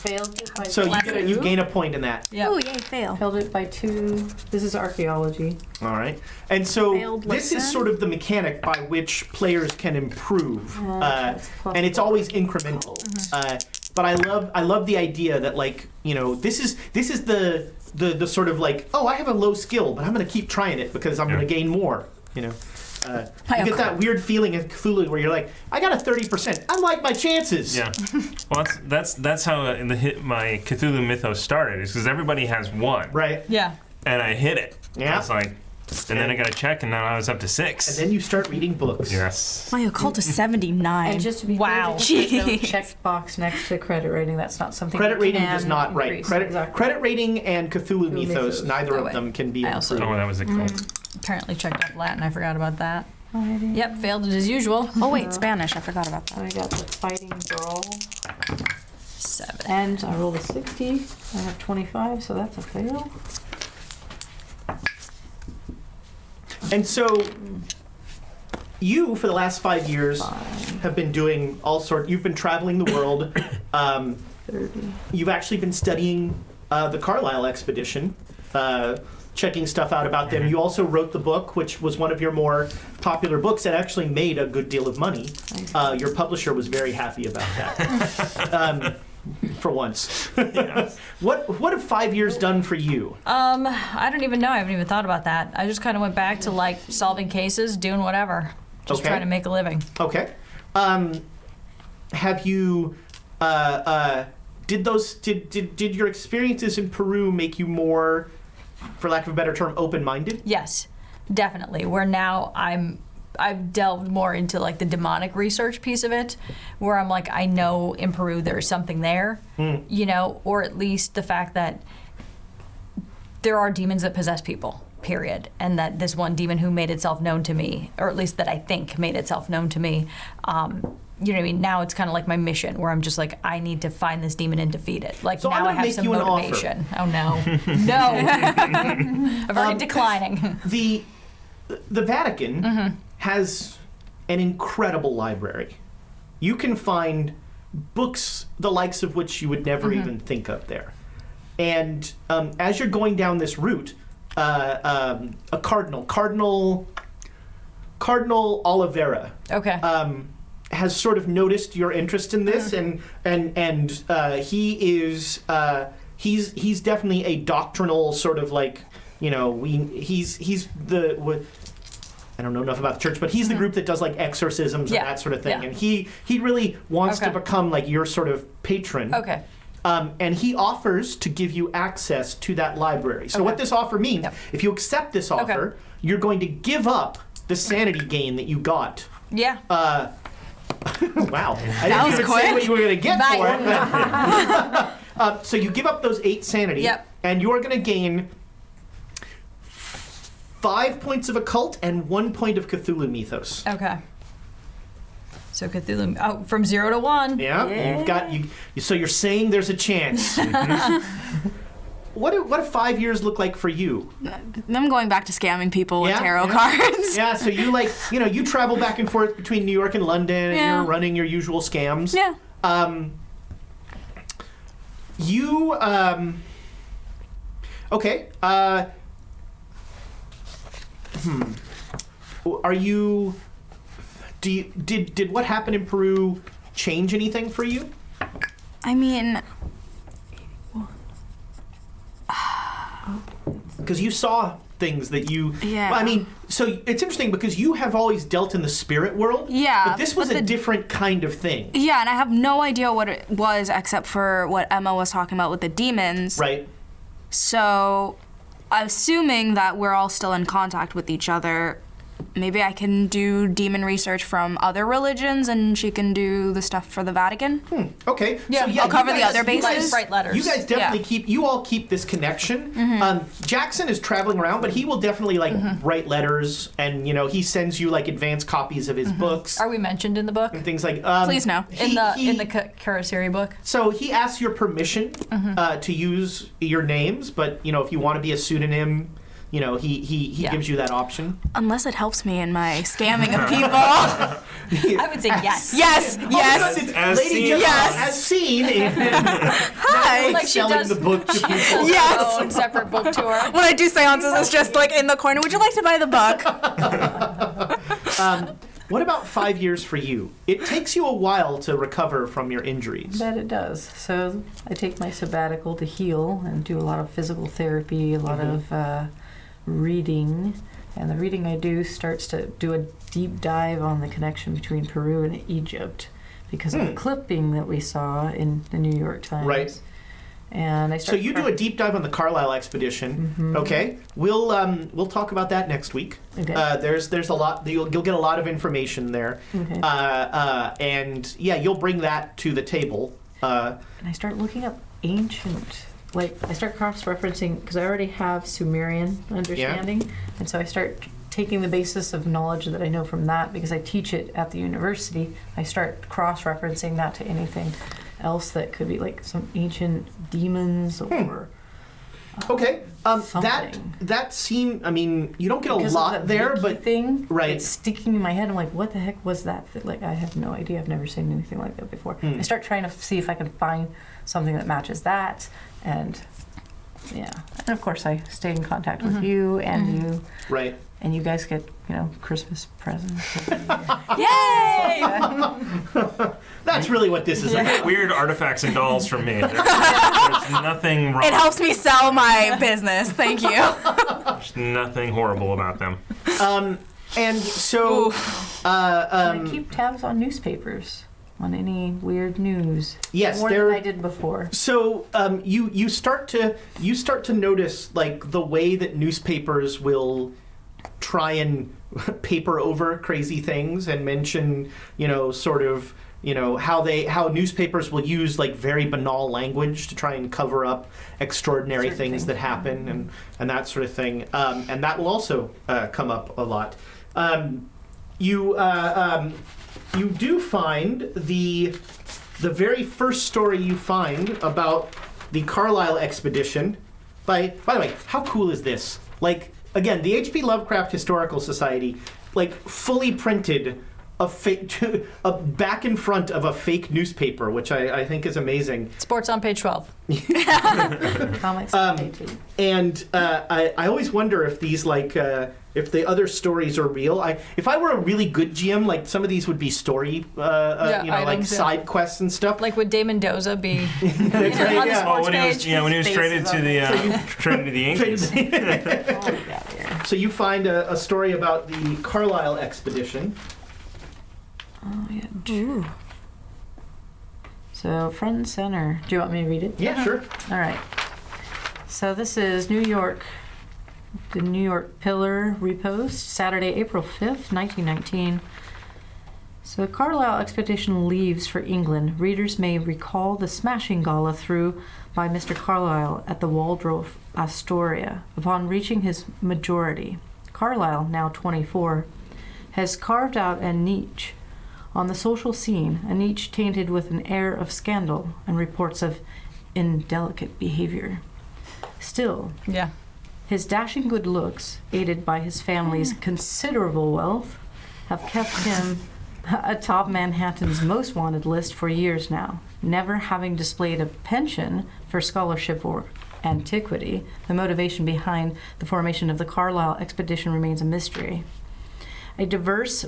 failed it by So you gain a point in that. Yeah. Oh, yay, fail. Failed it by 2. This is archaeology. All right. And so Failed this is listen. sort of the mechanic by which players can improve. That's plus And it's always incremental. But I love the idea that, like, you know, this is the sort of like, oh, I have a low skill, but I'm going to keep trying it because I'm going to gain more, you know. You get that weird feeling in Cthulhu where you're like, I got a 30%. I like my chances. Yeah. Well, that's how my Cthulhu mythos started. Is because everybody has 1. Right. Yeah. And I hit it. Yeah. I was like, and then I got a check, and now I was up to 6. And then you start reading books. Yes. My occult is 79. And just to be Wow. clear, there's no Jeez. checkbox next to credit rating. That's not something Credit you rating can does not, right. increase. Credit Exactly. rating and Cthulhu mythos, neither Oh, of wait. them can be I also- improved. Oh, that was a cult. Apparently checked off Latin. I forgot about that. Fighting. Yep, failed it as usual. Oh, wait, Spanish. I forgot about that. I got the fighting brawl. 7. And I rolled a 60. I have 25, so that's a fail. And so you, for the last 5 years, have been doing all sorts. You've been traveling the world. 30. You've actually been studying the Carlyle expedition, checking stuff out about them. You also wrote the book, which was one of your more popular books that actually made a good deal of money. Your publisher was very happy about that. For once. Yes. What have 5 years done for you? I don't even know. I haven't even thought about that. I just kind of went back to like solving cases, doing whatever, just Okay. trying to make a living. Okay. Have you did your experiences in Peru make you more, for lack of a better term, open-minded? Yes, definitely. Where now I've delved more into like the demonic research piece of it, where I'm like, I know in Peru there's something there, you know, or at least the fact that there are demons that possess people, period. And that this one demon who made itself known to me, or at least that I think made itself known to me, you know what I mean? Now it's kind of like my mission, where I'm just like, I need to find this demon and defeat it. Like So now I'm I gonna have make some you an offer. motivation. Oh no, no! I'm already declining. The Vatican has an incredible library. You can find books the likes of which you would never even think of there. And as you're going down this route, a Cardinal Oliveira, Okay. has sort of noticed your interest in this, and he is he's definitely a doctrinal sort of like, you know, he's the. I don't know enough about the church, but he's the group that does like exorcisms Yeah. and that sort of thing, Yeah. and he really wants to Okay. become like your sort of patron. Okay. And he offers to give you access to that library. So Okay. what this offer means, Yep. if you accept this offer, you're going to give up the sanity gain that you got. Yeah. Wow. I didn't was even say quick. what you were going to get Bye. for it. So you give up those 8 sanity, Yep. and you're going to gain 5 points of occult and 1 point of Cthulhu mythos. Okay. So Cthulhu, from 0 to 1. Yeah, you've got you. So you're saying there's a chance. What do 5 years look like for you? I'm going back to scamming people with Yeah, tarot yeah. cards. Yeah, so you like, you know, you travel back and forth between New York and London, and Yeah. you're running your usual scams. Yeah. Okay. Are you? Did what happened in Peru change anything for you? I mean, Because you saw things that you. Yeah. Well, I mean, so it's interesting because you have always dealt in the spirit world. Yeah, But this was but a the- different kind of thing. yeah, and I have no idea what it was except for what Emma was talking about with the demons. Right. So, assuming that we're all still in contact with each other, maybe I can do demon research from other religions and she can do the stuff for the Vatican. Okay. Yeah, so, I'll cover you the guys- other you bases. guys- Write letters. You guys definitely Yeah. you all keep this connection. Jackson is traveling around, but he will definitely like write letters, and you know he sends you like advance copies of his books Are we mentioned in the book? and things like. Please no. In the Karasiri book? So he asks your permission to use your names, but you know if you want to be a pseudonym, you know he Yeah. gives you that option. Unless it helps me in my scamming of people. I would say yes. Yes, yes. It's As Lady seen. Jessica, Yes. as seen in Hi. Like she selling does- the book to people. Yes. Her own separate book tour. When I do seances, it's just like in the corner. Would you like to buy the book? What about 5 years for you? It takes you a while to recover from your injuries. That it does. So I take my sabbatical to heal and do a lot of physical therapy, a lot of reading. And the reading I do starts to do a deep dive on the connection between Peru and Egypt because of the clipping that we saw in the New York Times. Right. And I So start you do a deep dive on the Carlyle expedition. Okay, we'll talk about that next week. Okay. There's a lot. You'll get a lot of information there, Okay. and yeah, you'll bring that to the table. And I start looking up ancient, like I start cross-referencing because I already have Sumerian understanding, and so I start taking the basis of knowledge that I know from that because I teach it at the university. I start cross-referencing that to anything else that could be like some ancient demons or Okay. That Something. seemed. I mean, you don't get Because a of lot the there, Vicky but thing, right. it's sticking in my head. I'm like, what the heck was that? Like, I have no idea. I've never seen anything like that before. I start trying to see if I can find something that matches that, and yeah, and of course I stay in contact with you and you, right. and you guys get Christmas presents. Yay! That's really what this is. I about. get weird artifacts and dolls from me. There's nothing wrong. It helps me sell my business. Thank you. There's nothing horrible about them. And so, I keep tabs on newspapers, on any weird news. Yes, more than I did before. So you start to notice like the way that newspapers will try and paper over crazy things and mention how newspapers will use like very banal language to try and cover up extraordinary Certain things things. that happen and that sort of thing, and that will also come up a lot. You do find the very first story you find about the Carlyle expedition. By the way, how cool is this? Like, again, the H.P. Lovecraft Historical Society, like, fully printed a back and front of a fake newspaper, which I think is amazing. Sports on page 12. Comics on page 8. And I always wonder if these if the other stories are real. If I were a really good GM, like some of these would be story, like items, side quests and stuff. Like, would Damon Mendoza be That's right, on the yeah. sports when he was, page? when he was traded to the traded to the Yankees. Oh, yeah. So you find a story about the Carlyle expedition. Oh, yeah. So, front and center. Do you want me to read it? Yeah, sure. All right. So this is New York, the New York Pillar repost, Saturday, April 5th, 1919. So the Carlyle expedition leaves for England. Readers may recall the smashing gala threw by Mr. Carlyle at the Waldorf Astoria upon reaching his majority. Carlyle, now 24, has carved out a niche on the social scene, a niche tainted with an air of scandal and reports of indelicate behavior. Still, Yeah. his dashing good looks, aided by his family's considerable wealth, have kept him atop Manhattan's most wanted list for years now. Never having displayed a penchant for scholarship or antiquity, the motivation behind the formation of the Carlyle expedition remains a mystery. A diverse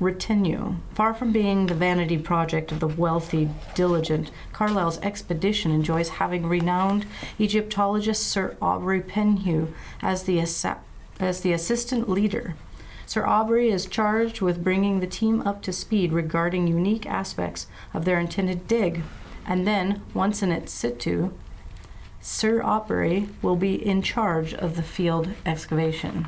retinue. Far from being the vanity project of the wealthy, diligent, Carlyle's expedition enjoys having renowned Egyptologist Sir Aubrey Penhew as the assistant leader. Sir Aubrey is charged with bringing the team up to speed regarding unique aspects of their intended dig, and then, once in its situ, Sir Aubrey will be in charge of the field excavation.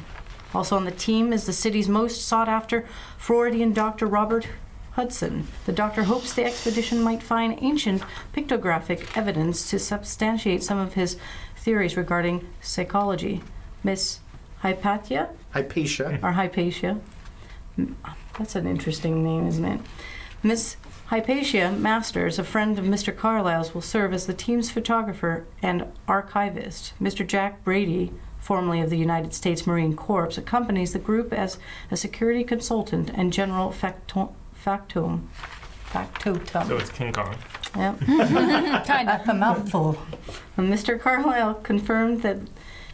Also on the team is the city's most sought-after Freudian Dr. Robert Hudson. The doctor hopes the expedition might find ancient pictographic evidence to substantiate some of his theories regarding psychology. Miss Hypatia? Hypatia. Or Hypatia. That's an interesting name, isn't it? Miss Hypatia Masters, a friend of Mr. Carlyle's, will serve as the team's photographer and archivist. Mr. Jack Brady, formerly of the United States Marine Corps, accompanies the group as a security consultant and general factotum. So it's King Kong. Yep. Kind of. A mouthful. And Mr. Carlyle confirmed that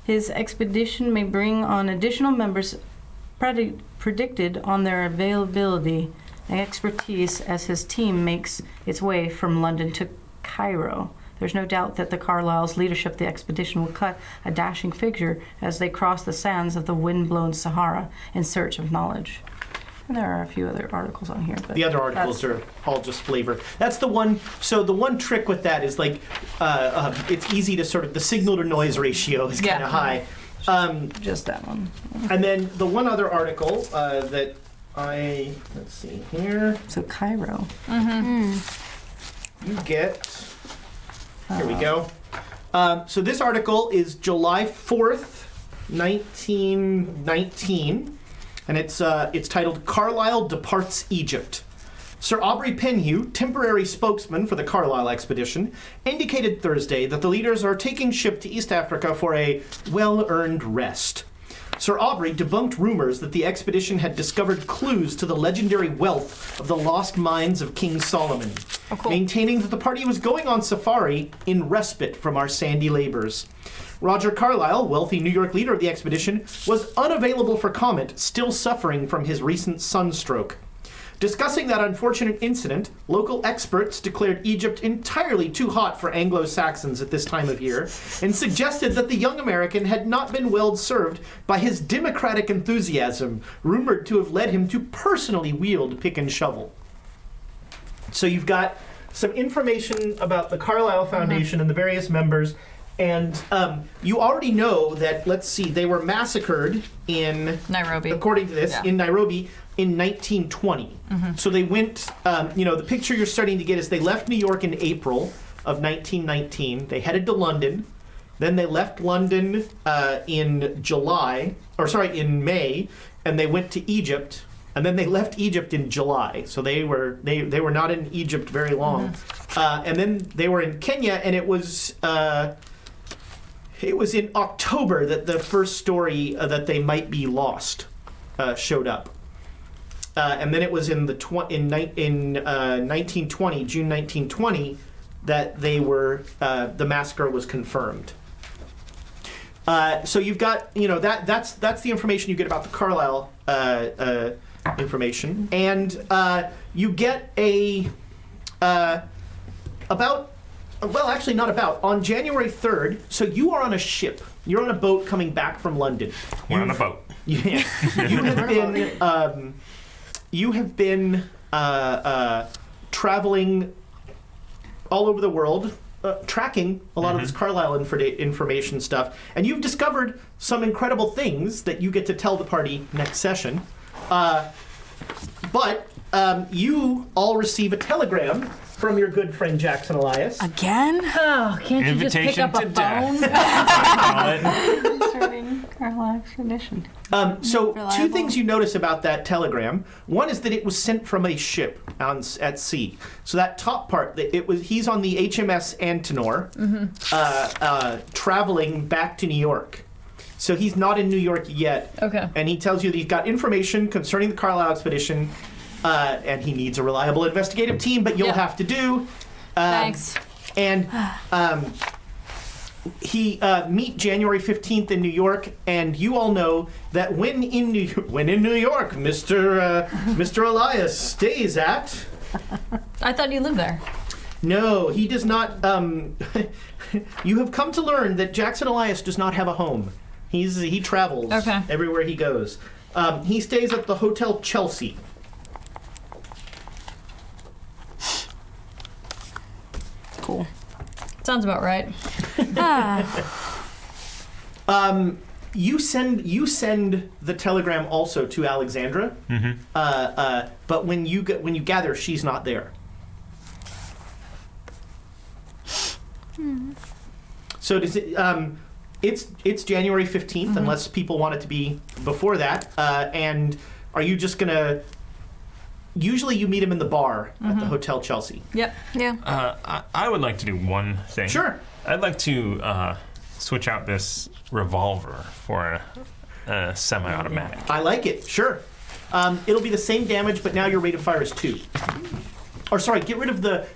his expedition may bring on additional members predicted on their availability and expertise as his team makes its way from London to Cairo. There's no doubt that the Carlyle's leadership of the expedition will cut a dashing figure as they cross the sands of the wind-blown Sahara in search of knowledge. And there are a few other articles on here. But the other articles are all just flavor. That's the one. So the one trick with that is like it's easy to sort of the signal to noise ratio is kind of high. Just that one. And then the one other article that let's see here. So Cairo. You get. Here we go. So this article is July 4th, 1919, and it's titled "Carlyle Departs Egypt." Sir Aubrey Penhew, temporary spokesman for the Carlyle expedition, indicated Thursday that the leaders are taking ship to East Africa for a well-earned rest. Sir Aubrey debunked rumors that the expedition had discovered clues to the legendary wealth of the lost mines of King Solomon, maintaining that the party was going on safari in respite from our sandy labors. Roger Carlyle, wealthy New York leader of the expedition, was unavailable for comment, still suffering from his recent sunstroke. Discussing that unfortunate incident, local experts declared Egypt entirely too hot for Anglo-Saxons at this time of year, and suggested that the young American had not been well served by his democratic enthusiasm, rumored to have led him to personally wield pick and shovel. So you've got some information about the Carlyle Foundation and the various members, and you already know that, let's see, they were massacred in Nairobi. According to this, Yeah. in Nairobi in 1920. So they went, the picture you're starting to get is they left New York in April of 1919. They headed to London. Then they left London in May, and they went to Egypt. And then they left Egypt in July. So they were not in Egypt very long. And then they were in Kenya, and it was in October that the first story that they might be lost showed up. And then it was in 1920, June 1920, that they were the massacre was confirmed. So you've got that's the information you get about the Carlyle information, and you get on January 3rd. So you are on a ship. You're on a boat coming back from London. We're on a boat. Yeah, you have been traveling all over the world, tracking a lot of this Carlyle information stuff, and you've discovered some incredible things that you get to tell the party next session. But you all receive a telegram from your good friend Jackson Elias. Again? Oh, can't you just pick Invitation up a to death. phone? Concerning Carlyle expedition. So two Reliable. things you notice about that telegram. One is that it was sent from a ship at sea. So that top part, he's on the HMS Antenor, traveling back to New York. So he's not in New York yet. Okay. And he tells you that he's got information concerning the Carlyle expedition, and he needs a reliable investigative team, but you'll Yep. have to do. Thanks. And he meet January 15th in New York, and you all know that when in New York, Mr. Elias stays at. I thought you lived there. No, he does not. You have come to learn that Jackson Elias does not have a home. He travels everywhere he goes. He stays at the Hotel Chelsea. Cool. Sounds about right. You send the telegram also to Alexandria, but when you gather, she's not there. So does it? It's January 15th, unless people want it to be before that. And are you just gonna? Usually, you meet him in the bar at the Hotel Chelsea. Yep. Yeah. I would like to do one thing. Sure. I'd like to switch out this revolver for a semi-automatic. I like it. Sure. It'll be the same damage, but now your rate of fire is 2. Or sorry, get rid of the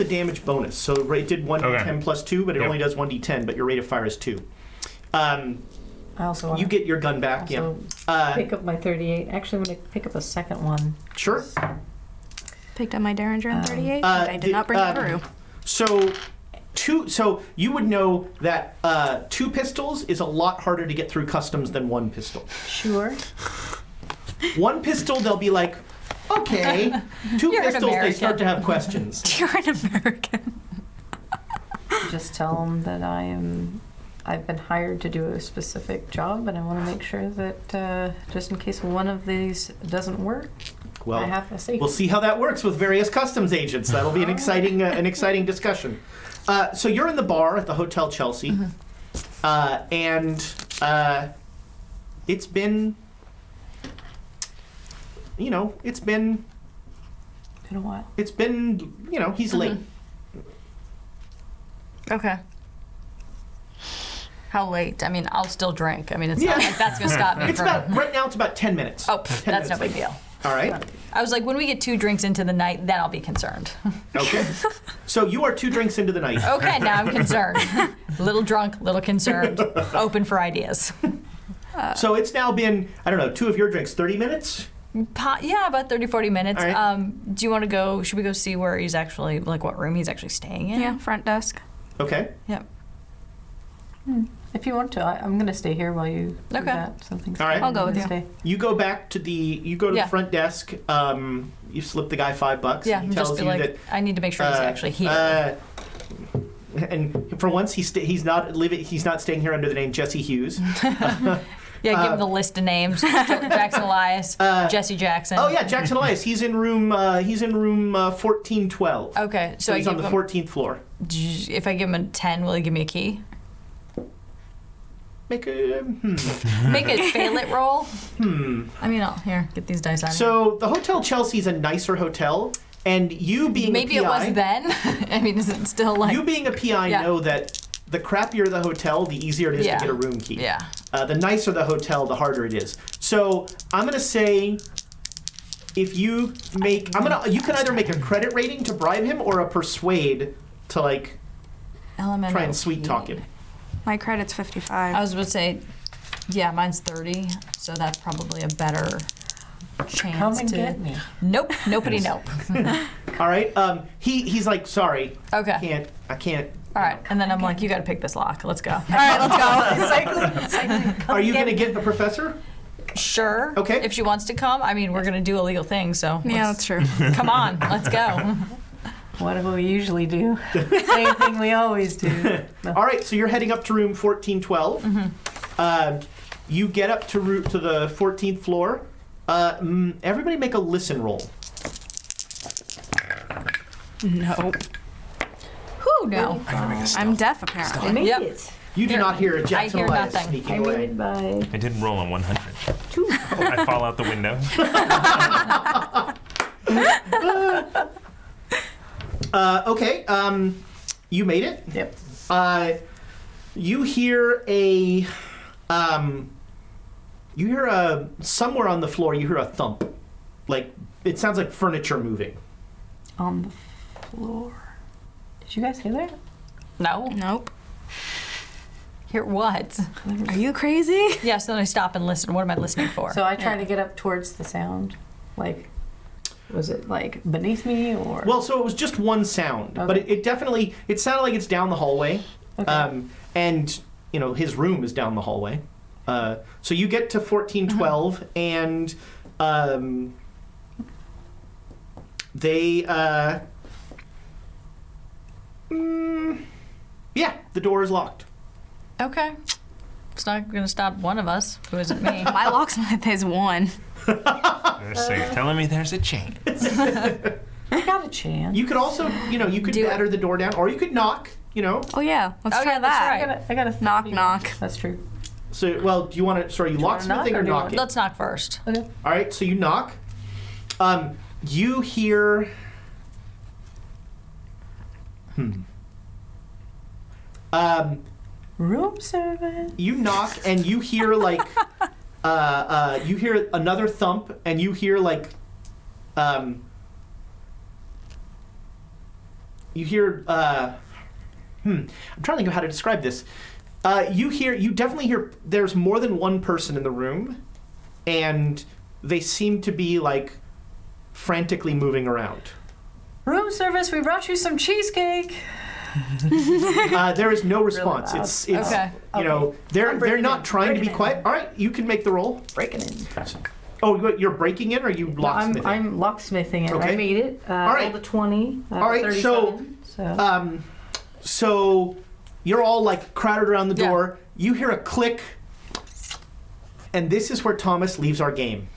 damage bonus. So it did 1d10 plus 2, but it only does 1d10. But your rate of fire is 2. I also want You get your gun back. Yeah. pick up my 38. Actually, I'm going to pick up a second one. Sure. Picked up my Derringer in 38, but I did not bring it through. So you would know that 2 pistols is a lot harder to get through customs than 1 pistol. Sure. 1 pistol, they'll be like, okay. 2 You're an pistols, they start American. to have questions. You're an American. Just tell them that I've been hired to do a specific job, and I want to make sure that just in case one of these doesn't work, Well, I have a safety. we'll see how that works with various customs agents. That'll be an exciting discussion. So you're in the bar at the Hotel Chelsea, and it's been Been a while. It's been, he's late. Okay. How late? I mean, I'll still drink. I mean, it's not like that's gonna stop me Right now it's about 10 minutes. Oh, 10 that's no minutes big deal. All right. I was like, when we get 2 drinks into the night, then I'll be concerned. Okay. So you are 2 drinks into the night. Okay, now I'm concerned. Little drunk, little concerned, open for ideas. So it's now been, 2 of your drinks, 30 minutes? Yeah, about 30, 40 minutes. All right. Do you want to go, should we go see where he's actually, like what room he's actually staying in? Yeah, front desk. Okay. Yep. If you want to, I'm going to stay here while you do Okay. that. Something's All right. I'll go with you. Stay. You go back to the Yeah. front desk. You slip the guy $5. Yeah, He just tells be you like, that. I need to make sure he's actually here. And for once, he's not staying here under the name Jesse Hughes. Yeah, give him the list of names. Jackson Elias, Jesse Jackson. Oh yeah, Jackson Elias. He's in room 1412. Okay, So he's I on the give 14th floor. if I give him a 10, will he give me a key? Make a Make it fail it roll? I mean, here, get these dice out. So the Hotel Chelsea is a nicer hotel, and you being Maybe a PI, it was then. I mean, is it still like... you being a PI Yeah. know that the crappier the hotel, the easier it is Yeah. to get a room key. Yeah. The nicer the hotel, the harder it is. So I'm gonna say, if you make, you can either make a credit rating to bribe him or a persuade to Elemental try and sweet talk key. him. My credit's 55. I was about to say, yeah, mine's 30, so that's probably a better chance Come and to... get me. Nope, nopity nope. All right. He's like, sorry. Okay. I can't. All right, and then I'm like, you got to pick this lock. Let's go. All right, let's go. Are you gonna get the professor? Sure. Okay. If she wants to come, I mean, we're going to do illegal things, so Yeah, that's true. come on, let's go. What do we usually do? Same thing we always do. All right. So you're heading up to room 1412. You get up to the 14th floor. Everybody make a listen roll. No. Who no? I'm deaf, apparently. I made Yep. it. You do Here. not hear Jackson I hear Elias nothing. sneaking I away. made it by I didn't roll on 100. 2. I fall out the window. Okay. You made it. Yep. You hear somewhere on the floor. You hear a thump, like it sounds like furniture moving. On the floor. Did you guys hear that? No. Nope. Hear what? Are you crazy? Yes, then I stop and listen. What am I listening for? So I try to get up towards the sound. Like, was it like beneath me or? Well, so it was just one sound, but Okay. it definitely sounded like it's down the hallway, Okay. and his room is down the hallway. So you get to 1412, and they the door is locked. Okay. It's not going to stop one of us. Who isn't me? My locksmith is 1. So you're telling me there's a chance. I got a chance. You could also, you could Do it. batter the door down, or you could knock. Oh, yeah. Let's Oh, try yeah, that's that. right. I got a Knock, knock. That's true. So, well, do you want to? Sorry, you wanna locksmithing knock or or do you knocking? Let's knock first. Okay. All right, so you knock. You hear. Room service. You knock and you hear you hear another thump and you hear you hear I'm trying to think of how to describe this. You definitely hear there's more than one person in the room, and they seem to be frantically moving around. Room service. We brought you some cheesecake. There is no response. loud. It's Okay. they're breaking not in, trying to be breaking in. quiet. All right, you can make the roll. Breaking in. Oh, you're breaking in, or are you No, locksmithing? I'm locksmithing it. Okay. I made it. All right. Rolled a 20. All right, 37, so. So you're all crowded around the Yeah. door. You hear a click, and this is where Thomas leaves our game,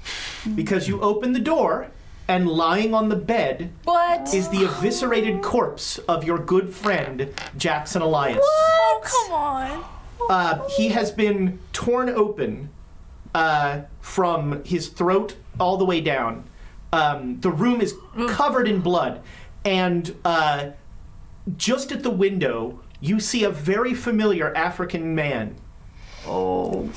because you open the door, and lying on the bed What? is the eviscerated corpse of your good friend Jackson Elias. Oh, come on. He has been torn open from his throat all the way down. The room is covered in blood, and just at the window, you see a very familiar African man. Oh.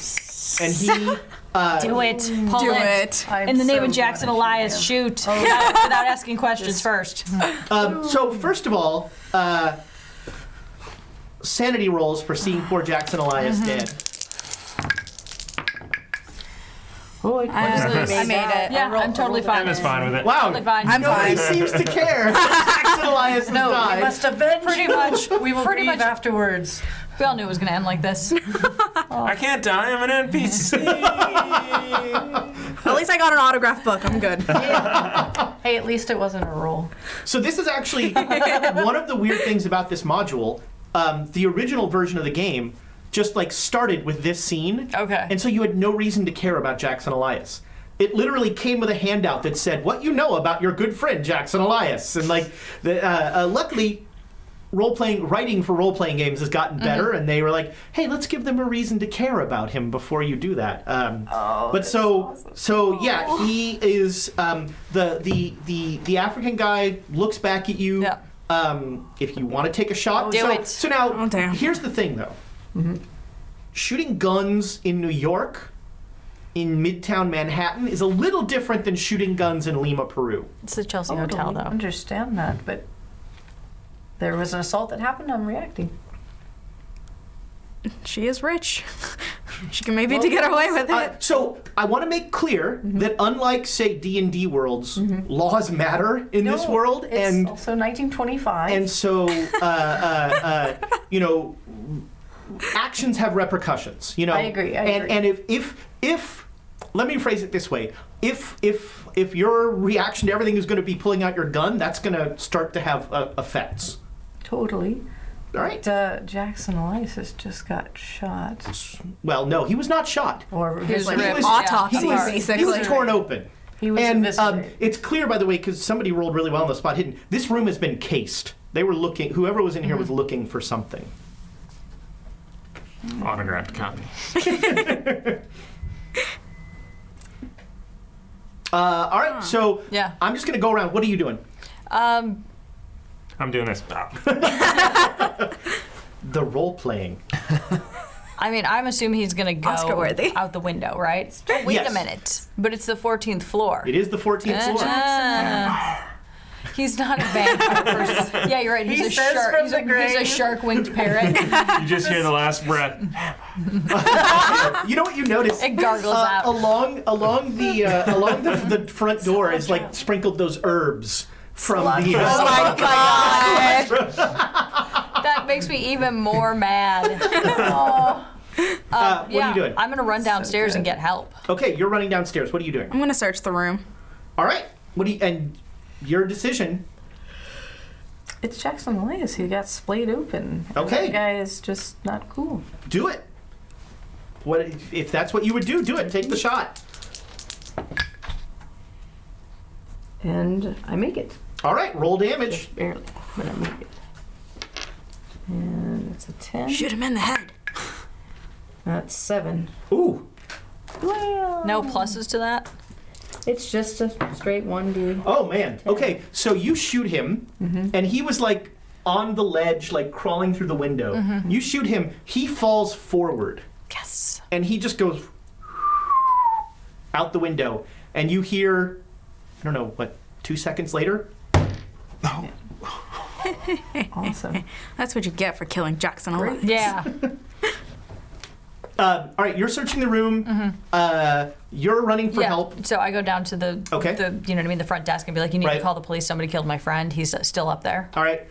And he... Do it. Pull Do it. it. In the name of Jackson Elias, shoot. Without asking questions first. So first of all, sanity rolls for seeing poor Jackson Elias dead. Oh, I made it. Yeah, I'm totally fine. I'm just fine with it. Wow, Totally fine. I'm nobody fine. seems to care. Jackson Elias has No, died. we must avenge. Pretty much. We will Pretty grieve much. afterwards. We all knew it was going to end like this. I can't die. I'm an NPC. At least I got an autograph book. I'm good. Hey, at least it wasn't a roll. So this is actually one of the weird things about this module. The original version of the game just like started with this scene. Okay. And so you had no reason to care about Jackson Elias. It literally came with a handout that said, what you know about your good friend, Jackson Elias. And like, luckily, writing for role-playing games has gotten better, and they were like, hey, let's give them a reason to care about him before you do that. But so yeah, he is, the African guy looks back at you. Yeah. If you want to take a shot. Do it. So now, Oh, damn. here's the thing, though. Shooting guns in New York, in Midtown Manhattan, is a little different than shooting guns in Lima, Peru. It's the Chelsea Hotel, I though. understand that, but there was an assault that happened. I'm reacting. She is rich. She can maybe get away with it. So I want to make clear that unlike, say, D&D worlds, laws matter in this world, It's and also 1925. and so actions have repercussions. You know, I agree. And if let me phrase it this way: if your reaction to everything is going to be pulling out your gun, that's going to start to have effects. Totally. All right. Jackson Elias just got shot. Well, no, he was not shot. Or His his rib. Autopsy, He was basically. torn open. He was And eviscerated. it's clear, by the way, because somebody rolled really well on the spot hidden. This room has been cased. They were looking. Whoever was in here was looking for something. Autographed copy. All right, so Yeah. I'm just going to go around. What are you doing? I'm doing this. The role playing. I mean, I'm assuming he's going to go Oscar-worthy. out the window, right? Oh, wait Yes. a minute. But it's the 14th floor. It is the 14th floor. He's not a vampire. Yeah, you're right. He's He a says shark. from He's the a grave. shark-winged parrot. You just hear the last breath. You know what you notice? It gargles out. Along the front door is like sprinkled those herbs from the. Oh my god. That makes me even more mad. what are you doing? I'm going to run downstairs and get help. Okay, you're running downstairs. What are you doing? I'm gonna search the room. All right. And your decision. It's Jackson Elias. He got splayed open. And Okay. That guy is just not cool. Do it. What if that's what you would do? Do it. Take the shot. And I make it. All right. Roll damage. Just barely, but I make it. And it's a 10. Shoot him in the head. That's 7. Ooh. Well, No pluses to that? it's just a straight 1D. Oh man. Okay. So you shoot him, and he was like on the ledge, like crawling through the window. You shoot him. He falls forward, Yes. and he just goes out the window. And you hear, I don't know what, 2 seconds later. Awesome. That's what you get for killing Jackson Elias. Yeah. All right. You're searching the room. You're running for yeah. help. So I go down to the you know what I mean, the front desk and be like, you need Right. to call the police. Somebody killed my friend. He's still up there. All right.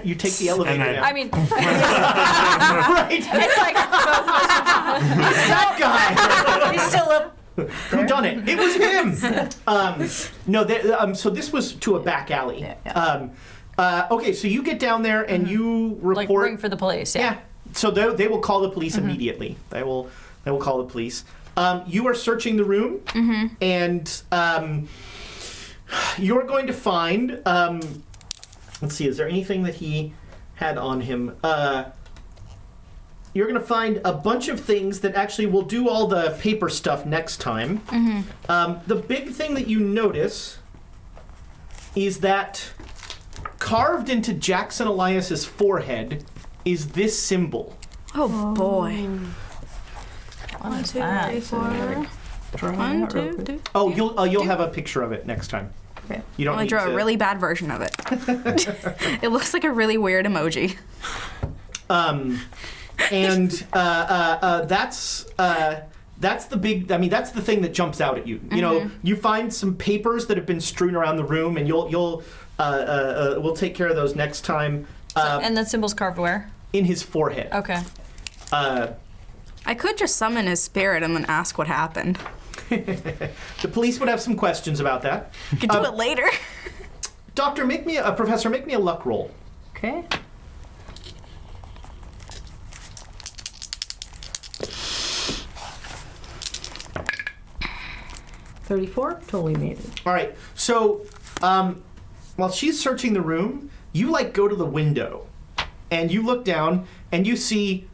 You take the elevator then- down. I mean, right. it's like That guy. He's still up. Who done it? It was him. No, so this was to a back alley. Yeah. Okay, so you get down there and you like report. ring for the police. Yeah. So they will call the police immediately. They will call the police. You are searching the room, and you're going to find. Let's see. Is there anything that he had on him? you're going to find a bunch of things that actually we'll do all the paper stuff next time. The big thing that you notice is that carved into Jackson Elias's forehead is this symbol. Oh boy. What is that? 1, 2, 3. Oh, you'll have a picture of it next time. Okay. You don't I need drew to. a really bad version of it. It looks like a really weird emoji. And that's the big. I mean, that's the thing that jumps out at you. You know, you find some papers that have been strewn around the room, and we'll take care of those next time. And the symbol's carved where? In his forehead. Okay. I could just summon his spirit and then ask what happened. The police would have some questions about that. You could do it later. Professor, make me a luck roll. Okay. $34, totally made it. All right. So, while she's searching the room, you go to the window, and you look down, and you see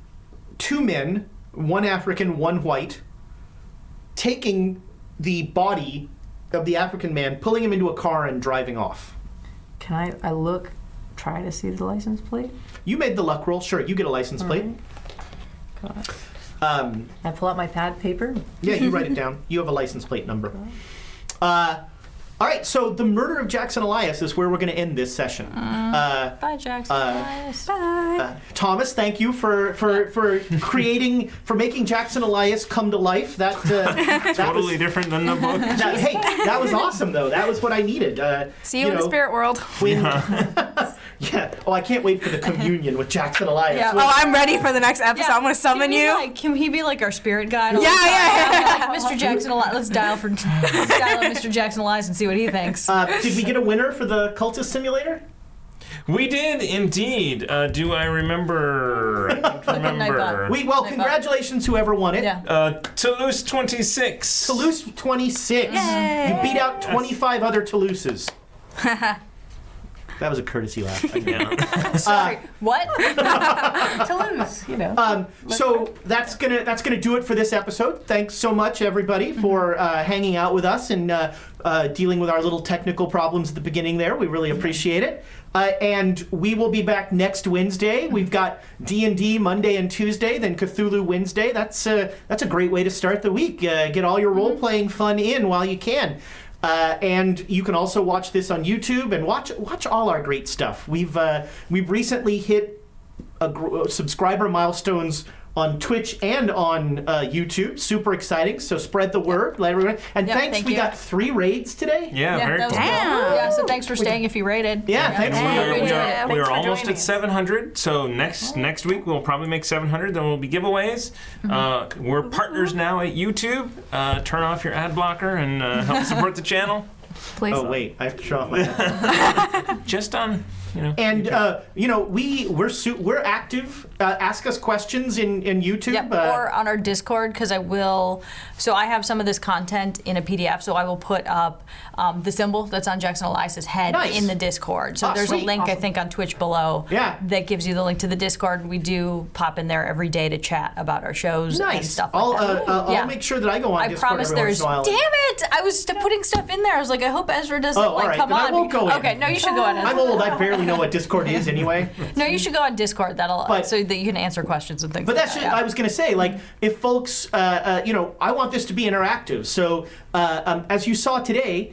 two men, one African, one white, taking the body of the African man, pulling him into a car, and driving off. Can I look, try to see the license plate? You made the luck roll. Sure, you get a license plate. Got it. I pull out my pad paper. Yeah, you write it down. You have a license plate number. All right, so the murder of Jackson Elias is where we're going to end this session. Bye, Jackson. Bye. Thomas, thank you for making Jackson Elias come to life. That Totally different than the book. Hey, that was awesome though. That was what I needed. See you in the spirit world. When, yeah. Oh, I can't wait for the communion with Jackson Elias. Yeah. Oh, I'm ready for the next episode. I'm going to summon you. Can he be like our spirit guide? Yeah. Mr. Jackson Elias. Let's dial up Mr. Jackson Elias and see what he thinks. Did we get a winner for the Cultist simulator? We did indeed. Do I remember? I don't remember. Congratulations, whoever won it. Yeah. Toulouse 26. Toulouse 26. Yay. You beat out 25 other Toulouses. That was a courtesy laugh. Yeah. Sorry. What? Toulouse, you know. So that's gonna do it for this episode. Thanks so much, everybody, for hanging out with us and dealing with our little technical problems at the beginning there. We really appreciate it. And we will be back next Wednesday. We've got D&D Monday and Tuesday, then Cthulhu Wednesday. That's a great way to start the week. Get all your role-playing fun in while you can. And you can also watch this on YouTube and watch all our great stuff. We've recently hit subscriber milestones on Twitch and on YouTube. Super exciting. So spread the word. Let everyone. And thank we you. got 3 raids today. Yeah, very that was cool. cool. Damn. Yeah, so thanks for staying if you rated. Yeah, thanks for We are for almost joining. at 700, so next week we'll probably make 700. Then we'll be giveaways. We're partners now at YouTube. Turn off your ad blocker and help support the channel. Please. Oh wait, I have to show off my. Just on, And we're active. Ask us questions in YouTube. Yep, or on our Discord, because so I have some of this content in a PDF, so I will put up the symbol that's on Jackson Elias's head in the Discord. So there's sweet. a link, I think, on Twitch below that gives you the link to the Discord. We do pop in there every day to chat about our shows and stuff like that. I'll make sure that I go on Discord promise every once in a while. Damn it! I was putting stuff in there. I was like, I hope Ezra doesn't all right, come then on. I won't go in. Okay, no, you should go on. I'm old. I barely know what Discord is anyway. No, you should go on Discord. So that you can answer questions and things. But like that's that. just, I was going to say, if folks, I want this to be interactive. So as you saw today,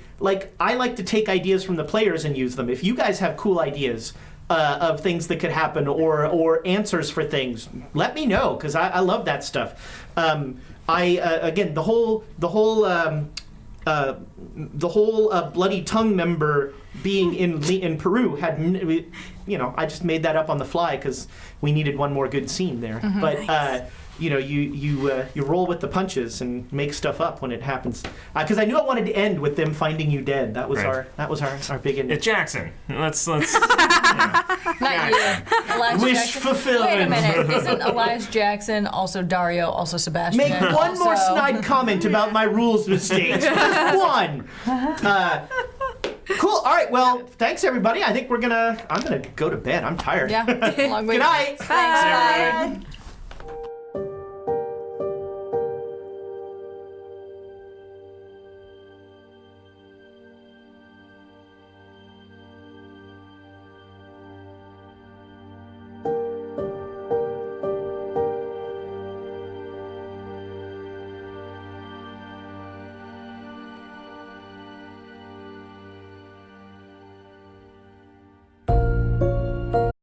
I like to take ideas from the players and use them. If you guys have cool ideas of things that could happen or answers for things, let me know, because I love that stuff. Again, the whole bloody tongue member being in Peru had, I just made that up on the fly because we needed one more good scene there. But Nice. You roll with the punches and make stuff up when it happens. Because I knew I wanted to end with them finding you dead. That was our big end. It's Jackson. Let's. Not you. Elias Wish Jackson. fulfillment. Wait a minute. Isn't Elias Jackson also Dario, also Sebastian? Make one more snide comment about my rules mistakes. Just one. Cool. All right. Well, thanks everybody. I think I'm gonna go to bed. I'm tired. Yeah. Long Good night. Thanks. Bye.